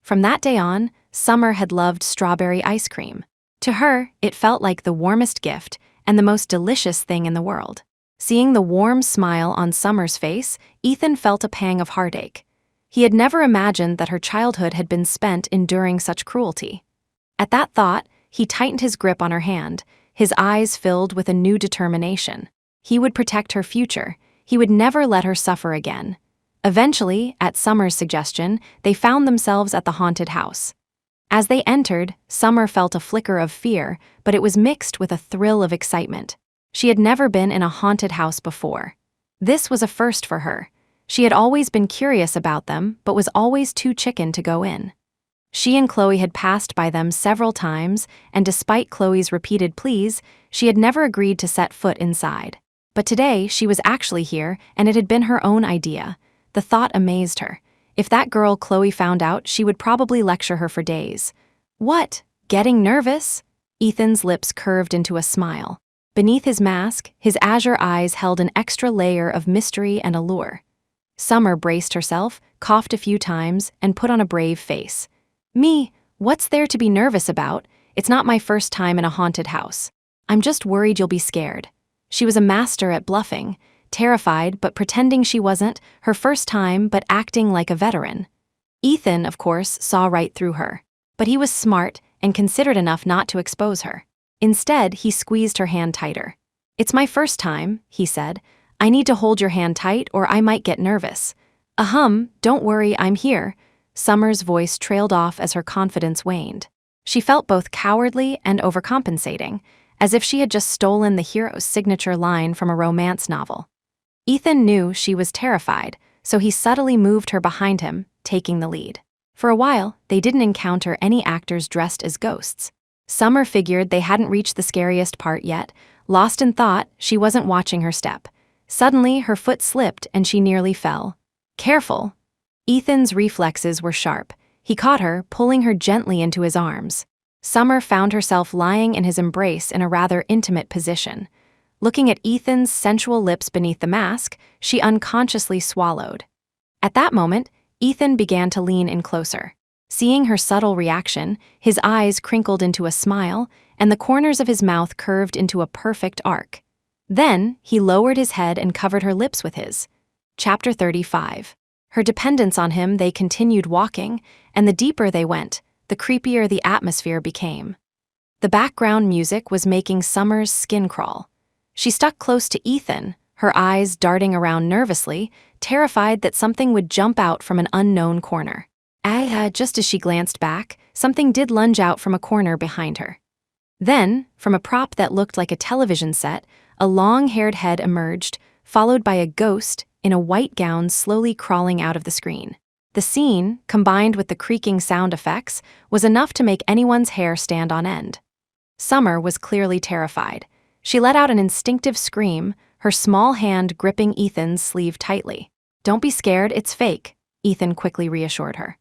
From that day on, Summer had loved strawberry ice cream. To her, it felt like the warmest gift and the most delicious thing in the world. Seeing the warm smile on Summer's face, Ethan felt a pang of heartache. He had never imagined that her childhood had been spent enduring such cruelty. At that thought, he tightened his grip on her hand, his eyes filled with a new determination. He would protect her future. He would never let her suffer again. Eventually, at Summer's suggestion, they found themselves at the haunted house. As they entered, Summer felt a flicker of fear, but it was mixed with a thrill of excitement. She had never been in a haunted house before. This was a first for her. She had always been curious about them, but was always too chicken to go in. She and Chloe had passed by them several times, and despite Chloe's repeated pleas, she had never agreed to set foot inside. But today, she was actually here, and it had been her own idea. The thought amazed her. If that girl Chloe found out, she would probably lecture her for days. What? Getting nervous? Ethan's lips curved into a smile. Beneath his mask, his azure eyes held an extra layer of mystery and allure. Summer braced herself, coughed a few times, and put on a brave face. Me, what's there to be nervous about? It's not my first time in a haunted house. I'm just worried you'll be scared. She was a master at bluffing, terrified but pretending she wasn't, her first time but acting like a veteran. Ethan, of course, saw right through her. But he was smart and considerate enough not to expose her. Instead, he squeezed her hand tighter. It's my first time, he said. I need to hold your hand tight or I might get nervous. Don't worry, I'm here. Summer's voice trailed off as her confidence waned. She felt both cowardly and overcompensating, as if she had just stolen the hero's signature line from a romance novel. Ethan knew she was terrified, so he subtly moved her behind him, taking the lead. For a while, they didn't encounter any actors dressed as ghosts. Summer figured they hadn't reached the scariest part yet. Lost in thought, she wasn't watching her step. Suddenly, her foot slipped and she nearly fell. Careful! Ethan's reflexes were sharp. He caught her, pulling her gently into his arms. Summer found herself lying in his embrace in a rather intimate position. Looking at Ethan's sensual lips beneath the mask, she unconsciously swallowed. At that moment, Ethan began to lean in closer. Seeing her subtle reaction, his eyes crinkled into a smile, and the corners of his mouth curved into a perfect arc. Then, he lowered his head and covered her lips with his. Chapter 35. Her dependence on him, they continued walking, and the deeper they went, the creepier the atmosphere became. The background music was making Summer's skin crawl. She stuck close to Ethan, her eyes darting around nervously, terrified that something would jump out from an unknown corner. Just as she glanced back, something did lunge out from a corner behind her. Then, from a prop that looked like a television set, a long-haired head emerged, followed by a ghost in a white gown slowly crawling out of the screen. The scene, combined with the creaking sound effects, was enough to make anyone's hair stand on end. Summer was clearly terrified. She let out an instinctive scream, her small hand gripping Ethan's sleeve tightly. "Don't be scared, it's fake," Ethan quickly reassured her.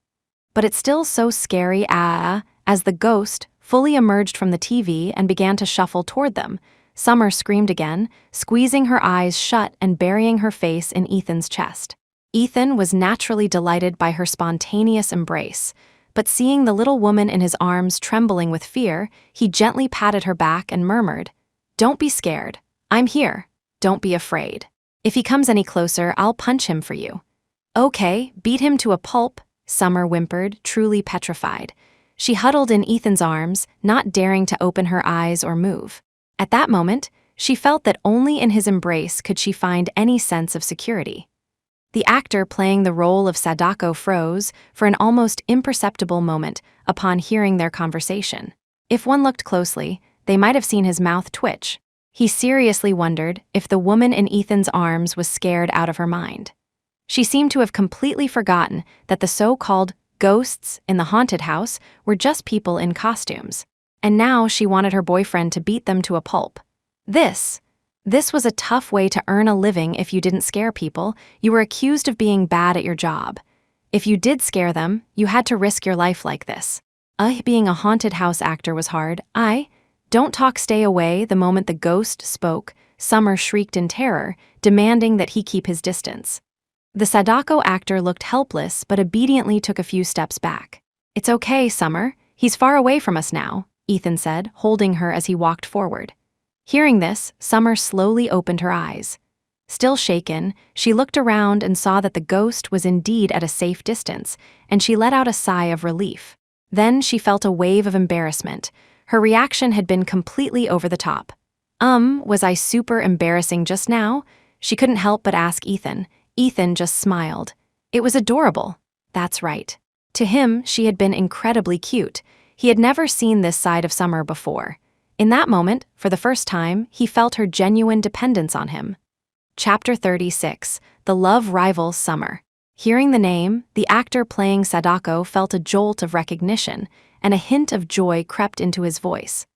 "But it's still so scary, as the ghost fully emerged from the TV and began to shuffle toward them. Summer screamed again, squeezing her eyes shut and burying her face in Ethan's chest. Ethan was naturally delighted by her spontaneous embrace, but seeing the little woman in his arms trembling with fear, he gently patted her back and murmured, "Don't be scared. I'm here. Don't be afraid. If he comes any closer, I'll punch him for you." "Okay, beat him to a pulp," Summer whimpered, truly petrified. She huddled in Ethan's arms, not daring to open her eyes or move. At that moment, she felt that only in his embrace could she find any sense of security. The actor playing the role of Sadako froze for an almost imperceptible moment upon hearing their conversation. If one looked closely, they might have seen his mouth twitch. He seriously wondered if the woman in Ethan's arms was scared out of her mind. She seemed to have completely forgotten that the so-called ghosts in the haunted house were just people in costumes. And now she wanted her boyfriend to beat them to a pulp. This was a tough way to earn a living if you didn't scare people. You were accused of being bad at your job. If you did scare them, you had to risk your life like this. Being a haunted house actor was hard. Don't talk, stay away. The moment the ghost spoke, Summer shrieked in terror, demanding that he keep his distance. The Sadako actor looked helpless but obediently took a few steps back. "It's okay, Summer. He's far away from us now," Ethan said, holding her as he walked forward. Hearing this, Summer slowly opened her eyes. Still shaken, she looked around and saw that the ghost was indeed at a safe distance, and she let out a sigh of relief. Then she felt a wave of embarrassment. Her reaction had been completely over the top. Was I super embarrassing just now?" She couldn't help but ask Ethan. Ethan just smiled. It was adorable. That's right. To him, she had been incredibly cute. He had never seen this side of Summer before. In that moment, for the first time, he felt her genuine dependence on him. Chapter 36, The Love Rival Summer. Hearing the name, the actor playing Sadako felt a jolt of recognition, and a hint of joy crept into his voice.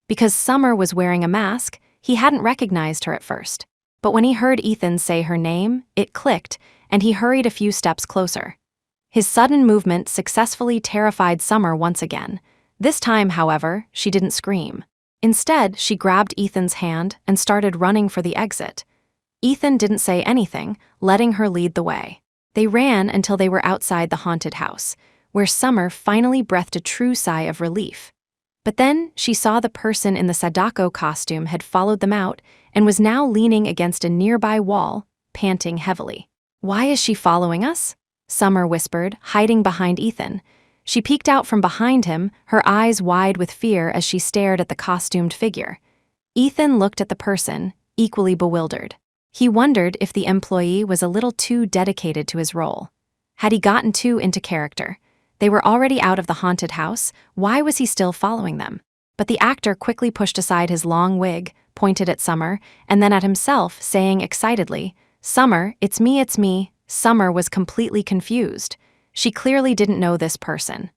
Because Summer was wearing a mask, he hadn't recognized her at first. But when he heard Ethan say her name, it clicked, and he hurried a few steps closer. His sudden movement successfully terrified Summer once again. This time, however, she didn't scream. Instead, she grabbed Ethan's hand and started running for the exit. Ethan didn't say anything, letting her lead the way. They ran until they were outside the haunted house, where Summer finally breathed a true sigh of relief. But then she saw the person in the Sadako costume had followed them out and was now leaning against a nearby wall, panting heavily. "Why is she following us?" Summer whispered, hiding behind Ethan. She peeked out from behind him, her eyes wide with fear as she stared at the costumed figure. Ethan looked at the person, equally bewildered. He wondered if the employee was a little too dedicated to his role. Had he gotten too into character? They were already out of the haunted house. Why was he still following them? But the actor quickly pushed aside his long wig, pointed at Summer, and then at himself, saying excitedly, "Summer, it's me, it's me." Summer was completely confused. She clearly didn't know this person.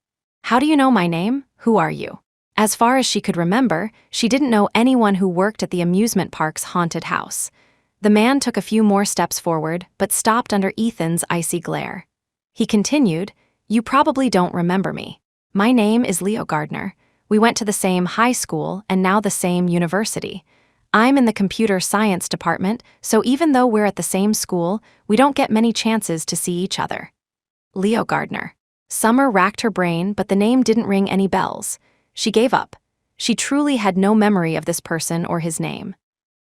"How do you know my name? Who are you?" As far as she could remember, she didn't know anyone who worked at the amusement park's haunted house. The man took a few more steps forward, but stopped under Ethan's icy glare. He continued, "You probably don't remember me. My name is Leo Gardner. We went to the same high school and now the same university. I'm in the computer science department, so even though we're at the same school, we don't get many chances to see each other." Leo Gardner. Summer racked her brain, but the name didn't ring any bells. She gave up. She truly had no memory of this person or his name.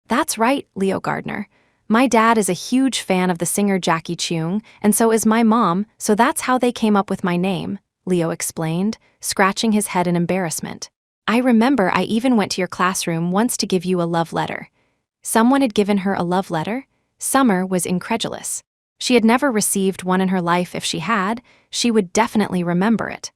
"That's right, Leo Gardner. My dad is a huge fan of the singer Jackie Cheung, and so is my mom, so that's how they came up with my name," Leo explained, scratching his head in embarrassment. "I remember I even went to your classroom once to give you a love letter." Someone had given her a love letter? Summer was incredulous. She had never received one in her life. If she had, she would definitely remember it.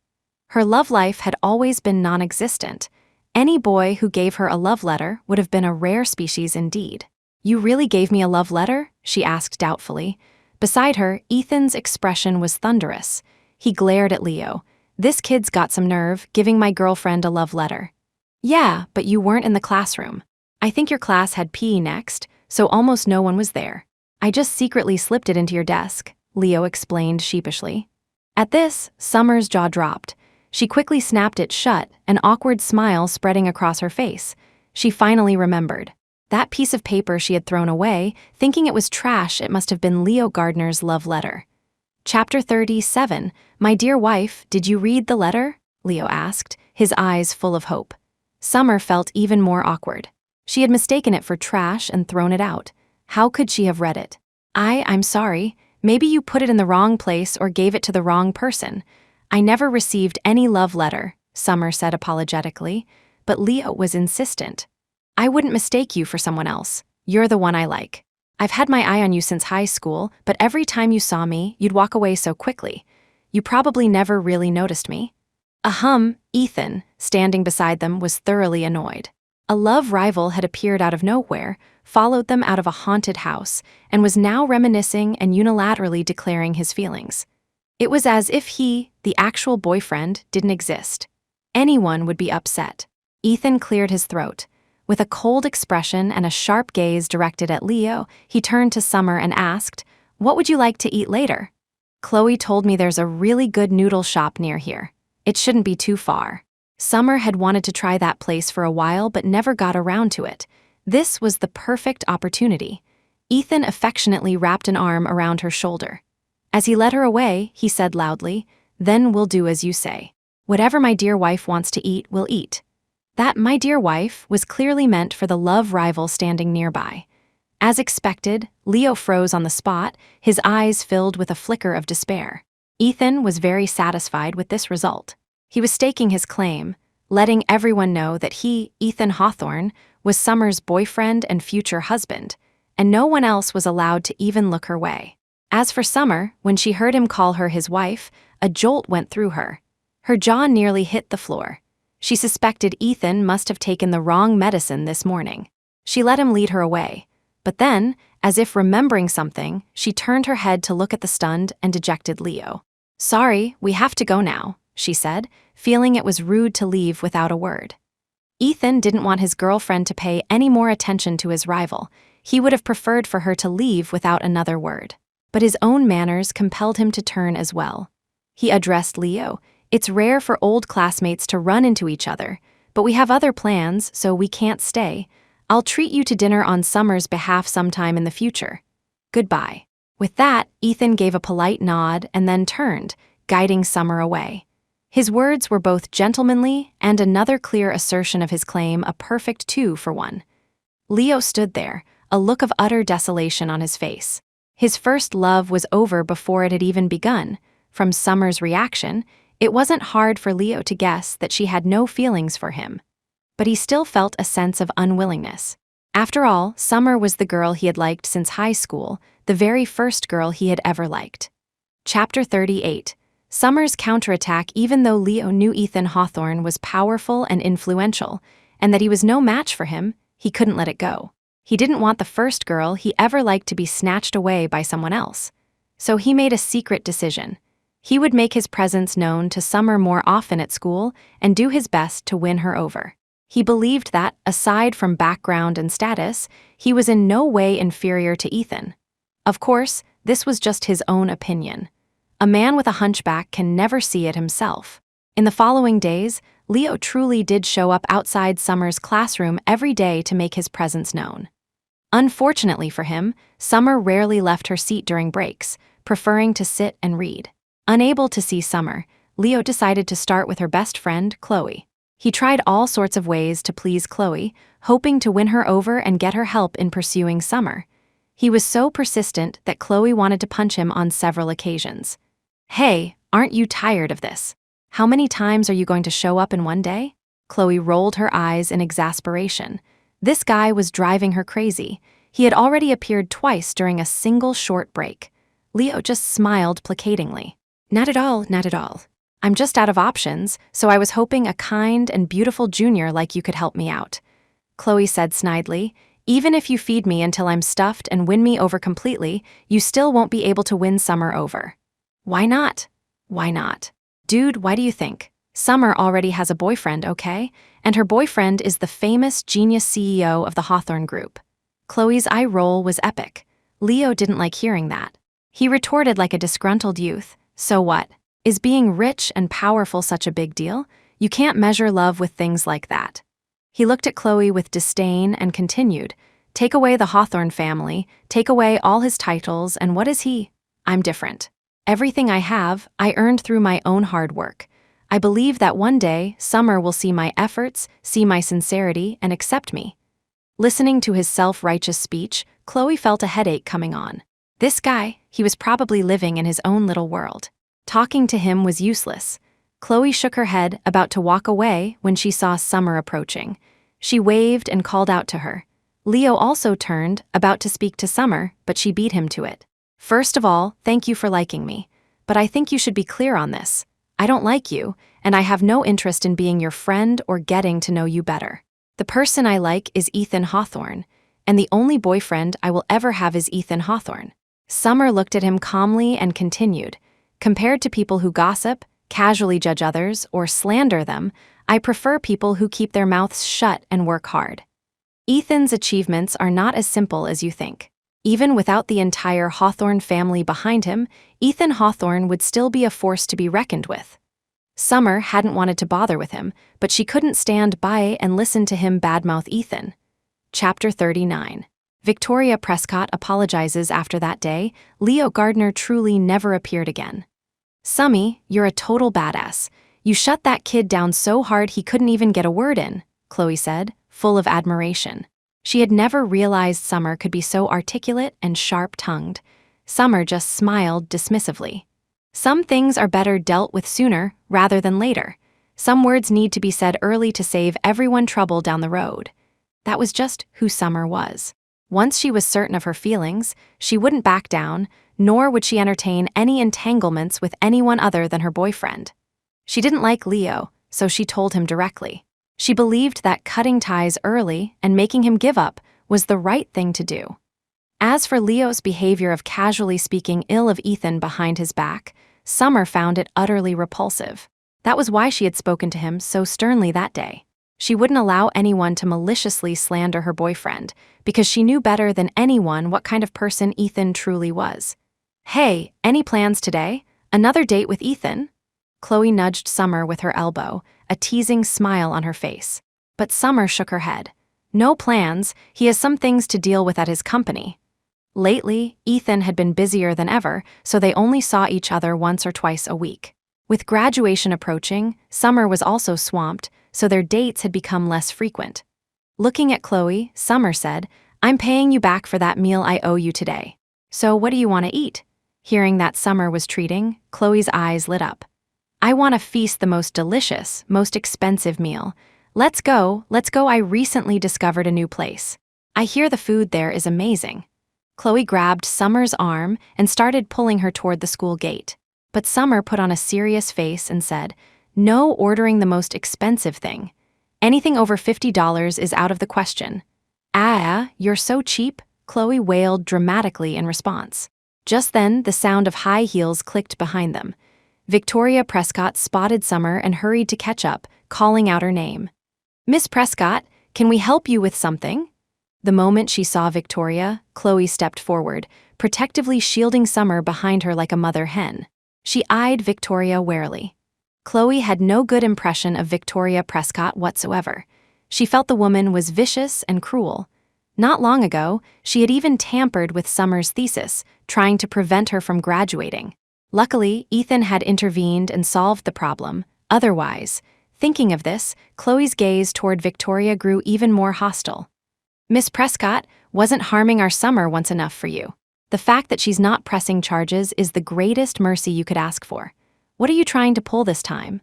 Her love life had always been non-existent. Any boy who gave her a love letter would have been a rare species indeed. "You really gave me a love letter?" she asked doubtfully. Beside her, Ethan's expression was thunderous. He glared at Leo. "This kid's got some nerve, giving my girlfriend a love letter." "Yeah, but you weren't in the classroom. I think your class had PE next, so almost no one was there. I just secretly slipped it into your desk," Leo explained sheepishly. At this, Summer's jaw dropped. She quickly snapped it shut, an awkward smile spreading across her face. She finally remembered. That piece of paper she had thrown away, thinking it was trash. It must have been Leo Gardner's love letter. Chapter 37, "My dear wife, did you read the letter?" Leo asked, his eyes full of hope. Summer felt even more awkward. She had mistaken it for trash and thrown it out. How could she have read it? I'm sorry. Maybe you put it in the wrong place or gave it to the wrong person. I never received any love letter," Summer said apologetically, but Leo was insistent. "I wouldn't mistake you for someone else. You're the one I like. I've had my eye on you since high school, but every time you saw me, you'd walk away so quickly. You probably never really noticed me." Ethan, standing beside them, was thoroughly annoyed. A love rival had appeared out of nowhere, followed them out of a haunted house, and was now reminiscing and unilaterally declaring his feelings. It was as if he, the actual boyfriend, didn't exist. Anyone would be upset. Ethan cleared his throat. With a cold expression and a sharp gaze directed at Leo, he turned to Summer and asked, "What would you like to eat later?" "Chloe told me there's a really good noodle shop near here. It shouldn't be too far." Summer had wanted to try that place for a while but never got around to it. This was the perfect opportunity. Ethan affectionately wrapped an arm around her shoulder. As he led her away, he said loudly, "Then we'll do as you say. Whatever my dear wife wants to eat, we'll eat." That "my dear wife" was clearly meant for the love rival standing nearby. As expected, Leo froze on the spot, his eyes filled with a flicker of despair. Ethan was very satisfied with this result. He was staking his claim, letting everyone know that he, Ethan Hawthorne, was Summer's boyfriend and future husband, and no one else was allowed to even look her way. As for Summer, when she heard him call her his wife, a jolt went through her. Her jaw nearly hit the floor. She suspected Ethan must have taken the wrong medicine this morning. She let him lead her away. But then, as if remembering something, she turned her head to look at the stunned and dejected Leo. "Sorry, we have to go now," she said, feeling it was rude to leave without a word. Ethan didn't want his girlfriend to pay any more attention to his rival. He would have preferred for her to leave without another word. But his own manners compelled him to turn as well. He addressed Leo. "It's rare for old classmates to run into each other, but we have other plans, so we can't stay. I'll treat you to dinner on Summer's behalf sometime in the future. Goodbye." With that, Ethan gave a polite nod and then turned, guiding Summer away. His words were both gentlemanly and another clear assertion of his claim, a perfect 2-for-1. Leo stood there, a look of utter desolation on his face. His first love was over before it had even begun. From Summer's reaction, it wasn't hard for Leo to guess that she had no feelings for him. But he still felt a sense of unwillingness. After all, Summer was the girl he had liked since high school, the very first girl he had ever liked. Chapter 38. Summer's counterattack. Even though Leo knew Ethan Hawthorne was powerful and influential, and that he was no match for him, he couldn't let it go. He didn't want the first girl he ever liked to be snatched away by someone else. So he made a secret decision. He would make his presence known to Summer more often at school and do his best to win her over. He believed that, aside from background and status, he was in no way inferior to Ethan. Of course, this was just his own opinion. A man with a hunchback can never see it himself. In the following days, Leo truly did show up outside Summer's classroom every day to make his presence known. Unfortunately for him, Summer rarely left her seat during breaks, preferring to sit and read. Unable to see Summer, Leo decided to start with her best friend, Chloe. He tried all sorts of ways to please Chloe, hoping to win her over and get her help in pursuing Summer. He was so persistent that Chloe wanted to punch him on several occasions. "Hey, aren't you tired of this? How many times are you going to show up in one day?" Chloe rolled her eyes in exasperation. This guy was driving her crazy. He had already appeared twice during a single short break. Leo just smiled placatingly. Not at all, not at all. I'm just out of options, so I was hoping a kind and beautiful junior like you could help me out. Chloe said snidely, even if you feed me until I'm stuffed and win me over completely, you still won't be able to win Summer over. Why not? Why not? Dude, why do you think? Summer already has a boyfriend, okay? And her boyfriend is the famous genius CEO of the Hawthorne Group. Chloe's eye roll was epic. Leo didn't like hearing that. He retorted like a disgruntled youth, so what? Is being rich and powerful such a big deal? You can't measure love with things like that. He looked at Chloe with disdain and continued, take away the Hawthorne family, take away all his titles, and what is he? I'm different. Everything I have, I earned through my own hard work. I believe that one day, Summer will see my efforts, see my sincerity, and accept me. Listening to his self-righteous speech, Chloe felt a headache coming on. This guy, he was probably living in his own little world. Talking to him was useless. Chloe shook her head, about to walk away when she saw Summer approaching. She waved and called out to her. Leo also turned, about to speak to Summer, but she beat him to it. First of all, thank you for liking me. But I think you should be clear on this. I don't like you, and I have no interest in being your friend or getting to know you better. The person I like is Ethan Hawthorne, and the only boyfriend I will ever have is Ethan Hawthorne. Summer looked at him calmly and continued, compared to people who gossip, casually judge others, or slander them, I prefer people who keep their mouths shut and work hard. Ethan's achievements are not as simple as you think. Even without the entire Hawthorne family behind him, Ethan Hawthorne would still be a force to be reckoned with. Summer hadn't wanted to bother with him, but she couldn't stand by and listen to him badmouth Ethan. Chapter 39. Victoria Prescott apologizes after that day. Leo Gardner truly never appeared again. Summy, you're a total badass. You shut that kid down so hard he couldn't even get a word in, Chloe said, full of admiration. She had never realized Summer could be so articulate and sharp-tongued. Summer just smiled dismissively. Some things are better dealt with sooner rather than later. Some words need to be said early to save everyone trouble down the road. That was just who Summer was. Once she was certain of her feelings, she wouldn't back down, nor would she entertain any entanglements with anyone other than her boyfriend. She didn't like Leo, so she told him directly. She believed that cutting ties early and making him give up was the right thing to do. As for Leo's behavior of casually speaking ill of Ethan behind his back, Summer found it utterly repulsive. That was why she had spoken to him so sternly that day. She wouldn't allow anyone to maliciously slander her boyfriend, because she knew better than anyone what kind of person Ethan truly was. Hey, any plans today? Another date with Ethan? Chloe nudged Summer with her elbow, a teasing smile on her face. But Summer shook her head. No plans, he has some things to deal with at his company. Lately, Ethan had been busier than ever, so they only saw each other once or twice a week. With graduation approaching, Summer was also swamped, so their dates had become less frequent. Looking at Chloe, Summer said, I'm paying you back for that meal I owe you today. So what do you want to eat? Hearing that Summer was treating, Chloe's eyes lit up. I want to feast the most delicious, most expensive meal. Let's go, I recently discovered a new place. I hear the food there is amazing. Chloe grabbed Summer's arm and started pulling her toward the school gate. But Summer put on a serious face and said, no ordering the most expensive thing. Anything over $50 is out of the question. Ah, you're so cheap, Chloe wailed dramatically in response. Just then, the sound of high heels clicked behind them. Victoria Prescott spotted Summer and hurried to catch up, calling out her name. Miss Prescott, can we help you with something? The moment she saw Victoria, Chloe stepped forward, protectively shielding Summer behind her like a mother hen. She eyed Victoria warily. Chloe had no good impression of Victoria Prescott whatsoever. She felt the woman was vicious and cruel. Not long ago, she had even tampered with Summer's thesis, trying to prevent her from graduating. Luckily, Ethan had intervened and solved the problem. Otherwise, thinking of this, Chloe's gaze toward Victoria grew even more hostile. Miss Prescott, wasn't harming our Summer once enough for you? The fact that she's not pressing charges is the greatest mercy you could ask for. What are you trying to pull this time?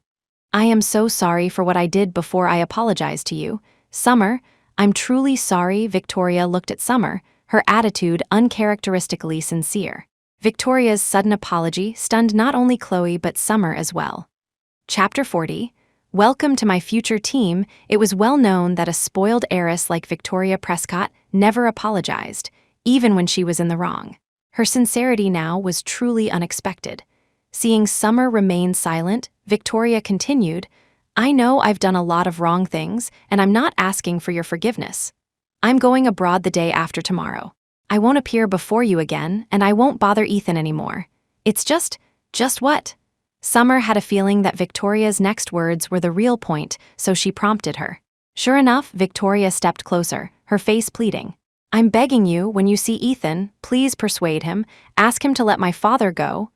I am so sorry for what I did before I apologized to you. Summer, I'm truly sorry. Victoria looked at Summer, her attitude uncharacteristically sincere. Victoria's sudden apology stunned not only Chloe but Summer as well. Chapter 40. Welcome to my future team. It was well known that a spoiled heiress like Victoria Prescott never apologized, even when she was in the wrong. Her sincerity now was truly unexpected. Seeing Summer remain silent, Victoria continued, I know I've done a lot of wrong things, and I'm not asking for your forgiveness. I'm going abroad the day after tomorrow. I won't appear before you again, and I won't bother Ethan anymore. It's just what? Summer had a feeling that Victoria's next words were the real point, so she prompted her. Sure enough, Victoria stepped closer, her face pleading. I'm begging you, when you see Ethan, please persuade him, ask him to let my father go.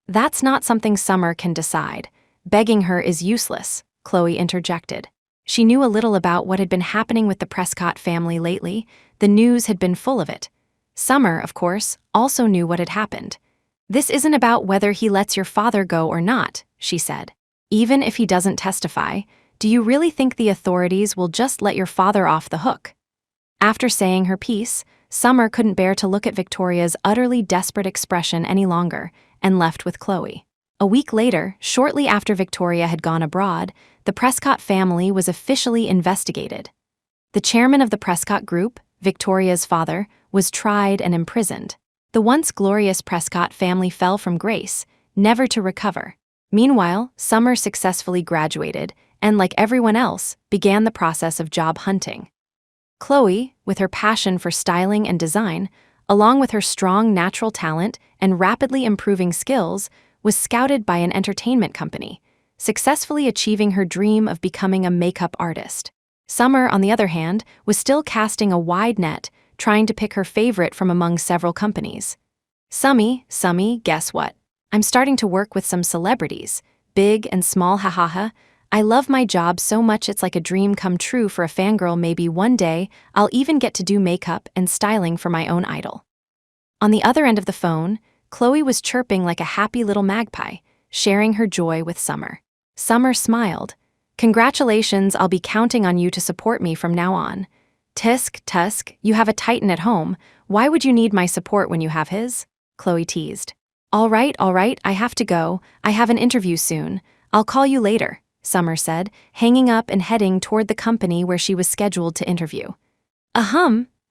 That's not something Summer can decide. Begging her is useless, Chloe interjected. She knew a little about what had been happening with the Prescott family lately. The news had been full of it. Summer, of course, also knew what had happened. This isn't about whether he lets your father go or not, she said. Even if he doesn't testify, do you really think the authorities will just let your father off the hook? After saying her piece, Summer couldn't bear to look at Victoria's utterly desperate expression any longer and left with Chloe. A week later, shortly after Victoria had gone abroad, the Prescott family was officially investigated. The chairman of the Prescott Group, Victoria's father, was tried and imprisoned. The once glorious Prescott family fell from grace, never to recover. Meanwhile, Summer successfully graduated and, like everyone else, began the process of job hunting. Chloe, with her passion for styling and design, along with her strong natural talent and rapidly improving skills, was scouted by an entertainment company, successfully achieving her dream of becoming a makeup artist. Summer, on the other hand, was still casting a wide net, trying to pick her favorite from among several companies. Summy, guess what? I'm starting to work with some celebrities, big and small, hahaha. I love my job so much it's like a dream come true for a fangirl. Maybe one day I'll even get to do makeup and styling for my own idol. On the other end of the phone, Chloe was chirping like a happy little magpie, sharing her joy with Summer. Summer smiled. Congratulations, I'll be counting on you to support me from now on. Tusk, you have a titan at home. Why would you need my support when you have his? Chloe teased. All right, I have to go. I have an interview soon. I'll call you later, Summer said, hanging up and heading toward the company where she was scheduled to interview.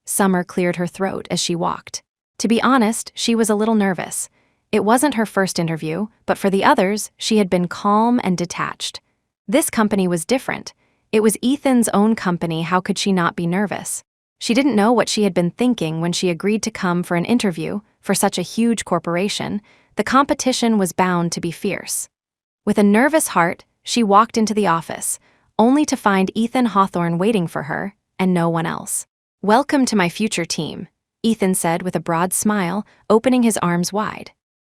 Summer cleared her throat as she walked. To be honest, she was a little nervous. It wasn't her first interview, but for the others, she had been calm and detached. This company was different. It was Ethan's own company. How could she not be nervous? She didn't know what she had been thinking when she agreed to come for an interview for such a huge corporation. The competition was bound to be fierce. With a nervous heart, she walked into the office, only to find Ethan Hawthorne waiting for her and no one else. Welcome to my future team, Ethan said with a broad smile, opening his arms wide.